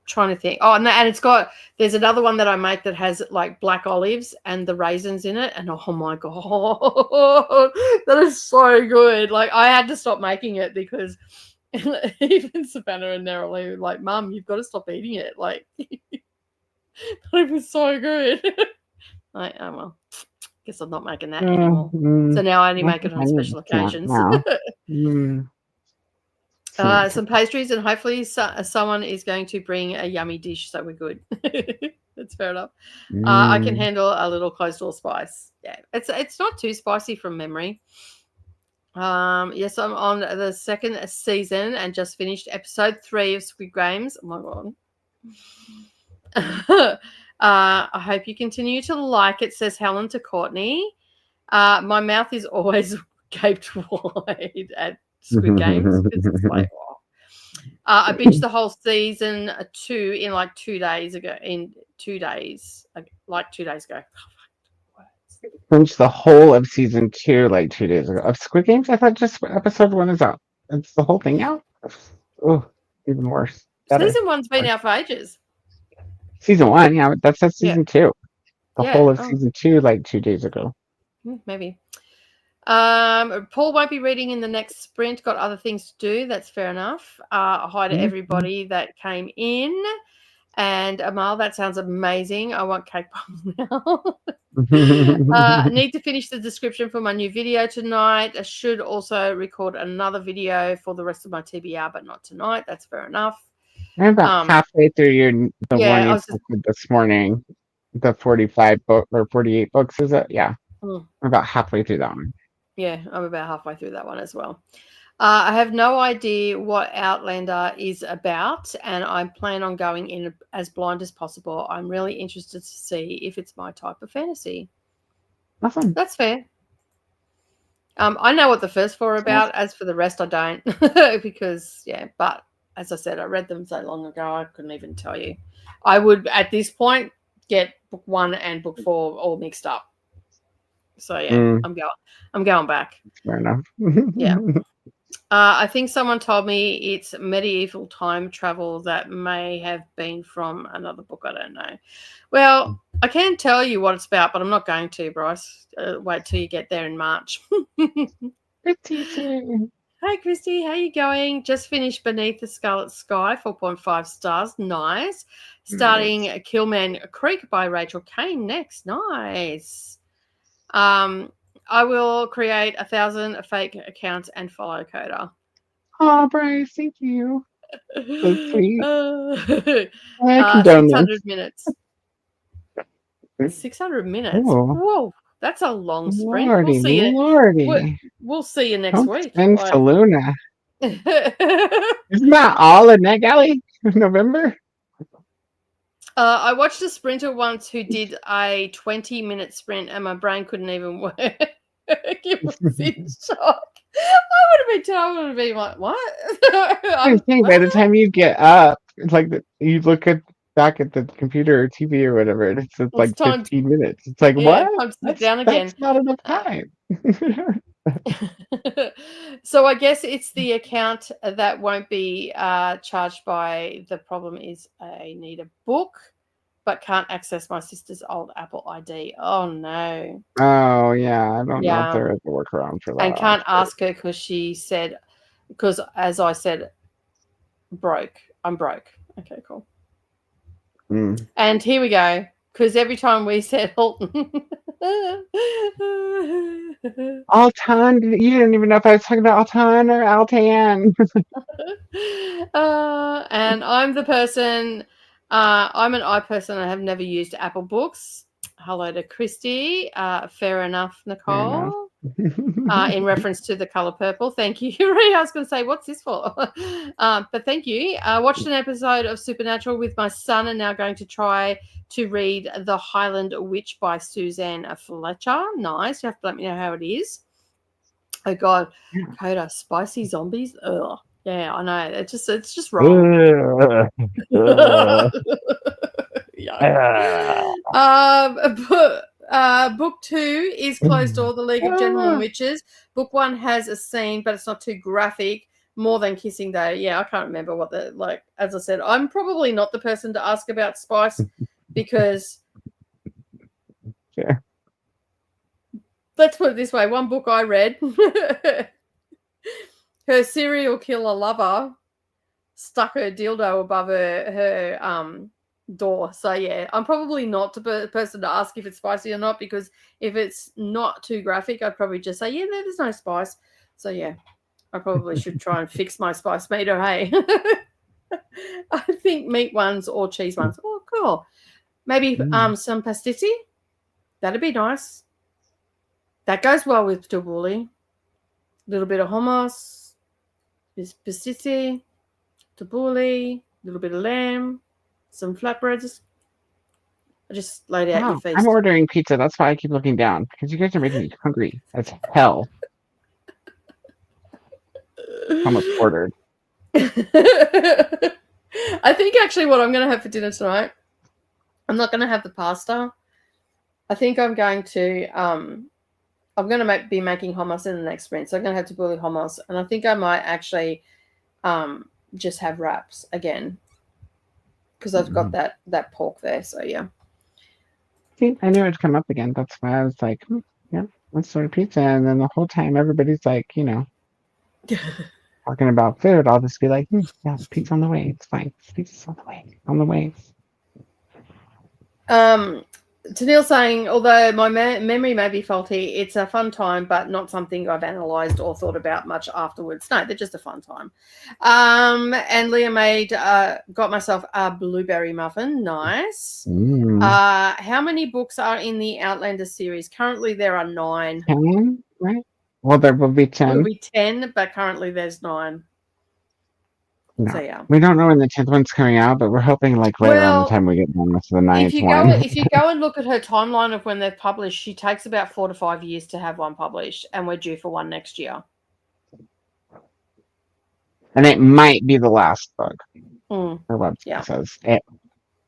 trying to think. Oh, and it's got. There's another one that I make that has like black olives and the raisins in it, and oh my god, that is so good. Like I had to stop making it because even Savannah and Neroli were like, "Mum, you've got to stop eating it." Like. It was so good. Like, oh well, guess I'm not making that anymore. So now I only make it on special occasions. Some pastries, and hopefully someone is going to bring a yummy dish, so we're good. That's fair enough. I can handle a little closed door spice. Yeah, it's not too spicy from memory. Yes, I'm on the second season and just finished episode 3 of Squid Games. Oh my god. I hope you continue to like it, says Helen to Courtney. My mouth is always gaped wide at Squid Games. It's like, I binged the whole season 2 in like 2 days ago. In 2 days, like 2 days ago. Finished the whole of season 2 like 2 days ago. Of Squid Games, I thought just episode 1 is out. It's the whole thing out. Oh, even worse. Better. Season 1's been out for ages. Season 1, yeah, that's season 2. The whole of season 2 like 2 days ago. Maybe. Paul won't be reading in the next sprint. Got other things to do. That's fair enough. Hi to everybody that came in. And Amal, that sounds amazing. I want cake bombs now. Need to finish the description for my new video tonight. I should also record another video for the rest of my TBR, but not tonight. That's fair enough. I'm about halfway through one you posted this morning. The 45 book or 48 books, is it? Yeah. I'm about halfway through that one. Yeah, I'm about halfway through that one as well. I have no idea what Outlander is about, and I plan on going in as blind as possible. I'm really interested to see if it's my type of fantasy. Awesome. That's fair. I know what the first 4 are about. As for the rest, I don't. Because, but as I said, I read them so long ago, I couldn't even tell you. I would, at this point, get book 1 and book 4 all mixed up. So, I'm going back. Fair enough. Yeah. I think someone told me it's medieval time travel that may have been from another book. I don't know. Well, I can tell you what it's about, but I'm not going to, Bryce. Wait till you get there in March. Hi, Christy. How you going? Just finished Beneath the Scarlet Sky, 4.5 stars. Nice. Starting Killman Creek by Rachel Kane next. Nice. I will create 1,000 fake accounts and follow Koda. Oh, Bryce, thank you. So sweet. 600 minutes. 600 minutes. Ooh. Whoa, that's a long sprint. Lordy, We'll see you next week. And Saluna. Isn't that all in NetGalley in November? I watched a sprinter once who did a 20-minute sprint, and my brain couldn't even work. It was in shock. I would have been like, what? I think by the time you get up, it's like you look back at the computer or TV or whatever, and it's like 15 minutes. It's like, what? Time to sit down again. That's not enough time. So I guess it's the account that won't be charged by. The problem is I need a book, but can't access my sister's old Apple ID. Oh no. Oh yeah, I don't know if there is a workaround for that. And can't ask her because she said, because as I said, I'm broke. Okay, cool. And here we go. Because every time we said Halton. Altan, you didn't even know if I was talking about Altan or Altan. And I'm the person, I'm an iPerson. I have never used Apple Books. Hello to Christy. Fair enough, Nicole. In reference to the color purple. Thank you. I was going to say, what's this for? But thank you. Watched an episode of Supernatural with my son and now going to try to read The Highland Witch by Suzanne Fletcher. Nice. You have to let me know how it is. Oh, God. Koda, spicy zombies? Ugh. Yeah, I know. It's just wrong. Book 2 is Closed Door, The League of Gentlemen Witches. Book 1 has a scene, but it's not too graphic. More than kissing, though. Yeah, I can't remember what as I said, I'm probably not the person to ask about spice because let's put it this way. One book I read, her serial killer lover stuck her dildo above her door. So yeah, I'm probably not the person to ask if it's spicy or not, because if it's not too graphic, I'd probably just say, yeah, there's no spice. So yeah, I probably should try and fix my spice meter, hey. I think meat ones or cheese ones. Oh, cool. Maybe some pasticci. That'd be nice. That goes well with tabbouleh. A little bit of hummus, pasticci, tabbouleh, a little bit of lamb, some flatbreads. I just laid out your face. I'm ordering pizza. That's why I keep looking down, because you guys are making me hungry as hell. Almost ordered. I think actually what I'm going to have for dinner tonight I'm not going to have the pasta. I think I'm going to be making hummus in the next sprint, so I'm going to have to bully hummus, and I think I might actually just have wraps again because I've got that pork there. So yeah. See, I knew it'd come up again. That's why I was like, yeah, let's order pizza. And then the whole time, everybody's like, talking about food. I'll just be like, yeah, pizza on the way. It's fine. Pizza's on the way. On the way. Tennille saying, although my memory may be faulty, it's a fun time, but not something I've analysed or thought about much afterwards. No, they're just a fun time. And Leah made, got myself a blueberry muffin. Nice. How many books are in the Outlander series? Currently, there are 9. 10, right? Well, there will be 10. There will be 10, but currently there's 9. No. So, yeah. We don't know when the 10th one's coming out, but we're hoping like right around the time we get done with the 9th one. If you go and look at her timeline of when they're published, she takes about 4 to 5 years to have one published, and we're due for one next year. And it might be the last book. Her website says it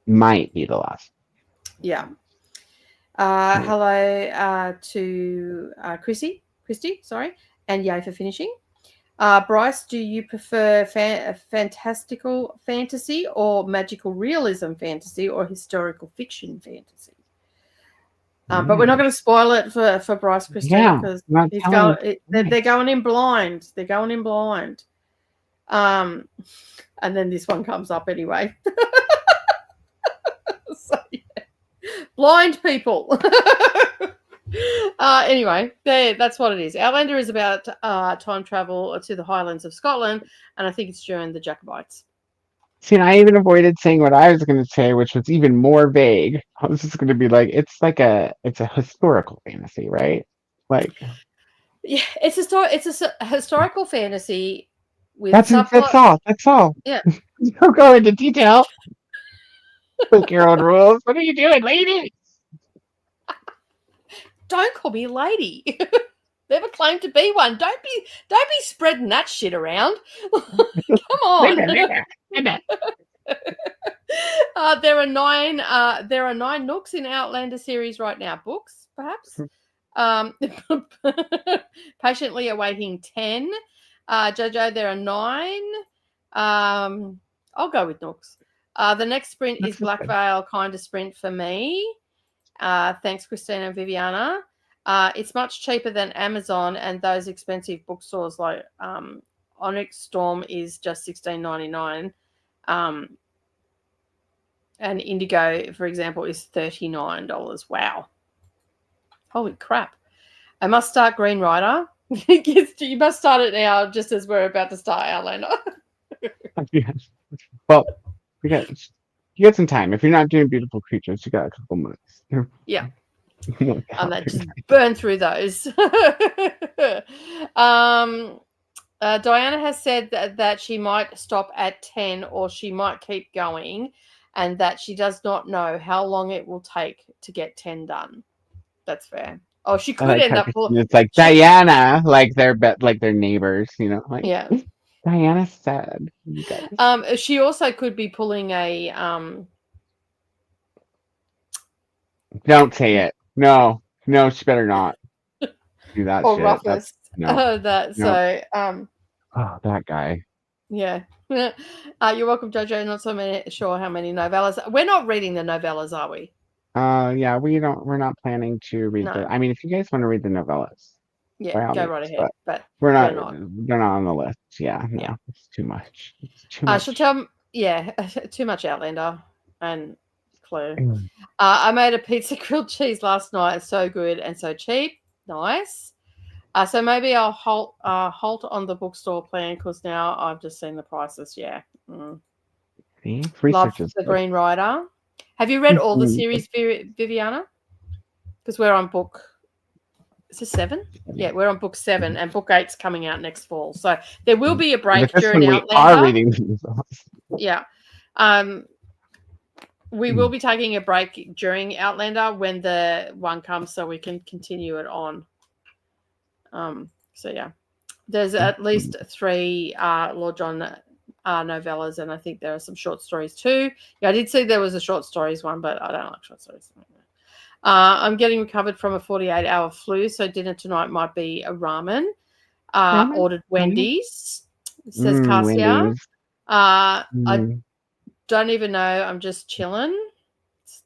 might be the last. Yeah. Hello to Christy, sorry, and yay for finishing. Bryce, do you prefer fantastical fantasy or magical realism fantasy or historical fiction fantasy? But we're not going to spoil it for Bryce Christina because they're going in blind. They're going in blind. And then this one comes up anyway. So, yeah. Blind people. Anyway, that's what it is. Outlander is about time travel to the Highlands of Scotland, and I think it's during the Jacobites. See, I even avoided saying what I was going to say, which was even more vague. I was just going to be like, it's a historical fantasy, right? Like, yeah, it's a historical fantasy with that's all. Yeah, don't go into detail. Make your own rules. What are you doing, lady? Don't call me lady. Never claimed to be one. Don't be spreading that shit around. Come on. There are 9 nooks in Outlander series right now. Books, perhaps. Patiently awaiting 10. Jojo, there are 9. I'll go with nooks. The next sprint is Black Veil kind of sprint for me. Thanks, Christina and Viviana. It's much cheaper than Amazon and those expensive bookstores like Onyx Storm is just $16.99. And Indigo, for example, is $39. Wow. Holy crap. I must start Green Rider. You must start it now just as we're about to start Outlander. Well, you got some time. If you're not doing Beautiful Creatures, you got a couple months. Yeah. Just burn through those. Diana has said that she might stop at 10 or she might keep going and that she does not know how long it will take to get 10 done. That's fair. Oh, she could end up. It's like Diana, like they're neighbors, Like, yeah. Diana's sad. She also could be pulling a. Don't say it. No, she better not do that. Or shit. Roughness. No. So. Oh, that guy. Yeah. You're welcome, Jojo. Not so sure how many novellas. We're not reading the novellas, are we? Yeah, we're not planning to read the. I mean, if you guys want to read the novellas, yeah, go right ahead. But they're not on the list. Yeah, no, yeah, it's too much. It's too much. She'll tell. Yeah, too much Outlander and Clue. I made a pizza grilled cheese last night. It's so good and so cheap. Nice. So maybe I'll halt on the bookstore plan because now I've just seen the prices. Yeah. See, love the Green Rider. Have you read all the series, Viviana? Because we're on book. Is it 7? Yeah, we're on book 7, and book 8's coming out next fall. So there will be a break during Outlander. We are reading these. Yeah. We will be taking a break during Outlander when the one comes, so we can continue it on. So yeah, there's at least 3 Lord John novellas, and I think there are some short stories too. Yeah, I did see there was a short stories one, but I don't like short stories. I'm getting recovered from a 48-hour flu, so dinner tonight might be a ramen. Ordered Wendy's, says Cassia. Wendy's. I don't even know. I'm just chilling.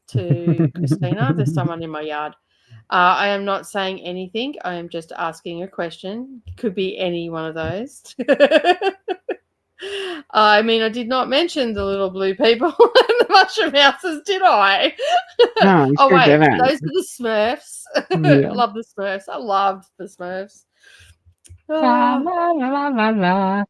To Christina, there's someone in my yard. I am not saying anything. I am just asking a question. Could be any one of those. I mean, I did not mention the little blue people and the mushroom houses, did I? No, you Oh, sure wait. didn't. Those are the Smurfs. Yeah. I love the Smurfs. I loved the Smurfs. La, la, la, la, la.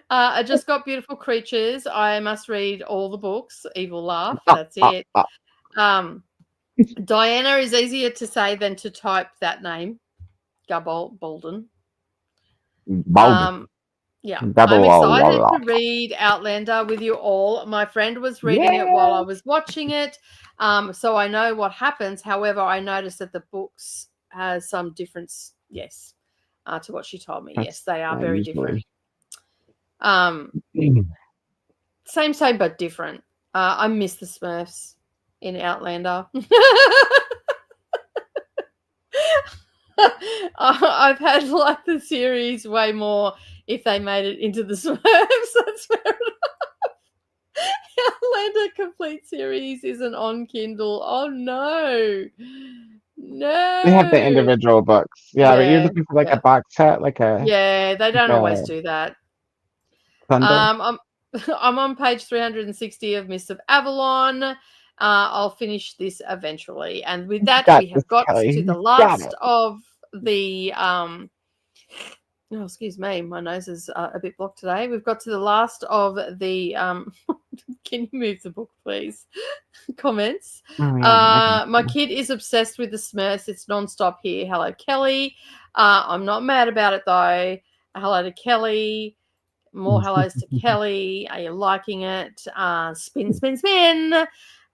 I just got Beautiful Creatures. I must read all the books. Evil Laugh. Ah, That's ah, it. ah. Diana is easier to say than to type that name. Bolden. Bolden. Yeah. Double I'm excited la, to read Outlander with you all. My friend was reading it yeah. while I was watching it. So I know what happens. However, I noticed that the books has some difference, yes, to what she told me. Yes, they are very different. Same, but different. I miss the Smurfs in Outlander. I've had like the series way more if they made it into the Smurfs. That's fair enough. Outlander complete series isn't on Kindle. Oh no. No. They have the individual books. Yeah, but you're looking for like a box set, like a they don't always do that. bundle. I'm on page 360 of Mist of Avalon. I'll finish this eventually. And with that, we have got to the last of the oh, excuse me, my nose is a bit blocked today. We've got to the last of the can you move the book, please? Comments. My kid is obsessed with the Smurfs. It's nonstop here. Hello, Kelly. I'm not mad about it though. Hello to Kelly. More hellos to Kelly. Are you liking it? Spin, spin, spin.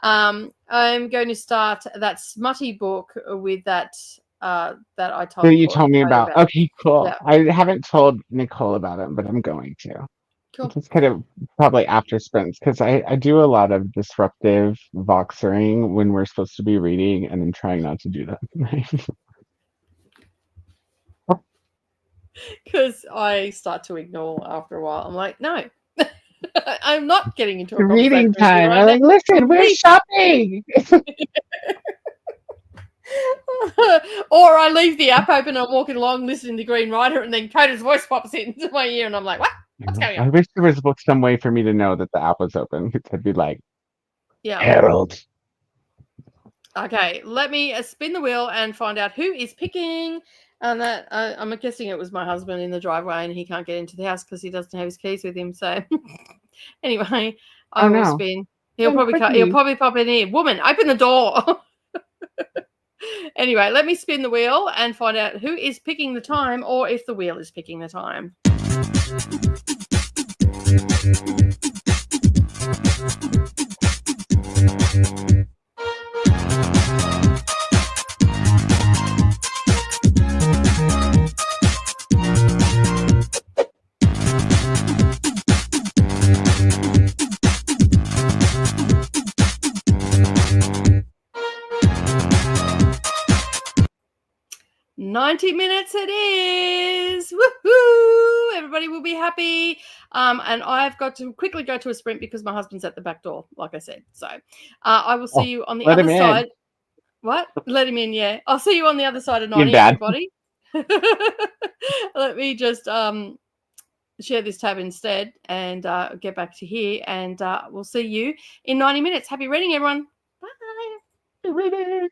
I'm going to start that smutty book with that that I told you told me about. Okay, cool. Yeah. I haven't told Nicole about it, but I'm going to. Cool. Just kind of probably after sprints because I do a lot of disruptive voxering when we're supposed to be reading, and I'm trying not to do that. Because I start to ignore after a while. I'm like, no, I'm not getting into a reading time. Right I'm like, listen, we're shopping. Or I leave the app open and I'm walking along listening to Green Rider and then Coda's voice pops into my ear and I'm like, what? What's going on? I wish there was some way for me to know that the app was open. It'd be like, Harold. Okay, let me spin the wheel and find out who is picking. And that I'm guessing it was my husband in the driveway and he can't get into the house because he doesn't have his keys with him. So anyway, I will spin. He'll probably pop in here. Woman, open the door. Anyway, let me spin the wheel and find out who is picking the time or if the wheel is picking the time. 90 minutes it is. Woohoo! Everybody will be happy. And I've got to quickly go to a sprint because my husband's at the back door, like I said. So I will see you on the other side. What? Let him in, yeah. I'll see you on the other side of 90, everybody. Let me just share this tab instead and get back to here. And we'll see you in 90 minutes. Happy reading, everyone. Bye. Happy reading.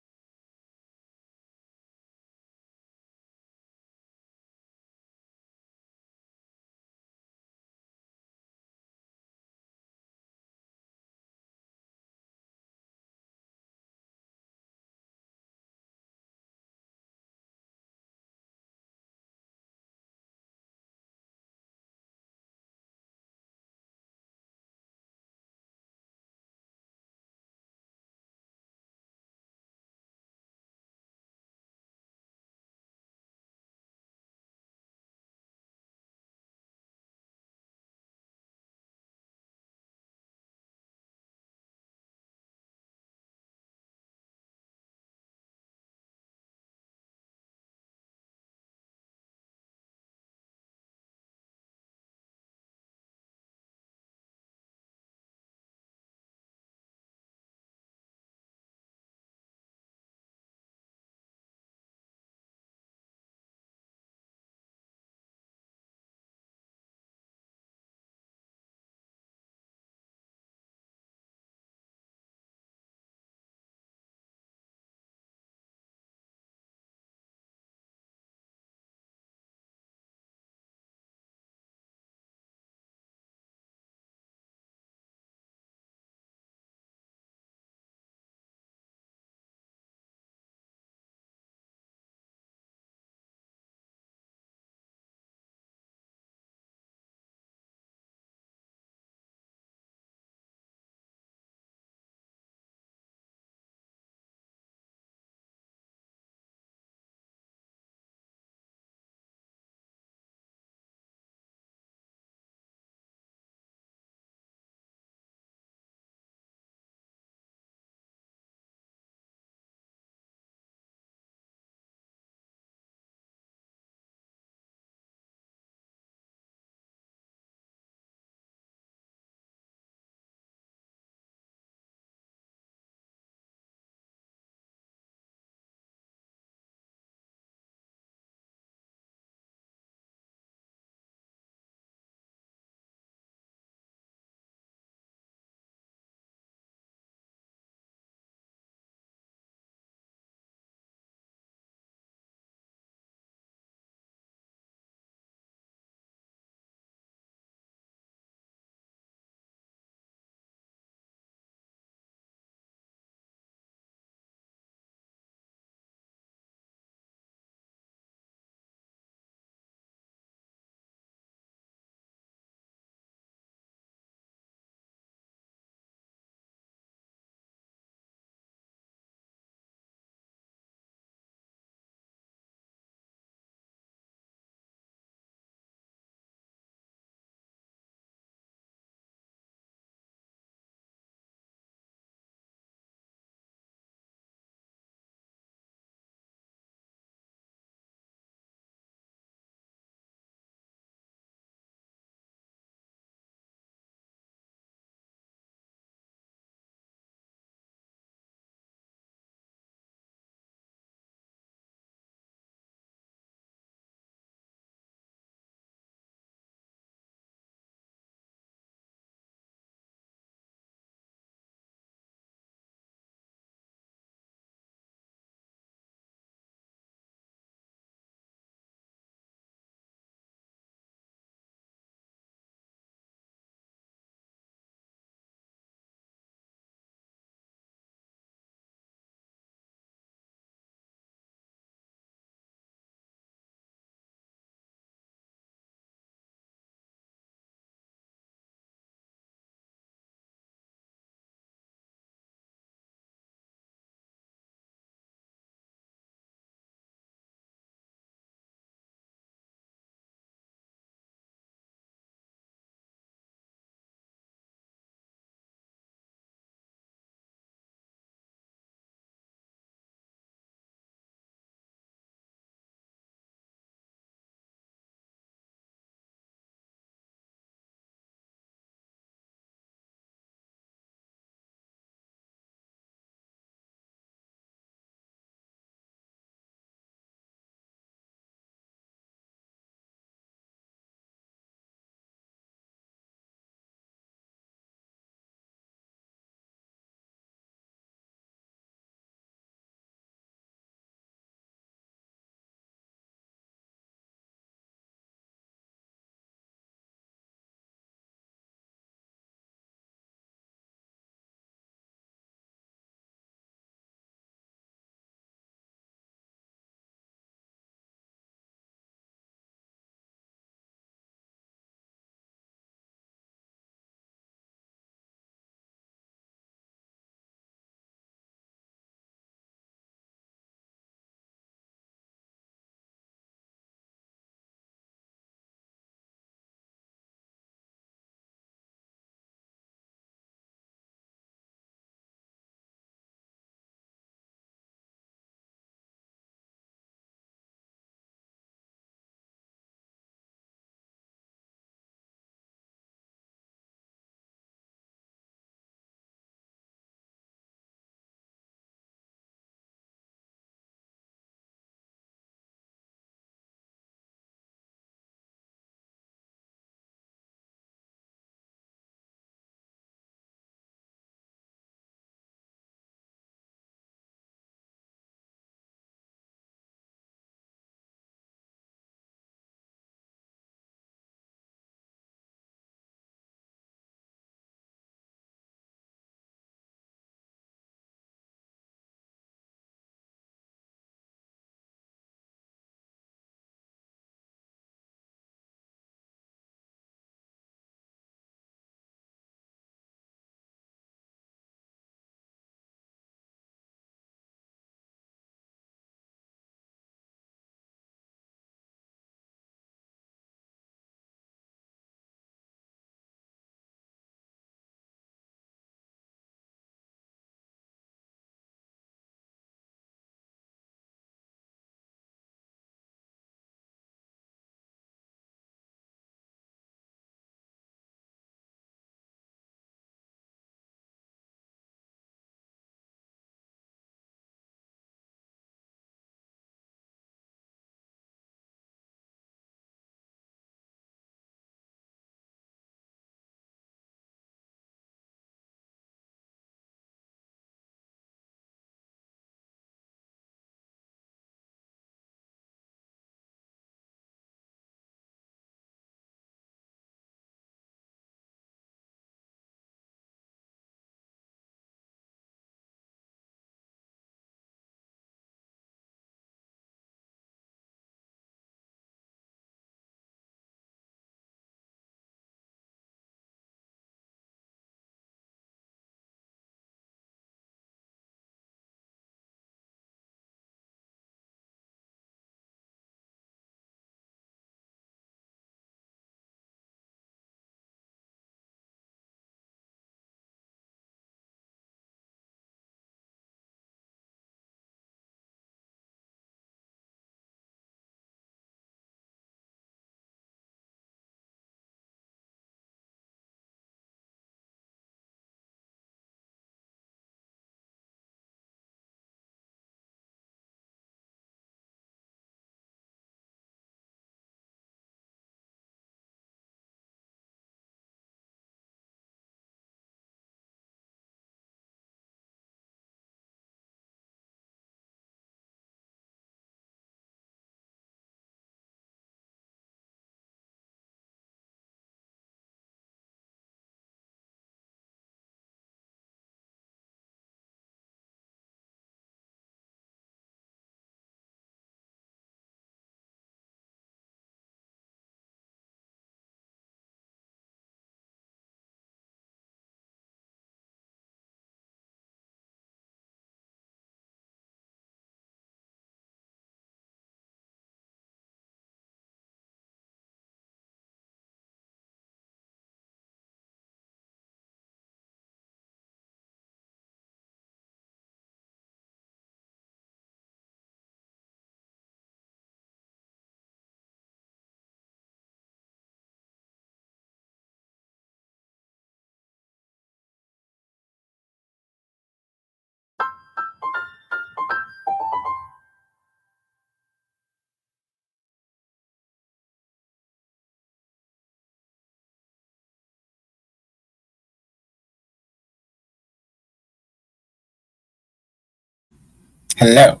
Hello.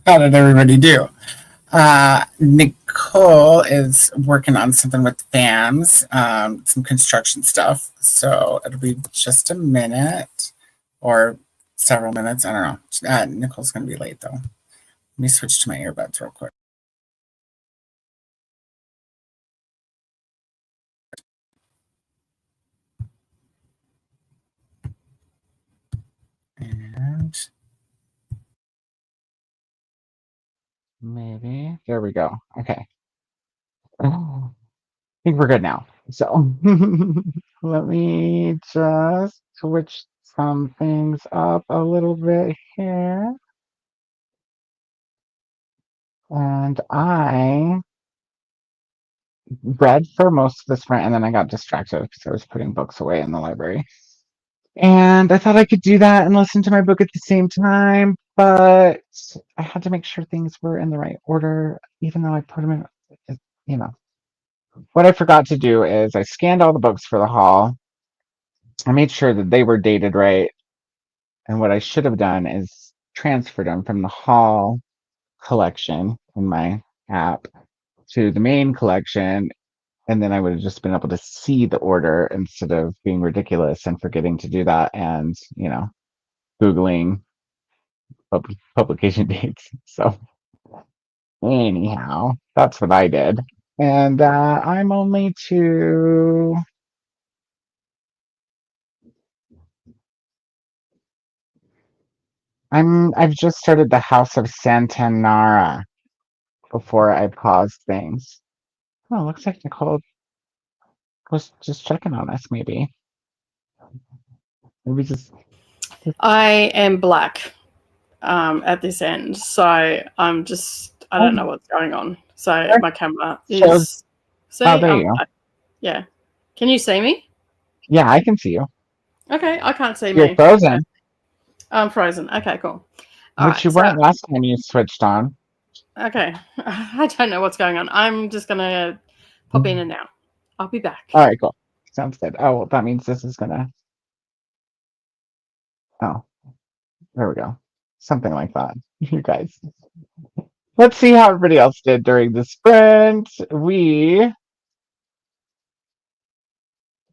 How did everybody do? Nicole is working on something with fans, some construction stuff. So it'll be just a minute or several minutes. I don't know. Nicole's going to be late, though. Let me switch to my earbuds real quick. And maybe. There we go. Okay. I think we're good now. So let me just switch some things up a little bit here. And I read for most of the sprint, and then I got distracted because I was putting books away in the library. And I thought I could do that and listen to my book at the same time, but I had to make sure things were in the right order, even though I put them in, you know. What I forgot to do is I scanned all the books for the haul. I made sure that they were dated right. And what I should have done is transferred them from the haul collection in my app to the main collection. And then I would have just been able to see the order instead of being ridiculous and forgetting to do that and, Googling publication dates. So, anyhow, that's what I did. And I'm only to. I've just started the House of Santanara before I paused things. Oh, looks like Nicole was just checking on us, maybe. Maybe just. I am black at this end, so I don't know what's going on. So my camera is. See, oh, there you go. Yeah. Can you see me? Yeah, I can see you. Okay, I can't see You're me. frozen. I'm frozen. Okay, cool. Which you weren't last time you switched on. Okay. I don't know what's going on. I'm just going to pop in and out. I'll be back. All right, cool. Sounds good. Oh, well, that means this is going to. Oh, there we go. Something like that. You guys. Let's see how everybody else did during the sprint.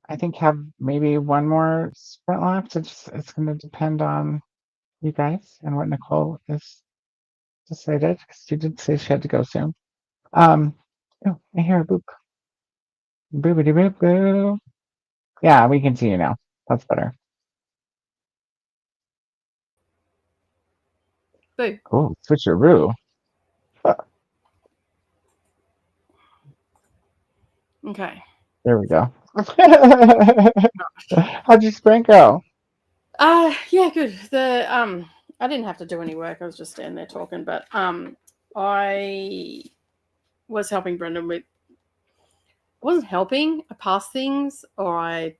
I think, have maybe one more sprint left. It's going to depend on you guys and what Nicole has decided, because she did say she had to go soon. Oh, I hear a boop. Boopity boop boo. Yeah, we can see you now. That's better. Boo. Cool. Switcheroo. Okay. There we go. How'd your sprint go? Yeah, good. I didn't have to do any work. I was just standing there talking, but I was helping Brendan with. I wasn't helping. I pass things, or I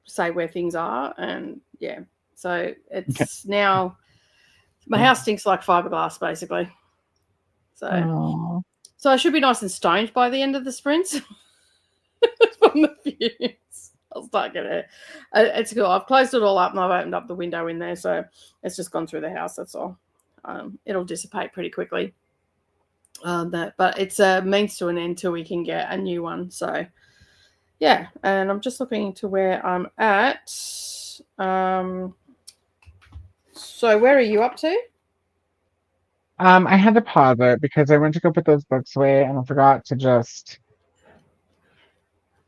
say where things are, and yeah. So it's now my house stinks like fiberglass, basically. So I should be nice and stoned by the end of the sprint from the fumes. I'll start getting it. It's cool. I've closed it all up and I've opened up the window in there, so it's just gone through the house. That's all. It'll dissipate pretty quickly. But it's a means to an end till we can get a new one. So yeah, and I'm just looking to where I'm at. So where are you up to? I had to pause it because I went to go put those books away and I forgot to just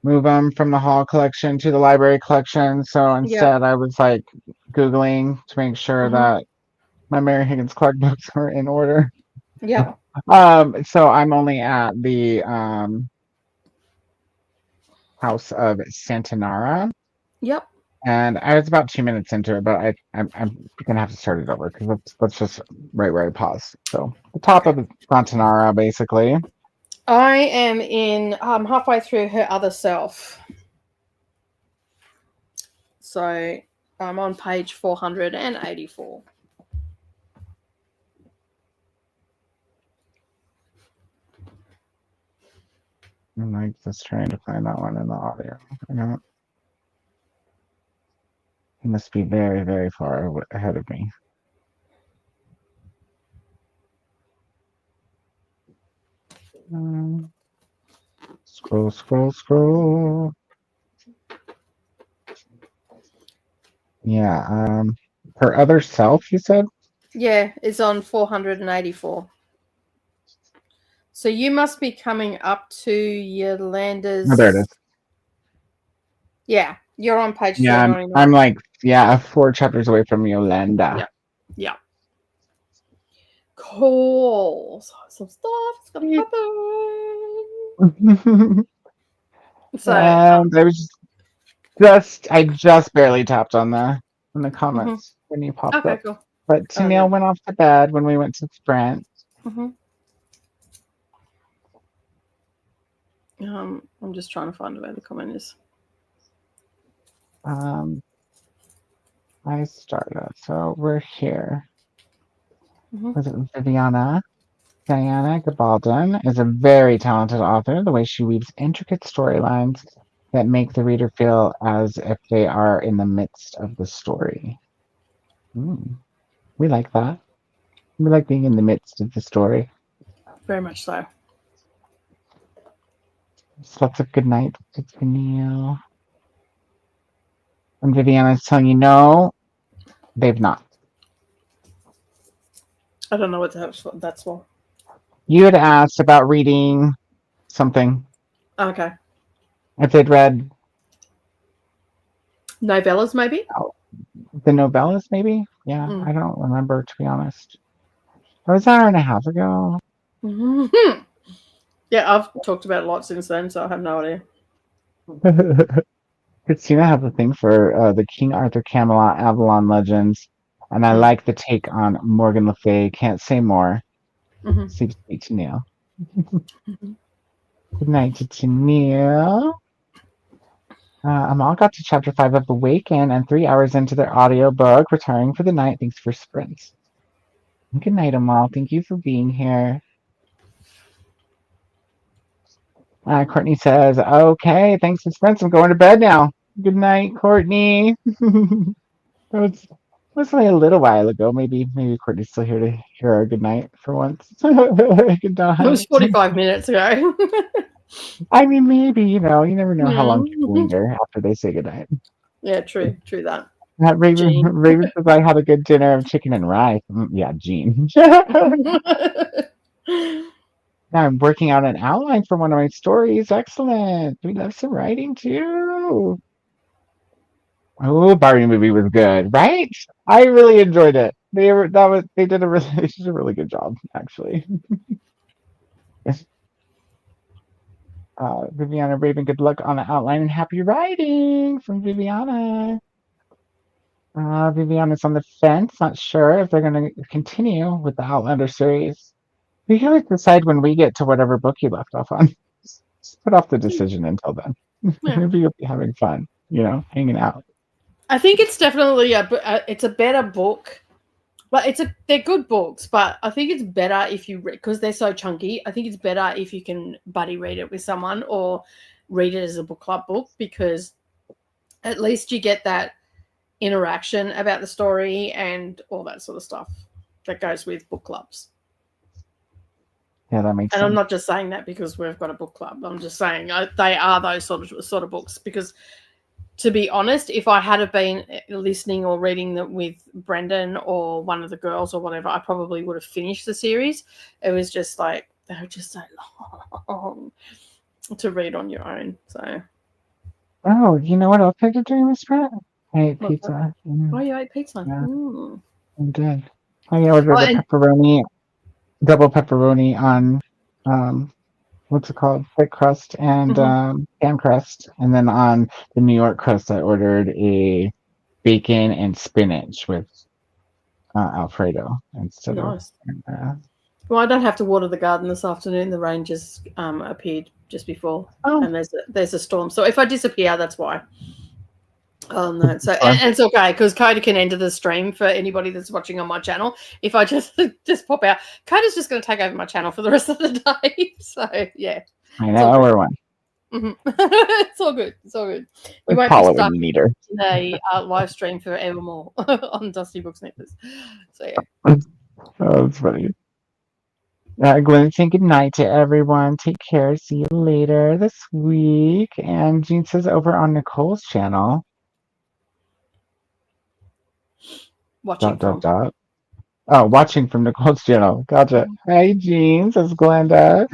move them from the hall collection to the library collection. So instead, I was like Googling to make sure that my Mary Higgins Clark books were in order. Yeah. So I'm only at the House of Santanara. Yep. And I was about 2 minutes into it, but I'm gonna have to start it over because let's just right where I paused. So the top of Santanara, basically. I am halfway through Her Other Self. So I'm on page 484. I'm like just trying to find that one in the audio. He must be very, very far ahead of me. Scroll. Yeah. Her other self, you said? Yeah, it's on 484. So you must be coming up to Yolanda's. Oh, there it is. Yeah, you're on page Yeah, 499. I'm like, 4 chapters away from Yolanda. Yeah. Cool. So some stuff is gonna happen. So And I just barely tapped on the comments when you popped okay, up. cool. But Tennille went off to bed when we went to Sprint. I'm just trying to find where the comment is. I started, so we're here. Mhm. Was it Viviana? Diana Gabaldon is a very talented author. The way she weaves intricate storylines that make the reader feel as if they are in the midst of the story. We like that. We like being in the midst of the story. Very much so. Just lots of good night to Tennille. And Viviana's telling you no, they've not. I don't know what that's for. You had asked about reading something. Okay. If they'd read Novellas, maybe? the novellas, maybe? Yeah, I don't remember, to be honest. That was an hour and a half ago. Yeah, I've talked about it a lot since then, so I have no idea. Christina has a thing for the King Arthur Camelot Avalon Legends, and I like the take on Morgan Le Fay. Can't say more. Sleep sweet, Tennille. Good night to Tennille. Amal got to chapter 5 of Awaken and 3 hours into their audiobook, retiring for the night. Thanks for sprints. Good night, Amal. Thank you for being here. Courtney says, okay, thanks for sprints. I'm going to bed now. Good night, Courtney. That was only a little while ago. Maybe Courtney's still here to hear our good night for once. Good night. It was 45 minutes ago. I mean, maybe, you never know how long people linger after they say goodnight. Yeah, true that. Raven says, I had a good dinner of chicken and rice. Yeah, Jean. I'm working out an outline for one of my stories. Excellent. We love some writing too. Oh, Barbie movie was good, right? I really enjoyed it. They did a really good job, actually. Yes. Viviana Raven, good luck on the outline and happy writing from Viviana. Viviana's on the fence, not sure if they're going to continue with the Outlander series. We can always decide when we get to whatever book you left off on. Just put off the decision until then. Maybe you'll be having fun, hanging out. I think it's definitely it's a better book. But they're good books, but I think it's better if you read, because they're so chunky. I think it's better if you can buddy read it with someone or read it as a book club book, because at least you get that interaction about the story and all that sort of stuff that goes with book clubs. Yeah, that makes sense. And I'm not just saying that because we've got a book club. I'm just saying they are those sort of books, because to be honest, if I had been listening or reading them with Brendan or one of the girls or whatever, I probably would have finished the series. It was just like, they were just so long to read on your own. So. Oh, you know what else I did during this trip? I ate pizza. Oh, you ate pizza? Yeah. I did. I ordered a double pepperoni on what's it called? Thick crust and pan crust. And then on the New York crust, I ordered a bacon and spinach with Alfredo instead of. Well, I don't have to water the garden this afternoon. The rain just appeared just before, and there's a storm. So if I disappear, that's why. Oh no! So and it's okay because Koda can enter the stream for anybody that's watching on my channel. If I just pop out, Koda's just going to take over my channel for the rest of the day. So yeah, I know we're one. It's all good. It's all good. We won't be stuck in a live stream forevermore on Dusty Book Snippers. So yeah. Oh, that's funny. Glenn saying good night to everyone. Take care. See you later this week. And Jean says over on Nicole's channel. Watching from. Oh, watching from Nicole's channel. Gotcha. Hi, Jean, says Glenda.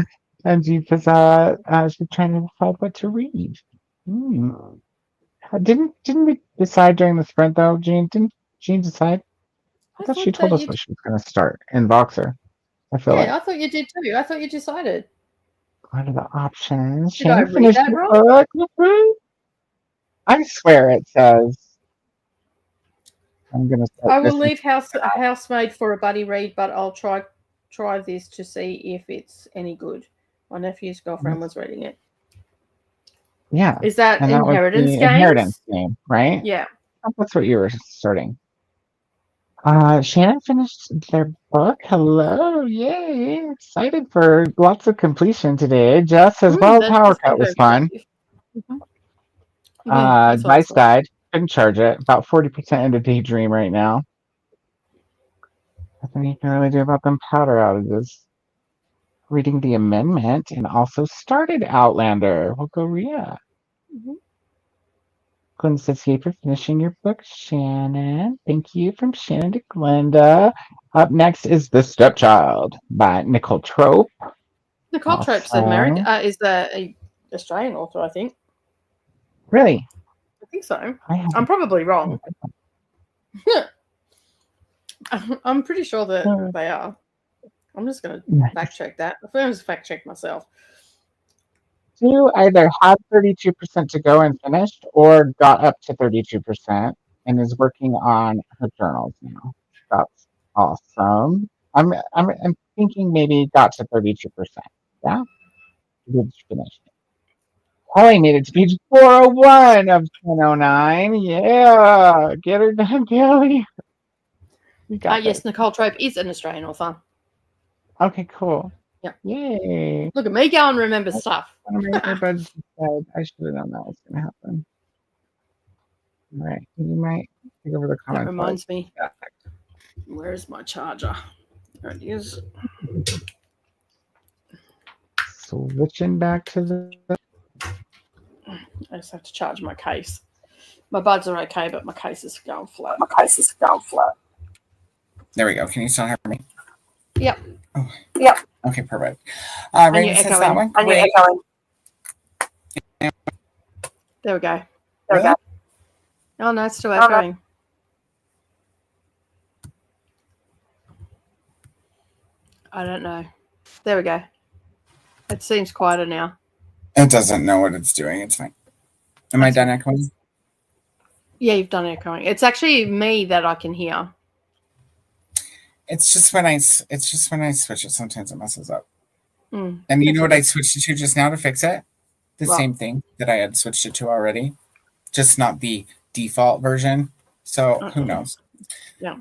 And Jean says she's trying to decide what to read. Hmm. Didn't we decide during the sprint though, Jean? Didn't Jean decide? I thought she told us what she was going to start in Voxer. I feel like. I thought you did too. I thought you decided. What are the options? Did I read that wrong? I swear it says. I'm gonna. I will leave housemaid for a buddy read, but I'll try this to see if it's any good. My nephew's girlfriend was reading it. Yeah. Is that inheritance game? Inheritance game, right? Yeah. That's what you were starting. Shannon finished their book. Hello, yay! Excited for lots of completion today. Jess says, "Well, Power Cut was fun." Advice guide. Couldn't charge it. About 40% into Daydream right now. Nothing you can really do about them powder outages. Reading the amendment and also started Outlander. We'll go Rhea. Glenn says, "Yay for finishing your book, Shannon." Thank you from Shannon to Glenda. Up next is The Stepchild by Nicole Trope. Nicole Trope's American is the Australian author, I think. Really? I think so. I'm probably wrong. I'm pretty sure that they are. I'm just going to fact check that. I'm going to fact check myself. Sue either had 32% to go and finished or got up to 32% and is working on her journals now. That's awesome. I'm thinking maybe got to 32%. Yeah? Did finish it. Kelly made it to page 401 of 1009. Yeah. Get her done, Kelly. Yes, Nicole Trope is an Australian author. Okay, cool. Yeah. Yay. Look at me go and remember stuff. I should have known that was going to happen. All right. You might take over the comments. That reminds me. Where is my charger? There it is. Switching back to the... I just have to charge my case. My buds are okay, but my case is going flat. There we go. Can you still hear me? Yep. Oh. Yep. Okay, perfect. Raven says that one. Great. There we go. Really? Oh, no, it's still echoing. I don't know. There we go. It seems quieter now. It doesn't know what it's doing. It's fine. Am I done echoing? Yeah, you've done echoing. It's actually me that I can hear. It's just when I switch it, sometimes it messes up. Mm. And you know what I switched it to just now to fix it? The What? same thing that I had switched it to already, just not the default version. So who knows? Yeah.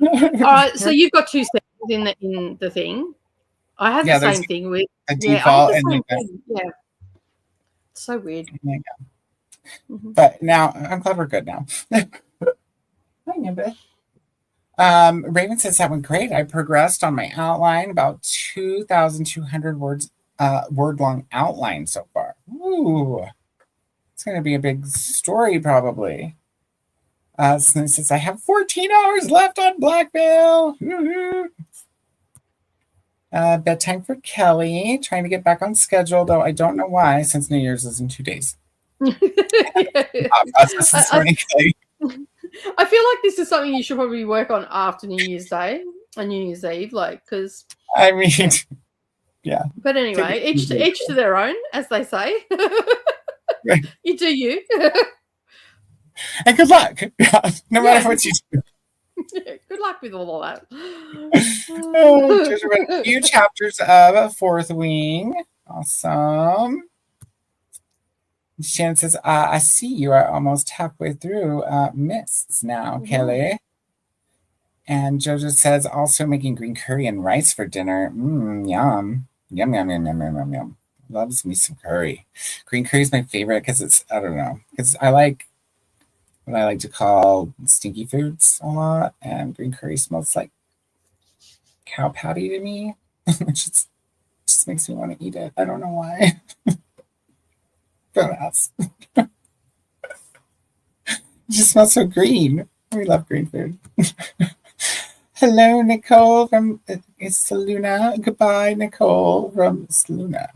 All right. So you've got two settings in the thing. I had the same thing with a default and yeah. It's so weird. Yeah. Mm-hmm. But now I'm glad we're good now. Hi, Nimba. Raven says that went great. I progressed on my outline, about 2,200 words, word long outline so far. Ooh, it's going to be a big story probably. So says I have 14 hours left on Blackmail. Bedtime for Kelly. Trying to get back on schedule, though I don't know why, since New Year's is in 2 days. I feel like this is something you should probably work on after New Year's Day and New Year's Eve, because. I mean, yeah. But anyway, each to their own, as they say. Right. You do you. And good luck, no matter what you do. Good luck with all of that. Just read a few chapters of Fourth Wing. Awesome. Shannon says, I see you are almost halfway through Mists now, Kelly. And Jojo says, also making green curry and rice for dinner. Yum. Yum, yum, yum, yum, yum, yum, yum. Loves me some curry. Green curry is my favorite because it's, I don't know, because I like what I like to call stinky foods a lot. And green curry smells like cow patty to me. which just makes me want to eat it. I don't know why. Don't ask. It just smells so green. We love green food. Hello, Nicole from Saluna. Goodbye, Nicole from Saluna.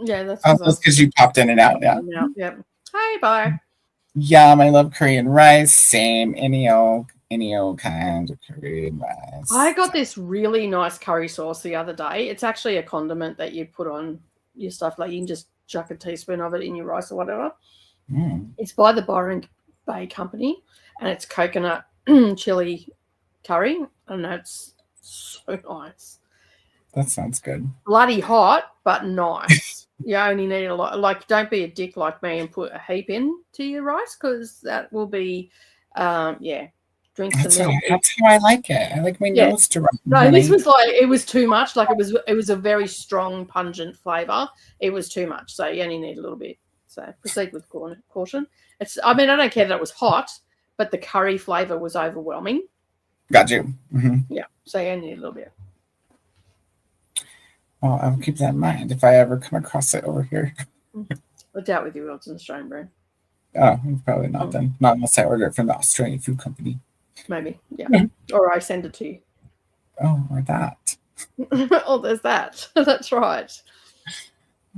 Yeah, that's because you popped in and out. Yeah. Yep. Hi, bye. Yum, I love Korean rice. Same, any old kind of Korean rice. I got this really nice curry sauce the other day. It's actually a condiment that you put on your stuff. Like you can just chuck a teaspoon of it in your rice or whatever. It's by the Byron Bay Company, and it's coconut chili curry, and that's so nice. That sounds good. Bloody hot, but nice. You only need a lot. Like, don't be a dick like me and put a heap in to your rice, because that will be, drink That's the milk. That's how I like it. I like my nose to run. No, this was like, it was too much. Like it was a very strong, pungent flavor. It was too much, so you only need a little bit. So proceed with caution. I don't care that it was hot, but the curry flavor was overwhelming. Got you. Mm-hmm. Yeah, so you only need a little bit. Well, I'll keep that in mind if I ever come across it over here. I doubt with you, Wilton Australian brand. Oh, probably not then. Not unless I order it from the Australian Food Company. Maybe, yeah. Or I send it to you. Oh, or that. Oh, there's that. That's right.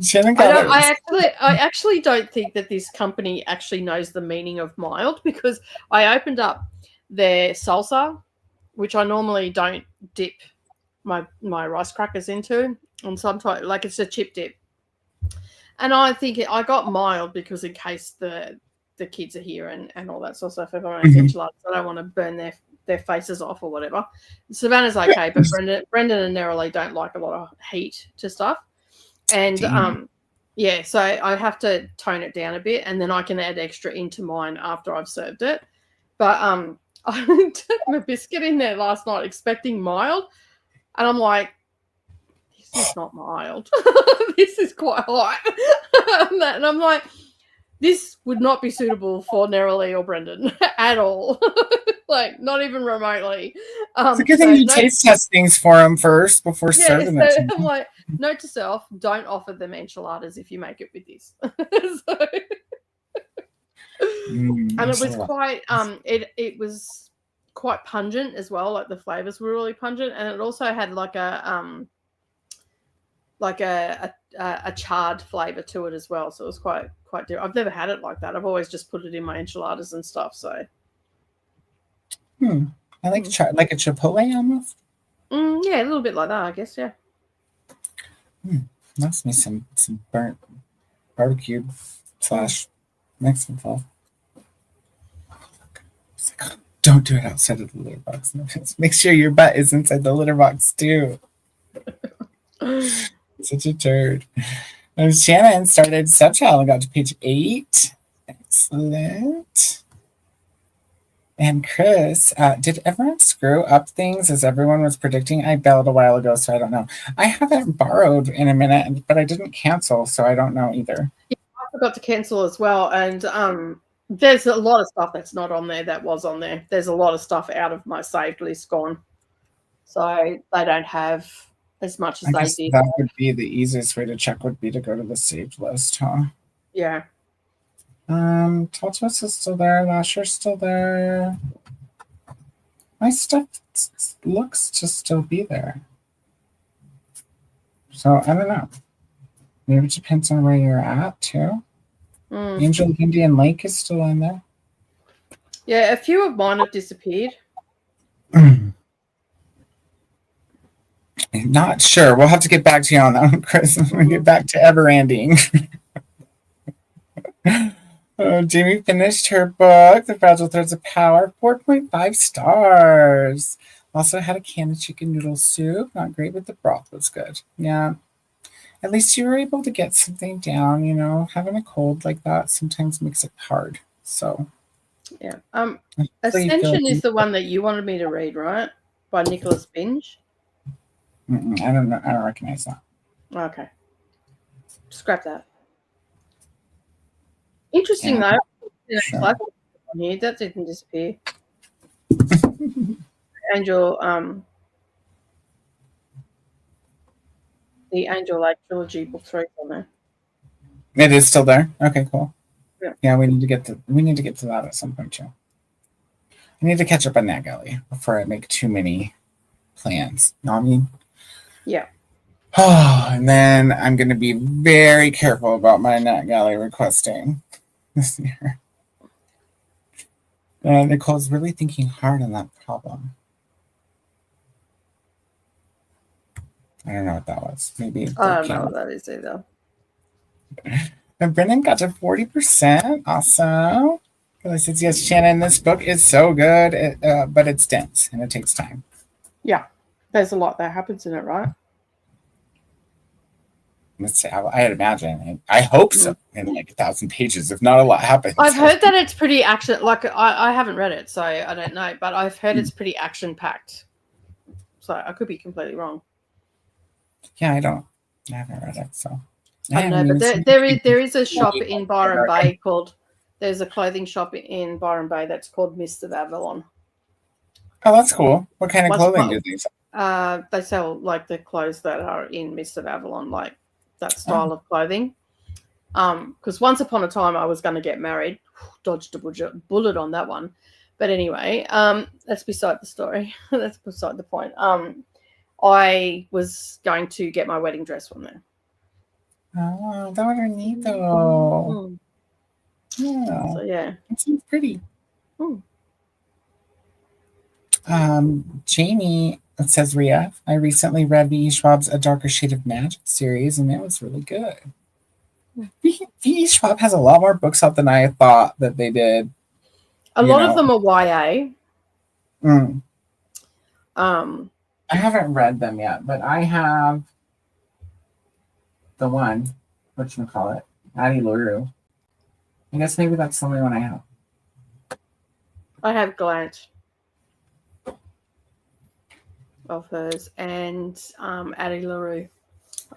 Shannon I actually don't think that this company actually knows the meaning of mild, because I opened up their salsa, which I normally don't dip my rice crackers into, and sometimes like it's a chip dip, and I think I got mild because in case the kids are here and all that sort of stuff. If I make enchiladas, I don't want to burn their faces off or whatever. Savannah's okay, but Brendan and Neroli don't like a lot of heat to stuff, and so I have to tone it down a bit, and then I can add extra into mine after I've served it. But I took my biscuit in there last night expecting mild, and I'm like, this is not mild. This is quite hot. And I'm like, this would not be suitable for Neroli or Brendan at all. Like, not even remotely. It's a good thing you taste test things for them first before serving them. I'm like, note to self, don't offer them enchiladas if you make it with this. And it was quite it was quite pungent as well. Like the flavors were really pungent, and it also had like a charred flavor to it as well. So it was quite different. I've never had it like that. I've always just put it in my enchiladas and stuff. So I like like a chipotle almost. Yeah, a little bit like that, I guess. Yeah. That's me some burnt barbecue / Mexican sauce. Don't do it outside of the litter box. Make sure your butt is inside the litter box too. Such a turd. And Shannon started Stepchild and got to page 8. Excellent. And Chris, did everyone screw up things as everyone was predicting? I bailed a while ago, so I don't know. I haven't borrowed in a minute, but I didn't cancel, so I don't know either. Yeah, I forgot to cancel as well. And there's a lot of stuff that's not on there that was on there. There's a lot of stuff out of my saved list gone. So they don't have as much as they did. That would be the easiest way to check, would be to go to the saved list, huh? Yeah. Tall Twist is still there. Lasher's still there. My stuff looks to still be there. So I don't know. Maybe it depends on where you're at too. Angel Indian Lake is still in there. Yeah, a few of mine have disappeared. Not sure. We'll have to get back to you on that one, Chris. We'll get back to ever-ending. Jamie finished her book, The Fragile Threads of Power, 4.5 stars. Also had a can of chicken noodle soup. Not great, but the broth was good. Yeah. At least you were able to get something down, Having a cold like that sometimes makes it hard. So, yeah. Ascension is the one that you wanted me to read, right? By Nicholas Binge. I don't know. I don't recognize that. Okay. Scrap that. Interesting, though. Sure. That didn't disappear. Angel, the Angel Lake trilogy book 3 on there. It is still there. Okay, cool. Yeah. We need to get to that at some point too. I need to catch up on NetGalley before I make too many plans. You know what I mean? Yeah. Oh, and then I'm going to be very careful about my NetGalley requesting this year. Nicole's really thinking hard on that problem. I don't know what that was. Maybe I don't know what that is either. And Brendan got to 40%. Awesome. Kelly says, yes, Shannon, this book is so good, but it's dense and it takes time. Yeah. There's a lot that happens in it, right? Let's say, I'd imagine. I hope so. In like 1,000 pages, if not a lot happens. I've heard that it's pretty action. Like I haven't read it, so I don't know. But I've heard it's pretty action packed. So I could be completely wrong. Yeah, I haven't read it, so. I don't know, but there is a shop in Byron Bay there's a clothing shop in Byron Bay that's called Mist of Avalon. Oh, that's cool. What kind of clothing do they sell? They sell like the clothes that are in Mist of Avalon, like that style of clothing. Because once upon a time I was going to get married. Dodged a bullet on that one. But anyway, that's beside the story. That's beside the point. I was going to get my wedding dress from there. Oh, that would be neat though. Yeah. So yeah. That seems pretty. Jamie, it says Ria, I recently read V.E. Schwab's A Darker Shade of Magic series, and it was really good. V.E. Schwab has a lot more books out than I thought that they did. A lot of them are YA. I haven't read them yet, but I have the one, whatchamacallit, Addie LaRue. I guess maybe that's the only one I have. I have glanced of hers and Addie LaRue.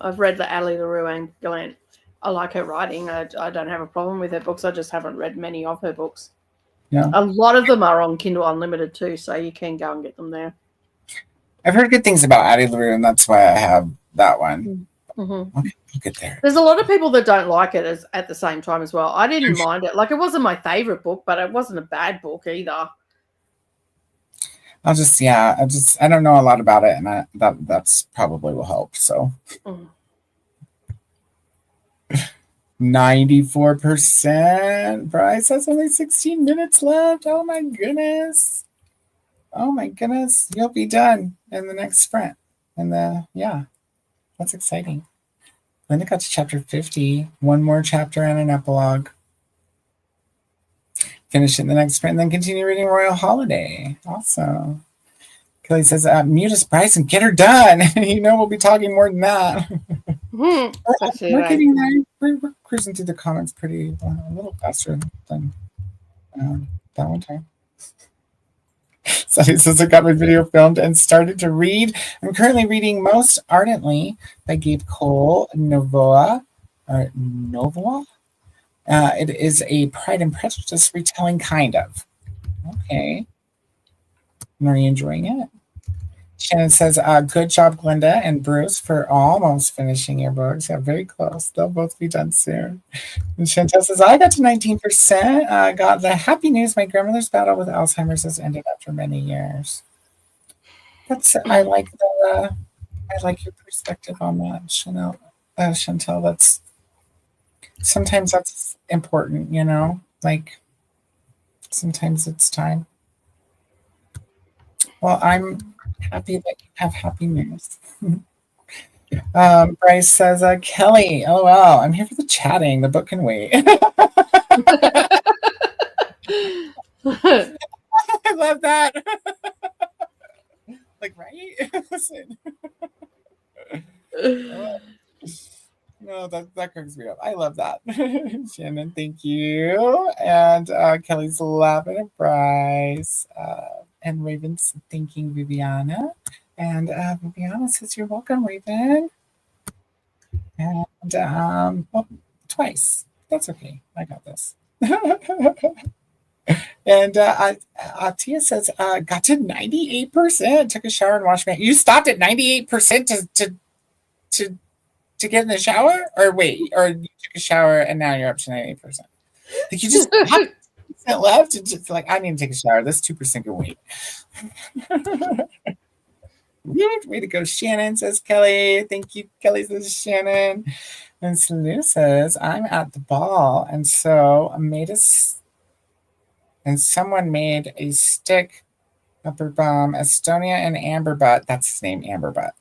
I've read the Addie LaRue and Glenn. I like her writing. I don't have a problem with her books. I just haven't read many of her books. Yeah. A lot of them are on Kindle Unlimited too, so you can go and get them there. I've heard good things about Addie LaRue, and that's why I have that one. Mm-hmm. Okay, look at there. There's a lot of people that don't like it at the same time as well. I didn't mind it. Like, it wasn't my favorite book, but it wasn't a bad book either. I don't know a lot about it, and that's probably will help. So, 94%. Bryce has only 16 minutes left. Oh my goodness! You'll be done in the next sprint. And that's exciting. Linda got to chapter 50. One more chapter and an epilogue. Finish it in the next sprint, and then continue reading Royal Holiday. Awesome. Kelly says, mute us, Bryce, and get her done. We'll be talking more than that. We're getting there. We're cruising through the comments a little faster than that one time. So he says, I got my video filmed and started to read. I'm currently reading Most Ardently by Gabe Cole Novoa. It is a Pride and Prejudice retelling, kind of. Okay. Are you enjoying it? Shannon says, good job, Glenda and Bruce, for almost finishing your books. Yeah, very close. They'll both be done soon. And Chantel says, I got to 19%. Got the happy news. My grandmother's battle with Alzheimer's has ended after many years. I like your perspective on that, Chantel. Sometimes that's important, like sometimes it's time. Well, I'm happy that you have happy news. Bryce says, Kelly, oh wow, I'm here for the chatting. The book can wait. I love that. Like, right? Listen. No, that cracks me up. I love that. Shannon, thank you. And Kelly's laughing at Bryce. And Raven's thanking Viviana. And Viviana says, you're welcome, Raven. And twice. That's okay. I got this. And Tia says, got to 98%. Took a shower and washed my. You stopped at 98% to to get in the shower, or wait, or you took a shower and now you're up to 98%. Like you just have 2% left, and just like I need to take a shower. This 2% can wait. Way to go, Shannon, says Kelly. Thank you, Kelly, says Shannon. And Salou says, I'm at the ball, and so someone made a stick upper bum, Estonia and Amber Butt. That's his name, Amber Butt.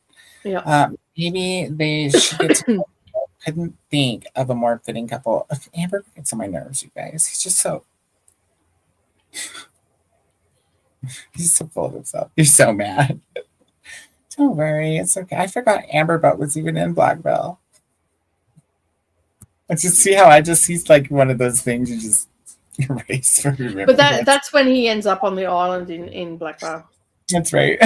Yeah. Maybe they should get to couldn't think of a more fitting couple. Amber gets on my nerves, you guys. He's just so he's so full of himself. He's so mad. Don't worry, it's okay. I forgot Amber Butt was even in Black Bell. I just see how he's like one of those things you just erase for remembrance. But that's when he ends up on the island in Black Bell. That's right.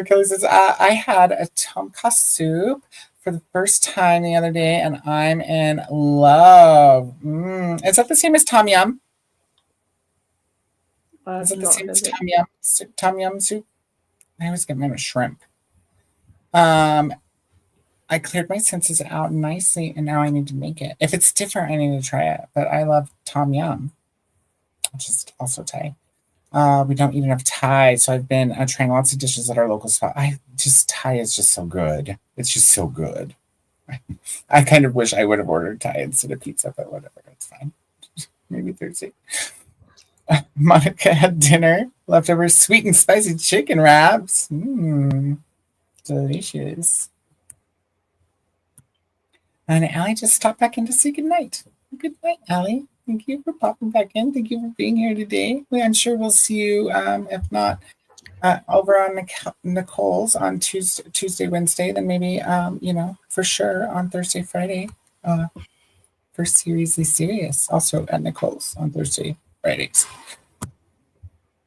Kelly says, I had a tomka soup for the first time the other day, and I'm in love. Is that the same as tom yum? Is it the same as tom yum? Tom yum soup? I always get mine with shrimp. I cleared my senses out nicely, and now I need to make it. If it's different, I need to try it. But I love tom yum, which is also Thai. We don't eat enough Thai, so I've been trying lots of dishes at our local spot. Thai is just so good. It's just so good. I kind of wish I would have ordered Thai instead of pizza, but whatever, it's fine. Maybe Thursday. Monica had dinner, leftover sweet and spicy chicken wraps. Delicious. And Allie just stopped back in to say good night. Good night, Allie. Thank you for popping back in. Thank you for being here today. I'm sure we'll see you, if not over on Nicole's on Tuesday, Wednesday, then maybe, for sure on Thursday, Friday for Seriously Serious, also at Nicole's on Thursday, Fridays.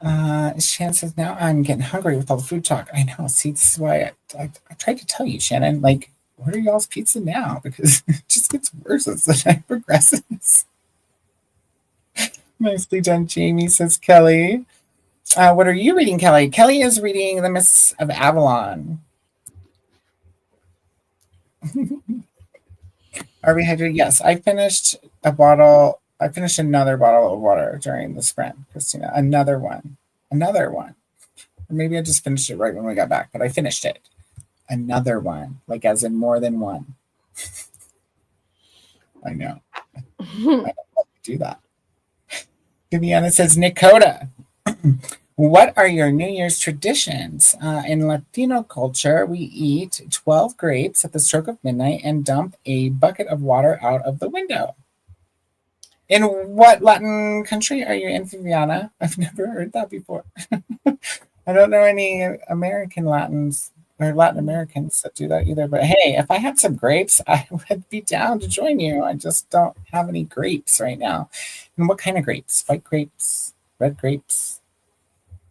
Shannon says, now I'm getting hungry with all the food talk. I know. See, this is why I tried to tell you, Shannon, like, order y'all's pizza now because it just gets worse as the night progresses. Nicely done, Jamie, says Kelly. What are you reading, Kelly? Kelly is reading The Mists of Avalon. Are we hydrated? Yes, I finished a bottle. I finished another bottle of water during the sprint, Christina. Another one. Or maybe I just finished it right when we got back, but I finished it. Another one, like as in more than one. I know. I don't do that. Viviana says, Nick Koda, what are your New Year's traditions? In Latino culture, we eat 12 grapes at the stroke of midnight and dump a bucket of water out of the window. In what Latin country are you in, Viviana? I've never heard that before. I don't know any American Latins or Latin Americans that do that either. But hey, if I had some grapes, I would be down to join you. I just don't have any grapes right now. And what kind of grapes? White grapes, red grapes,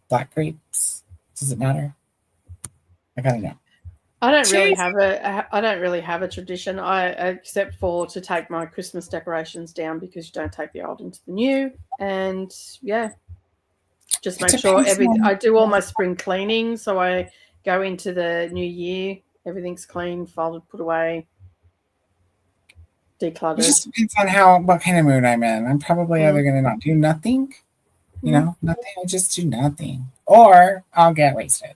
black grapes? Does it matter? I gotta know. I don't really have a tradition. Except for to take my Christmas decorations down because you don't take the old into the new. And yeah, just make sure I do all my spring cleaning. So I go into the new year, everything's clean, folded, put away, decluttered. It just depends on what kind of mood I'm in. I'm probably either going to not do nothing, nothing. I'll just do nothing, or I'll get wasted.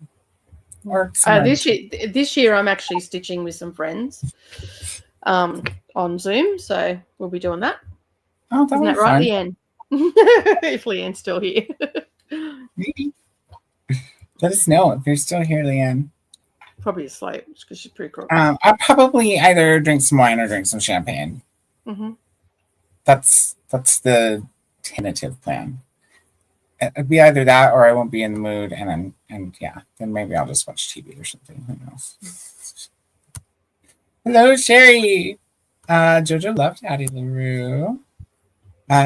Or this year I'm actually stitching with some friends on Zoom, so we'll be doing that. Oh, isn't that right, Leanne? If Leanne's still here. Maybe. Let us know if you're still here, Leanne. Probably asleep because she's pretty crook. I'll probably either drink some wine or drink some champagne. Mm-hmm. That's the tentative plan. It'd be either that or I won't be in the mood, and then maybe I'll just watch TV or something. Who knows? Hello, Sherry. Jojo left Addie LaRue.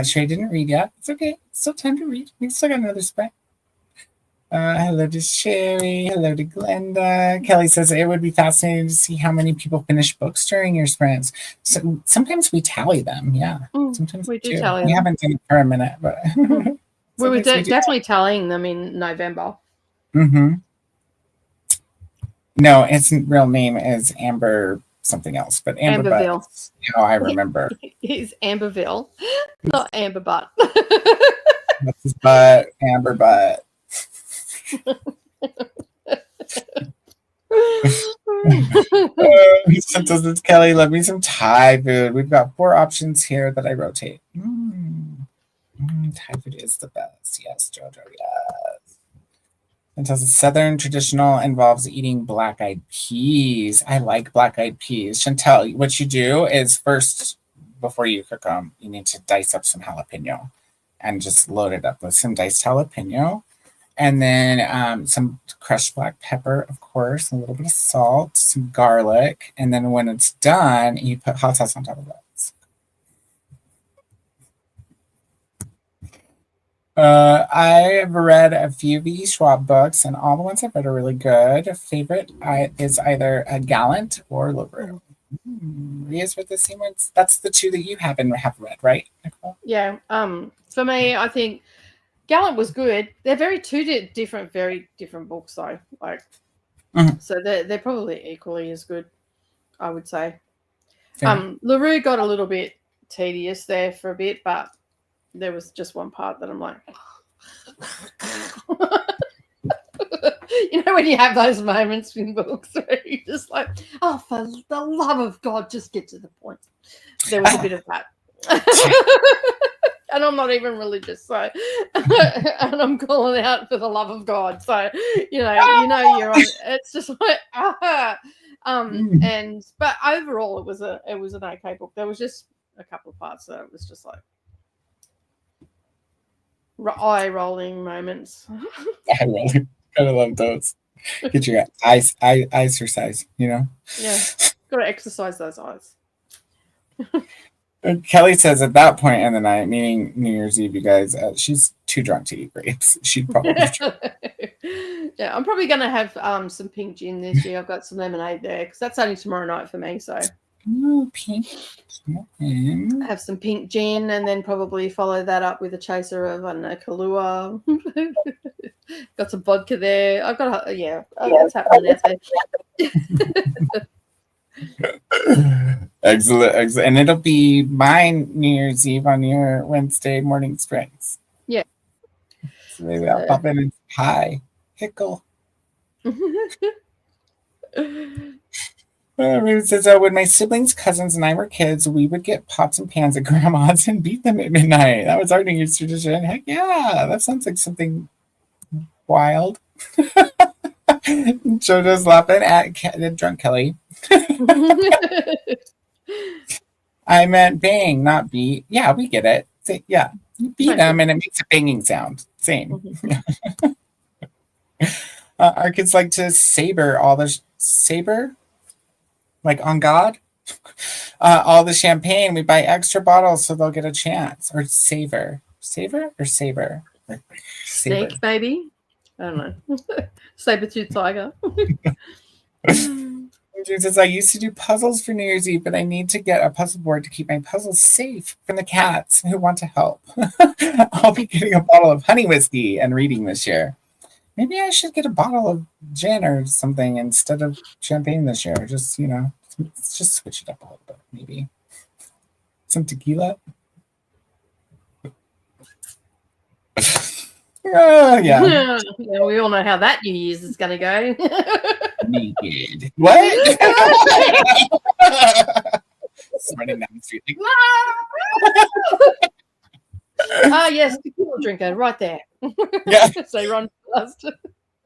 Sherry didn't read yet. It's okay. It's still time to read. We still got another spec. Hello to Sherry. Hello to Glenda. Kelly says it would be fascinating to see how many people finish books during your sprints. So sometimes we tally them. Yeah, sometimes we do tally them. We haven't done it for a minute, but we were definitely tallying them in November. Mm-hmm. No, its real name is Amber something else, but Amber Amberville. Butt. I remember. It's Amberville, not Amber Butt. That's his butt, Amber Butt. He sent us this, Kelly. Love me some Thai food. We've got 4 options here that I rotate. Thai food is the best. Yes, Jojo. Yes. It says Southern traditional involves eating black-eyed peas. I like black-eyed peas. Chantel, what you do is first, before you cook them, you need to dice up some jalapeno and just load it up with some diced jalapeno. And then some crushed black pepper, of course, a little bit of salt, some garlic. And then when it's done, you put hot sauce on top of that. I've read a few V. Schwab books, and all the ones I've read are really good. Favorite is either a Gallant or LaRue. Ria's read the same ones. That's the 2 that you have read, right, Nicole? Yeah. For me, I think Gallant was good. They're very different books, though. Like, so they're probably equally as good, I would say. LaRue got a little bit tedious there for a bit, but there was just one part that I'm like, you know, when you have those moments in books where you're just like, oh, for the love of God, just get to the point. There was a bit of that. And I'm not even religious, so and I'm calling out for the love of God. So you're on. It's just like but overall it was an okay book. There was just a couple of parts that it was just like eye rolling moments. I really kind of love those. Get your eyes exercise, you know. Yeah, got to exercise those eyes. Kelly says at that point in the night, meaning New Year's Eve, you guys, she's too drunk to eat grapes. She'd probably Yeah, I'm probably going to have some pink gin this year. I've got some lemonade there because that's only tomorrow night for me. So pink. Have some pink gin and then probably follow that up with a chaser of, I don't know, Kahlua. Got some vodka there. I've got that's happening there. Excellent. And it'll be my New Year's Eve on your Wednesday morning springs. Yeah. So maybe I'll pop in and hi, Hickle. Ruth says, when my siblings, cousins, and I were kids, we would get pots and pans at grandma's and beat them at midnight. That was our New Year's tradition. Heck yeah, that sounds like something wild. JoJo's laughing at drunk Kelly. I meant bang, not beat. Yeah, we get it. Yeah, you beat them and it makes a banging sound. Same. Our kids like to saber all the saber, like on God, all the champagne. We buy extra bottles so they'll get a chance. Or saver or saber. Snake, maybe. I don't know. Saber-tooth tiger. Says, I used to do puzzles for New Year's Eve, but I need to get a puzzle board to keep my puzzles safe from the cats who want to help. I'll be getting a bottle of honey whiskey and reading this year. Maybe I should get a bottle of gin or something instead of champagne this year. Just, let's just switch it up a little bit, maybe. Some tequila. Yeah. We all know how that New Year's is going to go. Naked. What? Just running down the street like, yes, tequila drinker, right there. Yeah. So you run fast.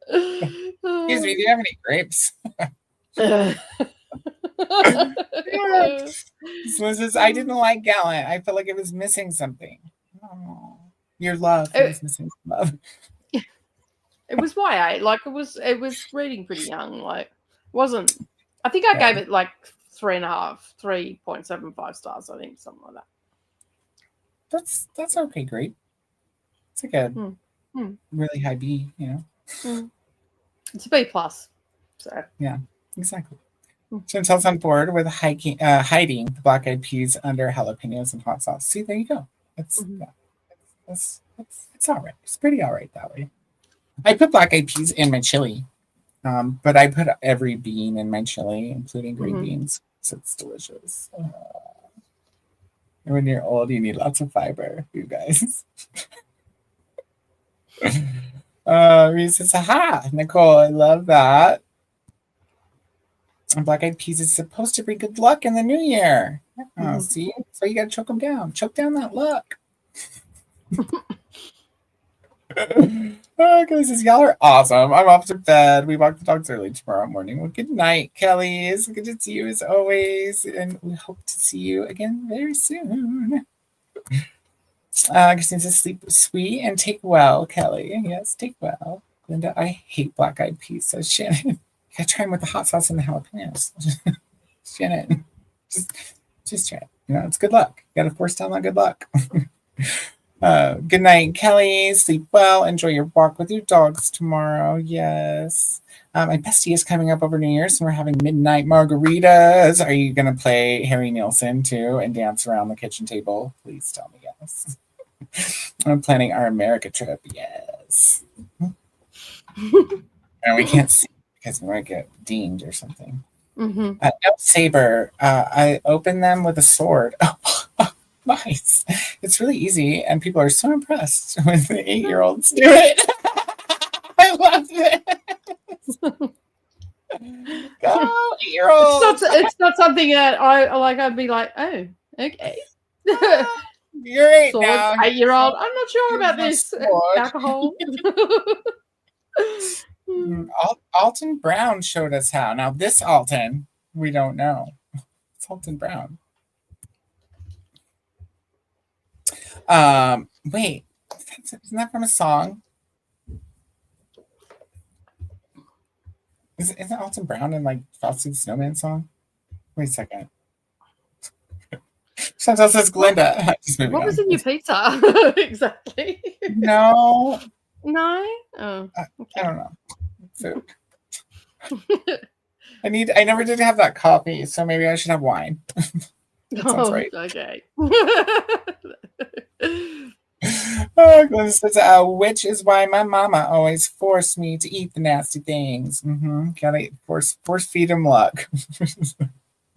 Excuse me, do you have any grapes? Says, I didn't like Gallant. I felt like it was missing something. Oh, your love. It was missing some love. It was YA. Like it was reading pretty young. Like wasn't. I think I gave it like 3.75 stars. I think something like that. That's okay. Great. It's like a really high B. It's a B plus. So yeah, exactly. Chantel's on board with hiding the black-eyed peas under jalapenos and hot sauce. See, there you go. It's all right. It's pretty all right that way. I put black-eyed peas in my chili But I put every bean in my chili, including green beans, so it's delicious. And when you're old, you need lots of fiber, you guys. Reese says, aha, Nicole, I love that. And black-eyed peas is supposed to bring good luck in the new year. See? So you got to choke them down. Choke down that luck. Kelly says, y'all are awesome. I'm off to bed. We walk the dogs early tomorrow morning. Well, good night, Kelly. It's good to see you as always. And we hope to see you again very soon. Christine says, sleep sweet and take well, Kelly. Yes, take well. Linda, I hate black-eyed peas, says Shannon. You gotta try them with the hot sauce and the jalapenos. Shannon, just try it. You know, it's good luck. You gotta force down that good luck. Good night, Kelly. Sleep well. Enjoy your walk with your dogs tomorrow. Yes. My bestie is coming up over New Year's, and we're having midnight margaritas. Are you going to play Harry Nilsson, too, and dance around the kitchen table? Please tell me yes. I'm planning our America trip. Yes. And we can't see because we might get dinged or something. No saber. I open them with a sword. Nice. It's really easy, and people are so impressed when the 8-year-olds do it. I love it. Go, 8-year-olds. It's not something that I like. I'd be like, oh, okay. You're 8 Sword, now. 8-year-old. I'm not sure about this. Alcohol. Alton Brown showed us how. Now this Alton, we don't know. It's Alton Brown. Wait, isn't that from a song? Isn't Alton Brown in like Frosty the Snowman song? Wait a second. Chantal says Glinda. What was in your pizza? Exactly. No. No? Oh, okay. I don't know. Food. I never did have that coffee, so maybe I should have wine. That sounds right. Okay. Glenn says, which is why my mama always forced me to eat the nasty things. Gotta force feed him luck.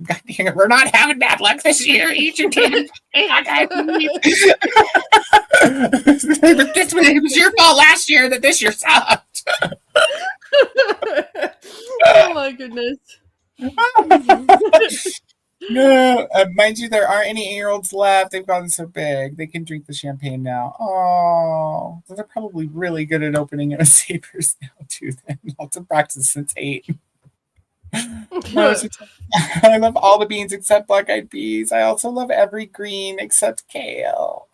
God dang it, we're not having bad luck this year. Eat your damn thing. It was your fault last year that this year sucked. Oh my goodness. No, mind you, there aren't any 8-year-olds left. They've gotten so big. They can drink the champagne now. Oh, they're probably really good at opening sabers now, too. Then lots of practice since 8. I love all the beans except black-eyed peas. I also love every green except kale.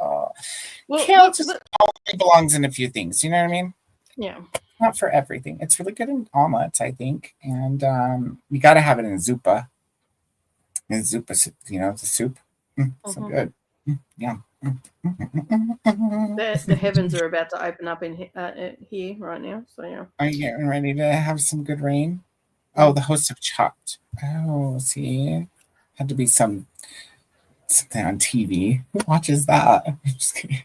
Kale just only belongs in a few things. You know what I mean? Yeah. Not for everything. It's really good in omelets, I think. And you got to have it in zuppa. And zuppa, you know, it's a soup. So good. Yeah. The heavens are about to open up in here right now. So, yeah. Are you getting ready to have some good rain? Oh, the host of Chopped. Oh, see? Had to be something on TV. Who watches that? I'm just kidding.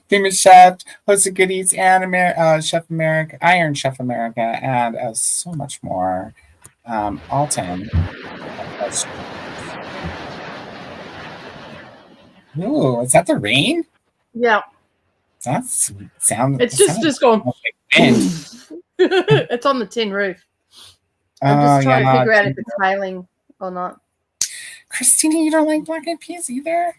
Famous Chef, host of Goodies, and Chef America, Iron Chef America, and so much more. Alton. Ooh, is that the rain? Yeah. That's sound. It's just gone. It's on the tin roof. I'm just trying to figure out if it's hailing or not. Christina, you don't like black-eyed peas either?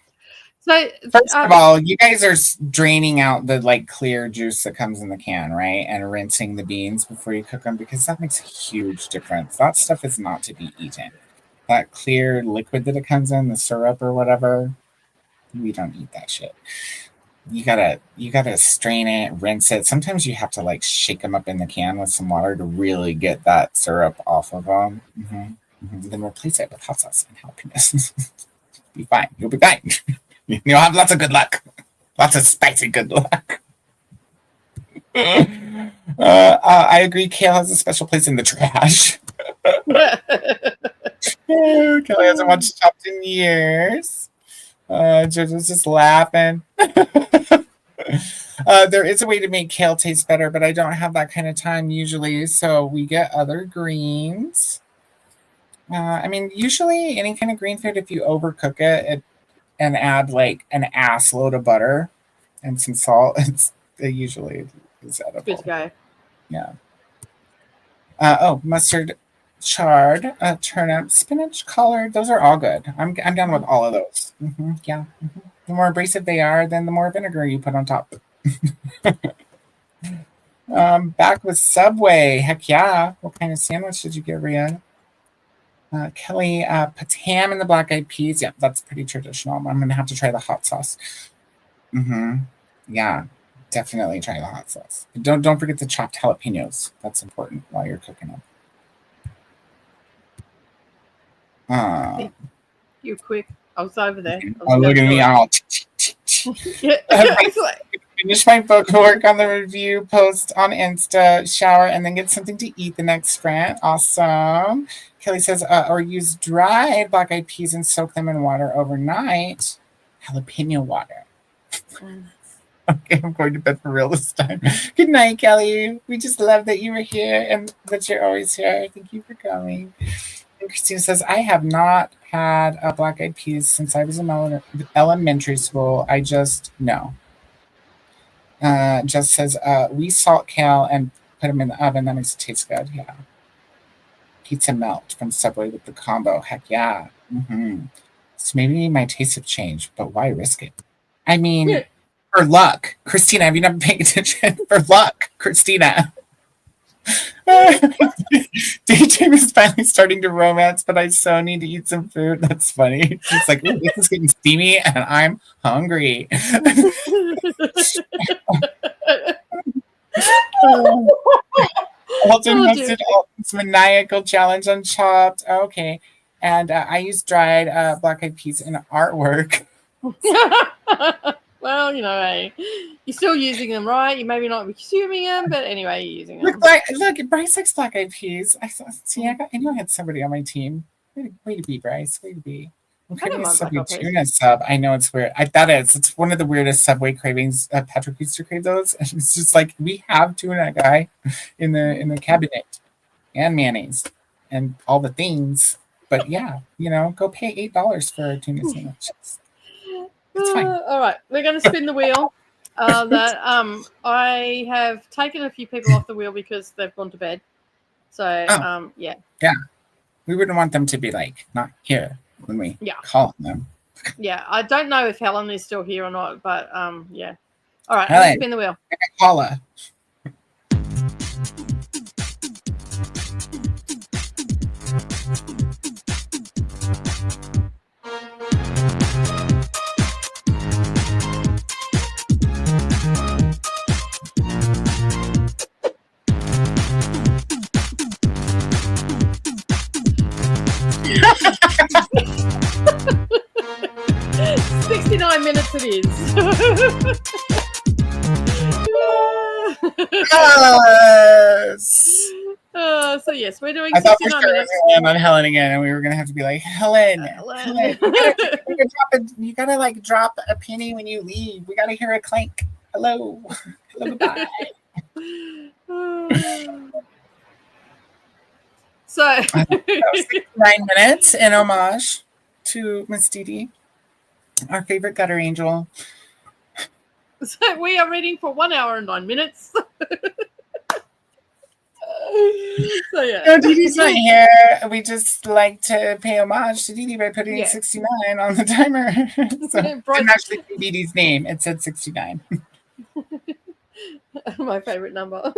So first of all, you guys are draining out the like clear juice that comes in the can, right? And rinsing the beans before you cook them, because that makes a huge difference. That stuff is not to be eaten. That clear liquid that it comes in, the syrup or whatever, we don't eat that shit. You gotta strain it, rinse it. Sometimes you have to like shake them up in the can with some water to really get that syrup off of them. Then replace it with hot sauce and jalapenos. Be fine. You'll be fine. You'll have lots of good luck. Lots of spicy good luck. I agree. Kale has a special place in the trash. Kelly hasn't watched Chopped in years. JoJo's just laughing. There is a way to make kale taste better, but I don't have that kind of time usually. So we get other greens. I mean, usually any kind of green food, if you overcook it and add like an ass load of butter and some salt, it usually is edible. Good to go. Yeah. Mustard, chard, turnip, spinach, collard. Those are all good. I'm down with all of those. Yeah. The more abrasive they are, then the more vinegar you put on top. Back with Subway. Heck yeah. What kind of sandwich did you get, Rhea? Kelly, puts ham in the black eyed peas. Yeah, that's pretty traditional. I'm going to have to try the hot sauce. Yeah, definitely try the hot sauce. Don't forget the chopped jalapenos. That's important while you're cooking them. You're quick. I was over there. Look at me all. Finish my book work on the review, post on Insta, shower, and then get something to eat the next sprint. Awesome. Kelly says, or use dried black eyed peas and soak them in water overnight. Jalapeno water. Okay, I'm going to bed for real this time. Good night, Kelly. We just love that you were here and that you're always here. Thank you for coming. And Christina says, I have not had black eyed peas since I was in elementary school. I just know. Just says, we salt kale and put them in the oven. That makes it taste good. Yeah. Pizza melt from Subway with the combo. Heck yeah. So maybe my tastes have changed, but why risk it? I mean, for luck. Christina, have you not been paying attention? For luck, Christina. DJ is finally starting to romance, but I so need to eat some food. That's funny. She's like, ooh, this is getting steamy and I'm hungry. Walton hosted Alton's maniacal challenge on Chopped. Okay. And I used dried black eyed peas in artwork. Well, you know, hey, you're still using them, right? You maybe not consuming them, but anyway, you're using them. Look, Bryce likes black eyed peas. I knew I had somebody on my team. Way to be, Bryce. Way to be. I'm craving a Subway tuna sub. I know it's weird. It's one of the weirdest Subway cravings. Patrick used to crave those, and it's just like we have tuna guy in the cabinet, and mayonnaise, and all the things. But yeah, go pay $8 for a tuna sandwich. It's fine. All right, we're going to spin the wheel. I have taken a few people off the wheel because they've gone to bed. So yeah. We wouldn't want them to be like not here when we call them. Yeah, I don't know if Helen is still here or not, but yeah. All right, let's spin the wheel. Paula. Minutes it is. Yes. So yes, we're doing 69 minutes. On Helen again, and we were gonna have to be like, Helen. You gotta like drop a penny when you leave. We gotta hear a clank. Hello, goodbye. So 69 minutes in homage to Miss Dee Dee. Our favorite gutter angel. So we are reading for 1 hour and 9 minutes. So yeah. No, Dee Dee's not here. We just like to pay homage to Dee Dee by putting 69 on the timer. So it didn't actually say Dee Dee's name. It said 69. My favorite number.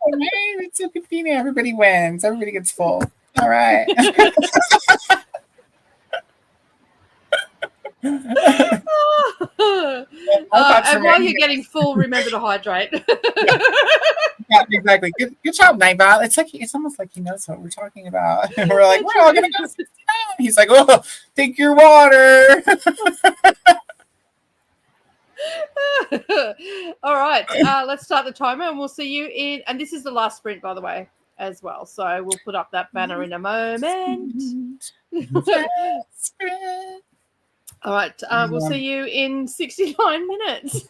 It's so convenient. Everybody wins. Everybody gets full. All right. And while you're getting full, remember to hydrate. Yeah, exactly. Good job, Nightbot. It's almost like he knows what we're talking about. And we're like, we're all gonna go 69. He's like, oh, take your water. All right, let's start the timer, and we'll see you in. And this is the last sprint, by the way, as well. So we'll put up that banner in a moment. All right, we'll see you in 69 minutes.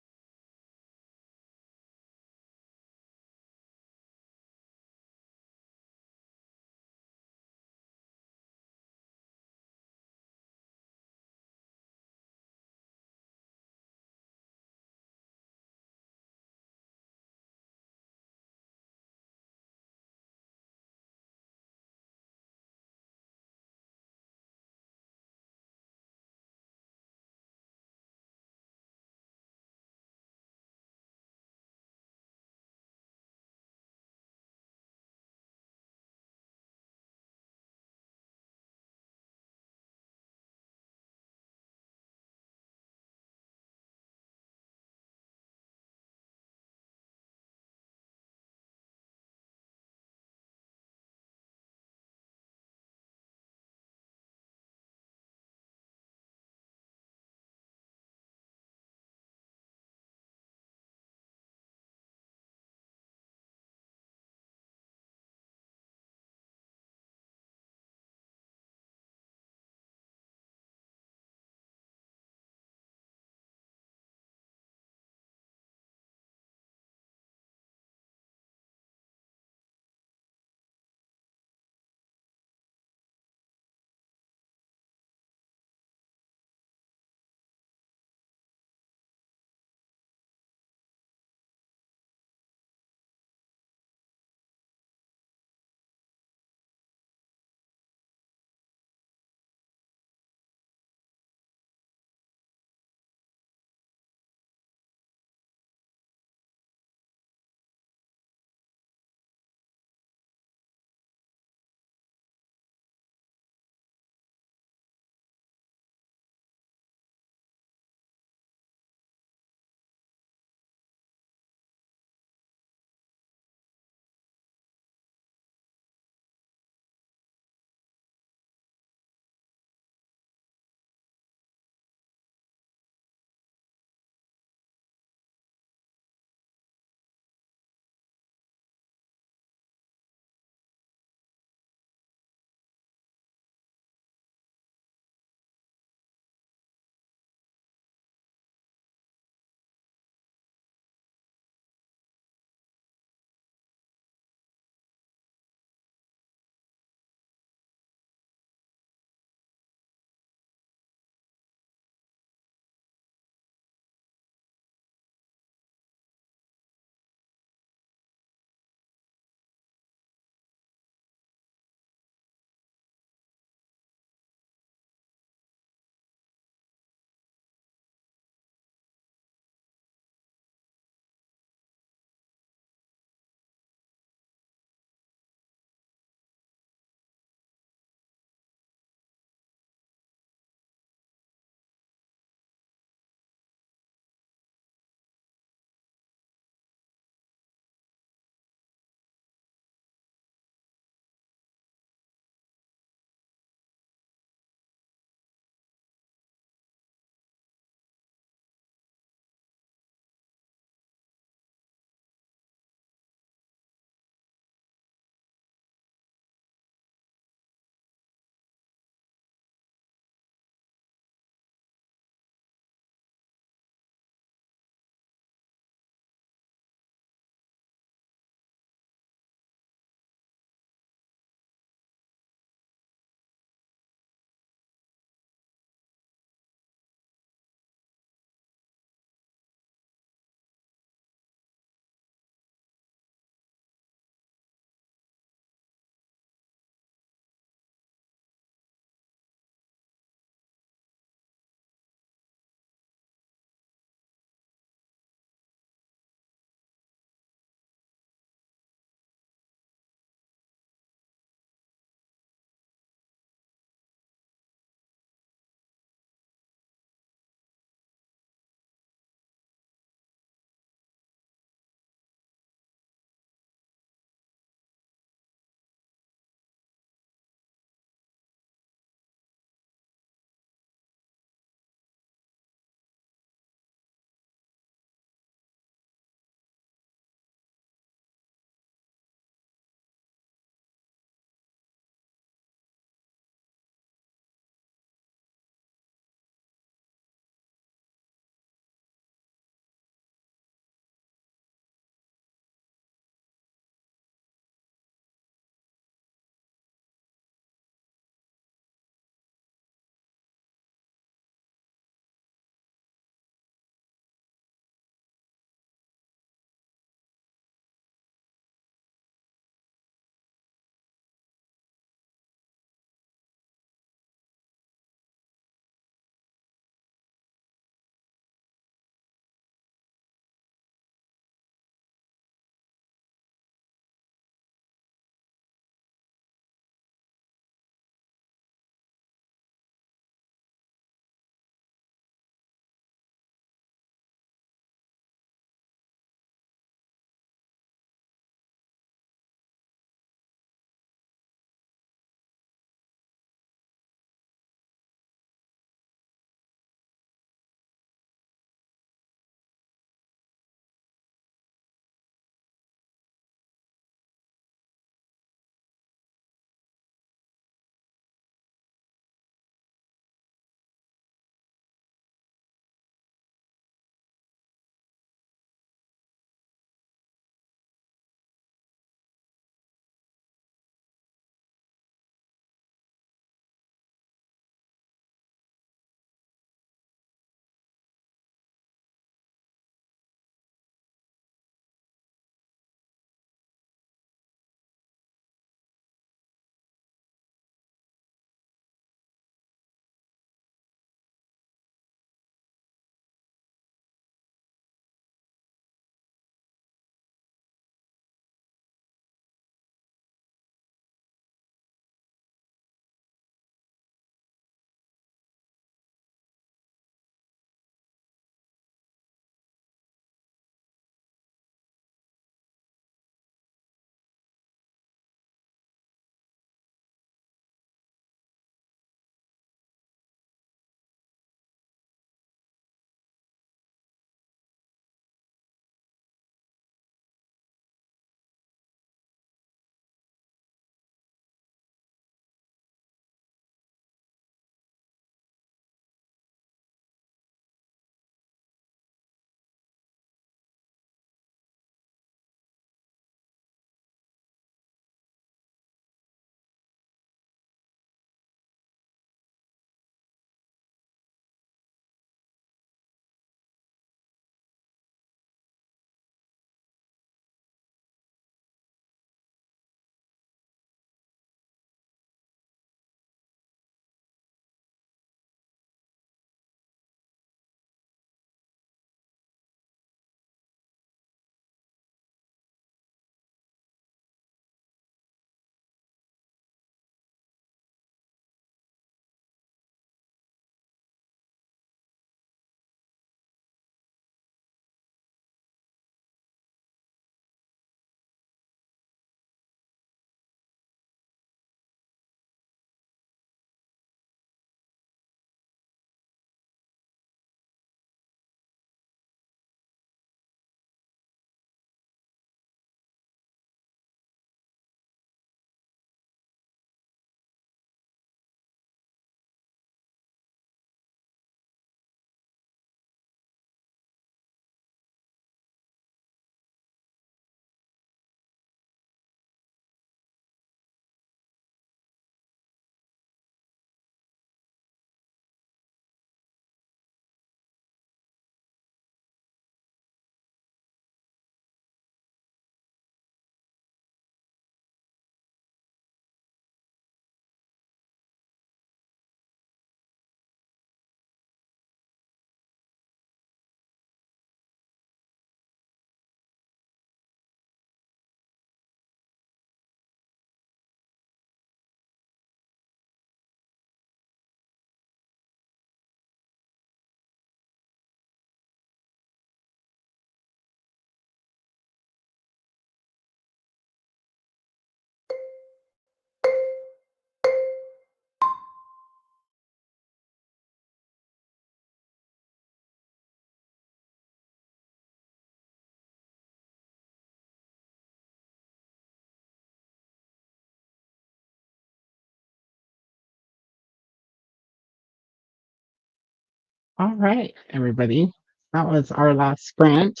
All right, everybody. That was our last sprint.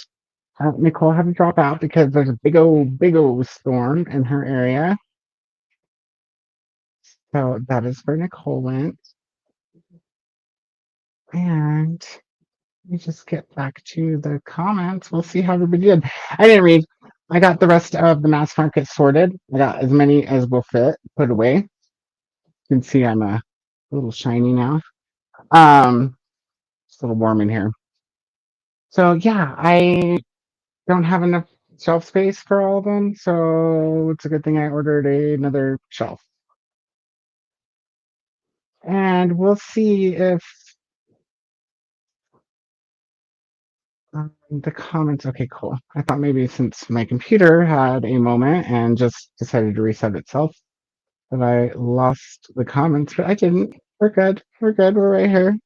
Nicole had to drop out because there's a big old storm in her area. So that is where Nicole went. And let me just get back to the comments. We'll see how everybody did. I didn't read. I got the rest of the mass market sorted. I got as many as will fit put away. You can see I'm a little shiny now. It's a little warm in here. So yeah, I don't have enough shelf space for all of them, so it's a good thing I ordered another shelf. And we'll see if the comments. Okay, cool. I thought maybe since my computer had a moment and just decided to reset itself, that I lost the comments, but I didn't. We're good. We're good. We're right here.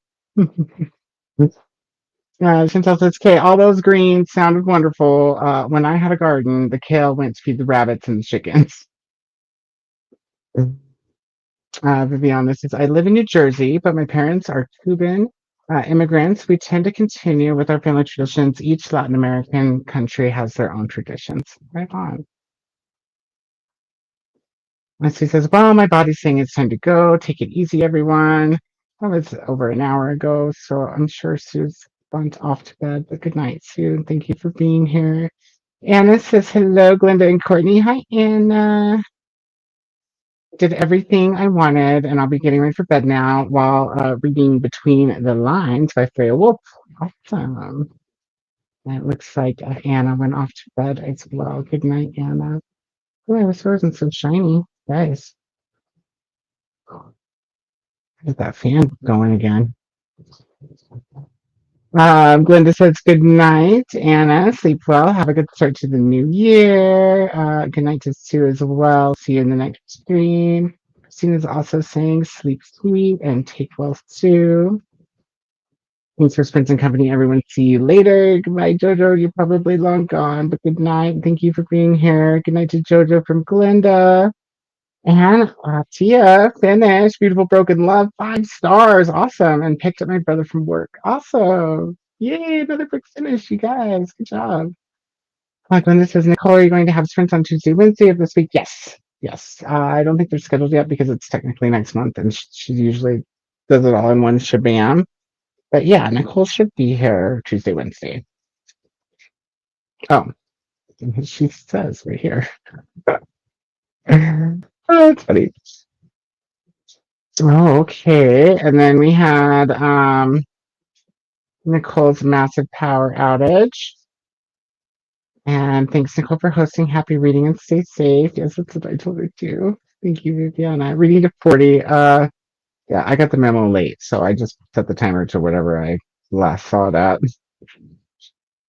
Chantel says, "Okay, all those greens sounded wonderful. When I had a garden, the kale went to feed the rabbits and the chickens." Viviana says, "I live in New Jersey, but my parents are Cuban immigrants. We tend to continue with our family traditions. Each Latin American country has their own traditions." Right on. Leslie says, "Well, my body's saying it's time to go. Take it easy, everyone." That was over an hour ago, so I'm sure Sue's gone off to bed. But good night, Sue. Thank you for being here. Anna says, "Hello, Glenda and Courtney." Hi, Anna. Did everything I wanted, and I'll be getting ready for bed now while reading Between the Lines by Freya Wolf. Awesome. And it looks like Anna went off to bed as well. Good night, Anna. Oh, my whisker isn't so shiny. Guys. Get that fan going again. Glenda says good night, Anna. Sleep well. Have a good start to the new year. Good night to Sue as well. See you in the next stream. Christina's also saying sleep sweet and take well, Sue. Thanks for spending company, everyone. See you later. Goodbye, Jojo. You're probably long gone, but good night. Thank you for being here. Good night to Jojo from Glenda. And Tia finished Beautiful Broken Love, 5 stars. Awesome. And picked up my brother from work. Awesome. Yay, another book finish, you guys. Good job. Glenda says, "Nicole, are you going to have sprints on Tuesday, Wednesday of this week?" Yes. Yes. I don't think they're scheduled yet because it's technically next month and she usually does it all in one shabam. But yeah, Nicole should be here Tuesday, Wednesday. Oh, she says right here. Oh, that's funny. Oh, okay. And then we had Nicole's massive power outage. And thanks, Nicole, for hosting. Happy reading and stay safe. Yes, that's what I told her too. Thank you, Viviana. Reading to 40. Yeah, I got the memo late, so I just set the timer to whatever I last saw that.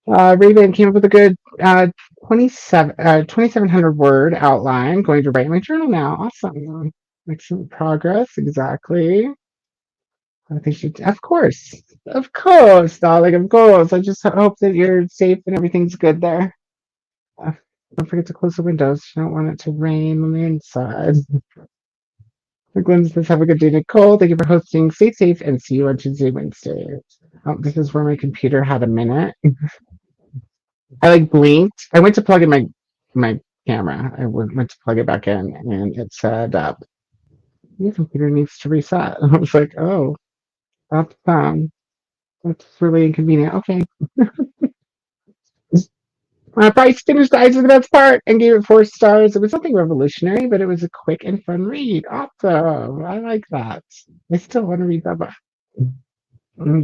Ray-Ban came up with a good 2,700 word outline. Going to write my journal now. Awesome. Excellent progress. Exactly. I think you, of course, darling, of course. I just hope that you're safe and everything's good there. Don't forget to close the windows. You don't want it to rain on the inside. Glenn says, "Have a good day, Nicole. Thank you for hosting. Stay safe and see you on Tuesday, Wednesday." Oh, this is where my computer had a minute. I like blinked. I went to plug in my camera. I went to plug it back in, and it said, "Your computer needs to reset." I was like, "Oh, that's really inconvenient." Okay. Bryce finished the Eyes of the Best Part and gave it 4 stars. It was nothing revolutionary, but it was a quick and fun read. Awesome. I like that. I still want to read that book.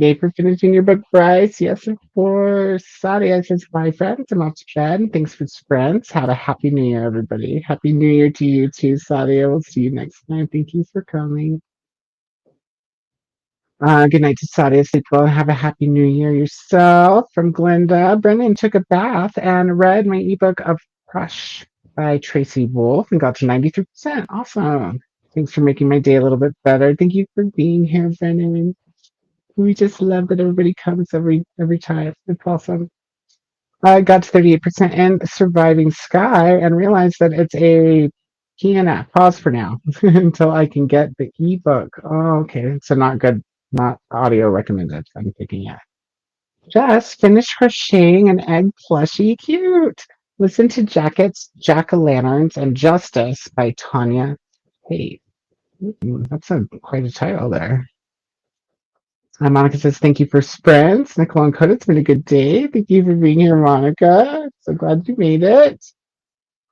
Yay for finishing your book, Bryce. Yes, of course. Sadia says, "Bye, friends. I'm off to bed. Thanks for friends. Have a happy new year, everybody." Happy New Year to you too, Sadia. We'll see you next time. Thank you for coming. Good night to Sadia. Sleep well. Have a happy new year yourself. From Glenda. Brendan took a bath and read my ebook of Crush by Tracy Wolf and got to 93%. Awesome. Thanks for making my day a little bit better. Thank you for being here, Brendan. We just love that everybody comes every time. It's awesome. I got to 38% in Surviving Sky and realized that it's a PNF. Pause for now until I can get the ebook. Oh, okay. So not good Not audio recommended. I'm thinking, yeah. Jess finished crocheting an egg plushie. Cute. Listen to Jackets, Jack-o'-lanterns, and Justice by Tanya Tate. That's quite a title there. Monica says, thank you for sprints. Nicole and Koda, it's been a good day. Thank you for being here, Monica. So glad you made it.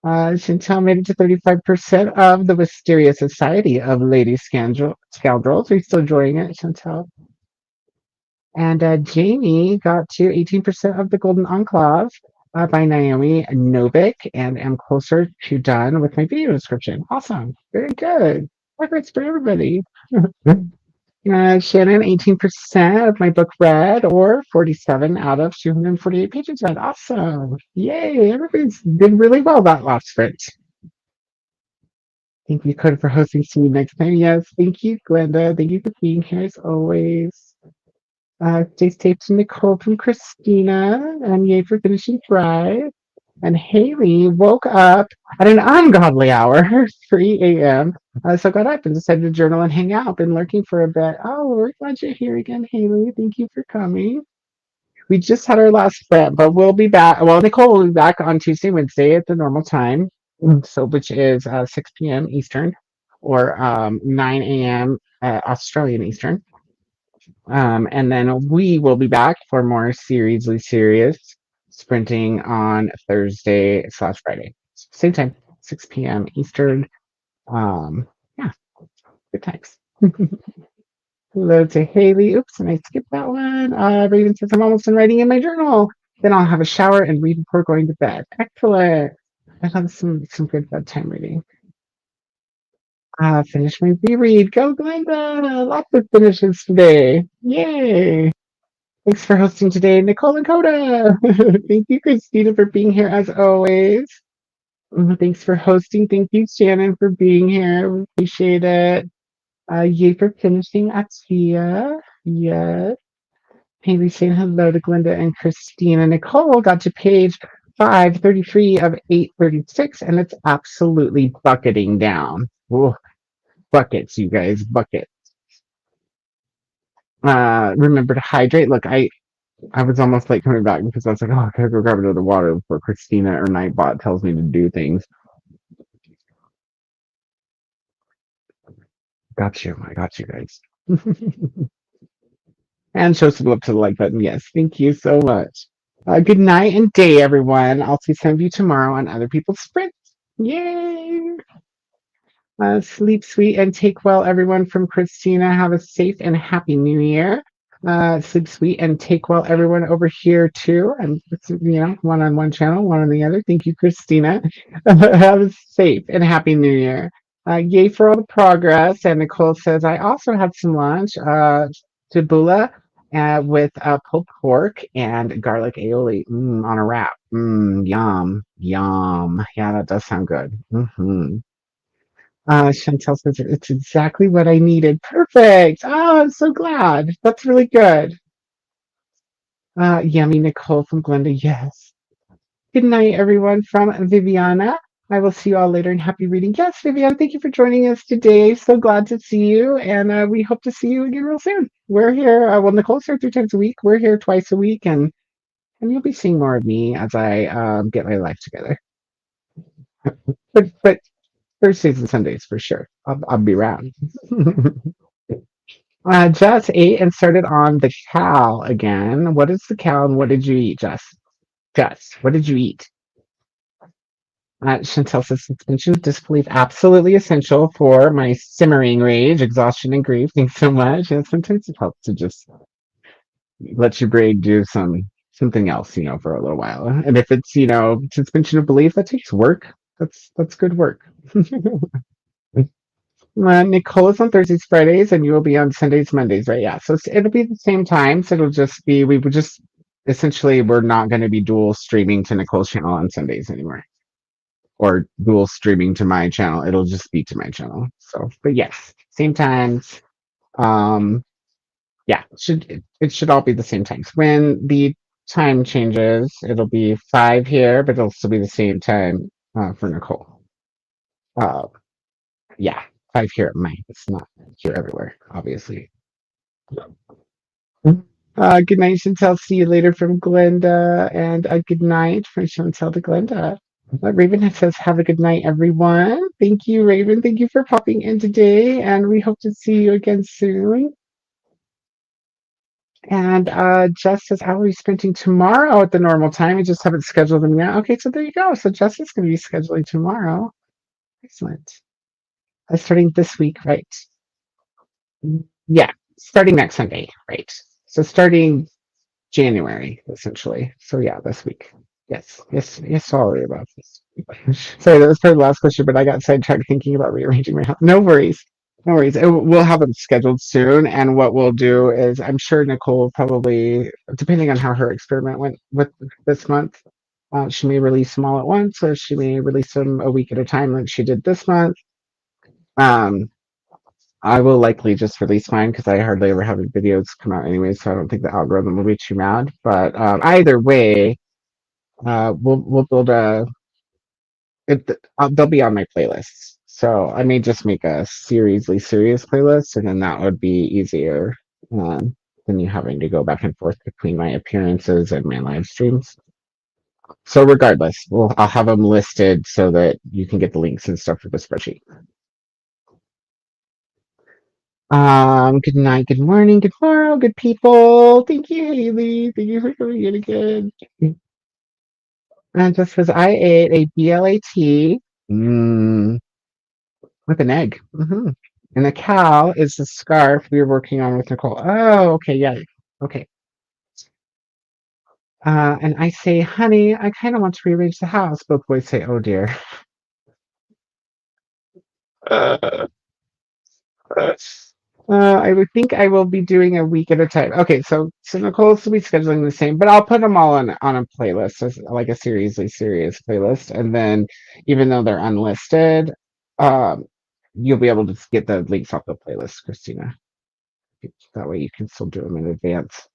Chantel made it to 35% of the Wisteria Society of Lady Scoundrels. Are you still enjoying it, Chantel? And Jamie got to 18% of the Golden Enclave by Naomi Novik, and am closer to done with my video description. Awesome. Very good. Progress for everybody. Shannon, 18% of my book read, or 47 out of 248 pages read. Awesome. Yay. Everybody's did really well that last sprint. Thank you, Coda, for hosting. See you next time. Yes. Thank you, Glenda. Thank you for being here as always. Stay safe to Nicole from Christina, and yay for finishing Thrive. And Haley woke up at an ungodly hour, 3 a.m. So got up and decided to journal and hang out. Been lurking for a bit. Oh, we're glad you're here again, Haley. Thank you for coming. We just had our last sprint, but we'll be back. Well, Nicole will be back on Tuesday, Wednesday at the normal time, so which is 6 p.m. Eastern, or 9 a.m. Australian Eastern. And then we will be back for more seriously serious sprinting on Thursday/Friday. Same time, 6 p.m. Eastern. Yeah, good times. Hello to Haley. Oops, and I skipped that one. Raven says, I'm almost done writing in my journal. Then I'll have a shower and read before going to bed. Excellent. I have some good bedtime reading. Finish my reread. Go, Glenda. Lots of finishes today. Yay. Thanks for hosting today, Nicole and Koda. Thank you, Christina, for being here as always. Thanks for hosting. Thank you, Shannon, for being here. We appreciate it. Yay for finishing, Atia. Yes. Haley saying hello to Glenda and Christina. Nicole got to page 533 of 836, and it's absolutely bucketing down. Whoa. Buckets, you guys, buckets. Remember to hydrate. Look, I was almost like coming back because I was like, oh, I gotta go grab another water before Christina or Nightbot tells me to do things. Got you. I got you guys. And show some love to the like button. Yes, thank you so much. Good night and day, everyone. I'll see some of you tomorrow on Other People's Sprints. Yay! Sleep sweet and take well, everyone. From Christina, have a safe and happy new year. Sleep sweet and take well, everyone over here too. And one on one channel, one on the other. Thank you, Christina. Have a safe and happy new year. Yay for all the progress. And Nicole says, I also had some lunch. Tabbouleh with pulled pork and garlic aioli on a wrap. Yum, yum. Yeah, that does sound good. Chantel says it's exactly what I needed. Perfect. Oh, I'm so glad. That's really good. Yummy Nicole from Glenda. Yes. Good night, everyone, from Viviana. I will see you all later and happy reading. Yes, Viviana, thank you for joining us today. So glad to see you. And we hope to see you again real soon. We're here. Well, Nicole's here 3 times a week. We're here twice a week. And you'll be seeing more of me as I get my life together. But Thursdays and Sundays for sure. I'll be around. Jess ate and started on the cow again. What is the cow and what did you eat, Jess? Jess, what did you eat? Chantel says suspension of disbelief absolutely essential for my simmering rage, exhaustion, and grief. Thanks so much. And sometimes it helps to just let your brain do something else, for a little while. And if it's, suspension of belief, that takes work. That's good work. Nicole is on Thursdays, Fridays, and you will be on Sundays, Mondays, right? Yeah. So it'll be the same time. So it'll just be, we're not going to be dual streaming to Nicole's channel on Sundays anymore. Or dual streaming to my channel. It'll just be to my channel. So, but yes, same times. Yeah, it should all be the same times. When the time changes, it'll be 5 here, but it'll still be the same time for Nicole. Yeah, 5 here at mine. It's not here everywhere, obviously. Good night, Chantel. See you later from Glenda. And good night from Chantel to Glenda. Raven says, have a good night, everyone. Thank you, Raven. Thank you for popping in today. And we hope to see you again soon. And Jess says, I will be sprinting tomorrow at the normal time. I just haven't scheduled them yet. Okay, so there you go. So Jess is going to be scheduling tomorrow. Excellent. Starting this week, right? Yeah, starting next Sunday, right? So starting January, essentially. So yeah, this week. Yes, sorry about this. Sorry, that was probably the last question, but I got sidetracked thinking about rearranging my house. No worries. No worries. We'll have them scheduled soon. And what we'll do is, I'm sure Nicole will probably, depending on how her experiment went with this month, she may release them all at once, or she may release them a week at a time like she did this month. Um, I will likely just release mine because I hardly ever have videos come out anyway, so I don't think the algorithm will be too mad. But either way, we'll build they'll be on my playlists. So I may just make a seriously serious playlist, and then that would be easier than you having to go back and forth between my appearances and my live streams. So regardless, I'll have them listed so that you can get the links and stuff for the spreadsheet. Good night, good morning, good morrow, good people. Thank you, Haley. Thank you for coming in again. And just because I ate a BLAT with an egg. And the cow is the scarf we were working on with Nicole. Oh, okay, yeah. Okay. And I say, honey, I kind of want to rearrange the house. Both boys say, oh dear. I would think I will be doing a week at a time. Okay, so Nicole's will be scheduling the same, but I'll put them all on a playlist, like a seriously serious playlist. And then, even though they're unlisted, you'll be able to get the links off the playlist, Christina. That way, you can still do them in advance.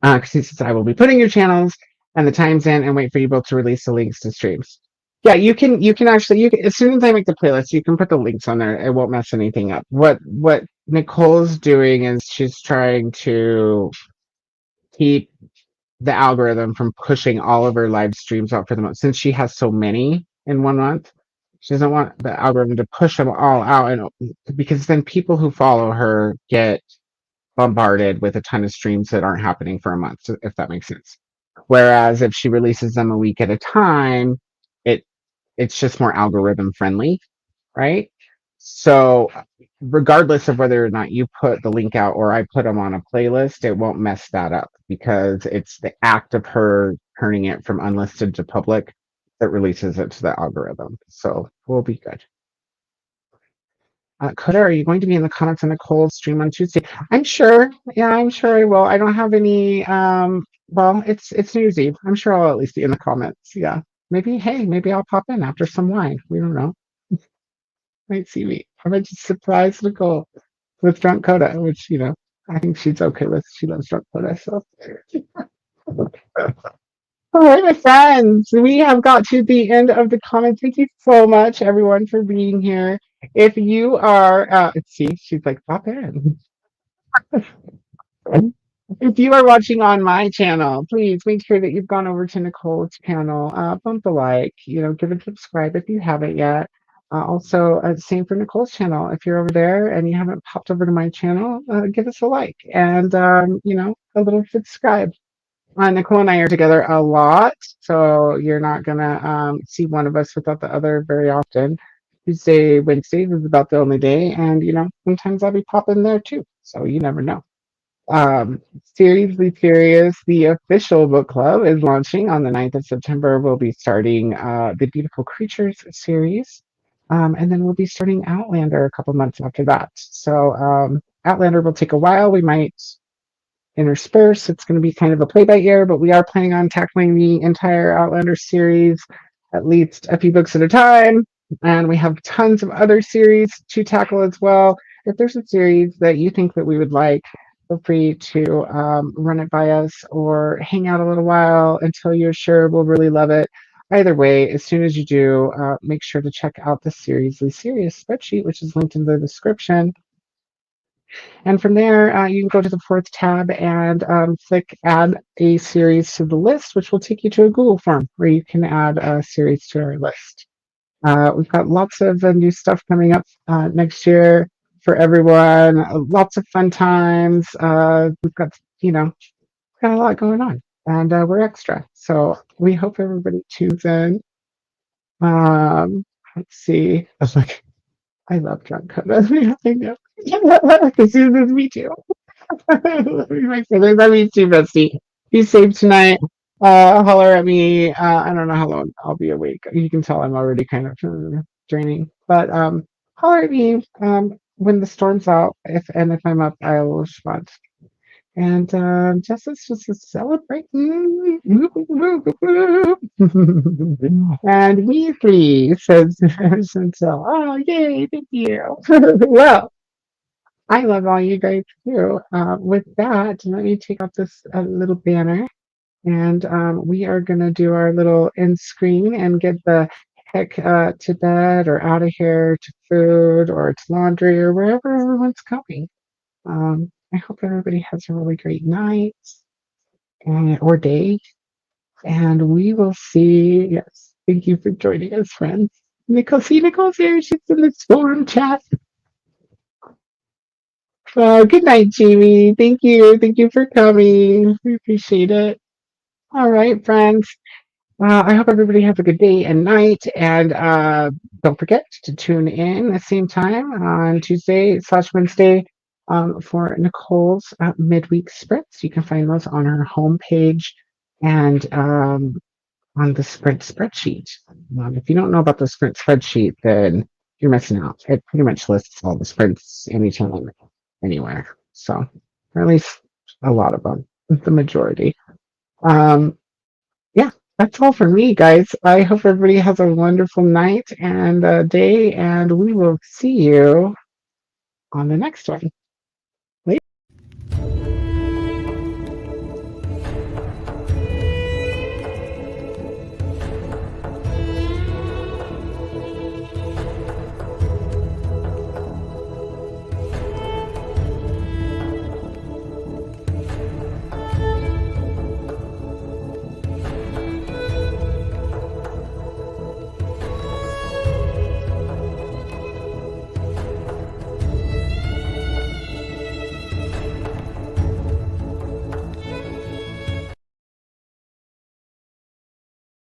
Christina says, I will be putting your channels and the times in, and wait for you both to release the links to streams. Yeah, you can actually as soon as I make the playlist, you can put the links on there. It won't mess anything up. What Nicole's doing is she's trying to keep the algorithm from pushing all of her live streams out for the month. Since she has so many in one month, she doesn't want the algorithm to push them all out, and because then people who follow her get bombarded with a ton of streams that aren't happening for a month, if that makes sense. Whereas if she releases them a week at a time, it's just more algorithm friendly, right? So regardless of whether or not you put the link out or I put them on a playlist, it won't mess that up because it's the act of her turning it from unlisted to public that releases it to the algorithm. So we'll be good. Koda, are you going to be in the comments on Nicole's stream on Tuesday? I'm sure. Yeah, I'm sure I will. I don't have any. Well, it's New Year's Eve. I'm sure I'll at least be in the comments. Yeah. Maybe I'll pop in after some wine. We don't know. Might see me. I might just surprise Nicole with drunk Koda, which I think she's okay with. She loves drunk Koda, so. All right, my friends, we have got to the end of the comments. Thank you so much, everyone, for being here. If you are, let's see, she's like, pop in. If you are watching on my channel, please make sure that you've gone over to Nicole's channel, bump the like, give it a subscribe if you haven't yet. Also, same for Nicole's channel. If you're over there and you haven't popped over to my channel, give us a like and, a little subscribe. Nicole and I are together a lot, so you're not gonna see one of us without the other very often. Tuesday, Wednesdays is about the only day, and sometimes I'll be popping there too. So you never know. Seriously Curious, the official book club is launching on the 9th of September. We'll be starting the Beautiful Creatures series, and then we'll be starting Outlander a couple months after that. So Outlander will take a while. We might intersperse. It's going to be kind of a play by ear, but we are planning on tackling the entire Outlander series, at least a few books at a time. And we have tons of other series to tackle as well. If there's a series that you think that we would like, feel free to run it by us or hang out a little while until you're sure we'll really love it. Either way, as soon as you do, make sure to check out the Seriously Serious spreadsheet, which is linked in the description. And from there, you can go to the fourth tab and click Add a Series to the List, which will take you to a Google form where you can add a series to our list. We've got lots of new stuff coming up next year for everyone. Lots of fun times. We've got, got a lot going on, and we're extra. So we hope everybody tunes in. Let's see. I was like, I love John Koda. I know. Because he was me too. My feelings. I mean, too, Bestie. Be safe tonight. Holler at me. I don't know how long I'll be awake. You can tell I'm already kind of draining. But holler at me when the storm's out. If I'm up, I will respond. And just let's just celebrate. And Weasley says, so, oh, yay, thank you. Well, I love all you guys too. With that, let me take off this little banner. And we are going to do our little end screen and get the heck to bed or out of here to food or to laundry or wherever everyone's going. I hope everybody has a really great night or day. And we will see. Yes, thank you for joining us, friends. Nicole's here. She's in the storm chat. Good night, Jamie. Thank you. Thank you for coming. We appreciate it. All right, friends. I hope everybody has a good day and night. And don't forget to tune in the same time on Tuesday/Wednesday for Nicole's midweek sprints. You can find those on her homepage and on the sprint spreadsheet. If you don't know about the sprint spreadsheet, then you're missing out. It pretty much lists all the sprints anytime, anywhere. So, or at least a lot of them, the majority. Yeah, that's all for me, guys. I hope everybody has a wonderful night and day, and we will see you on the next one.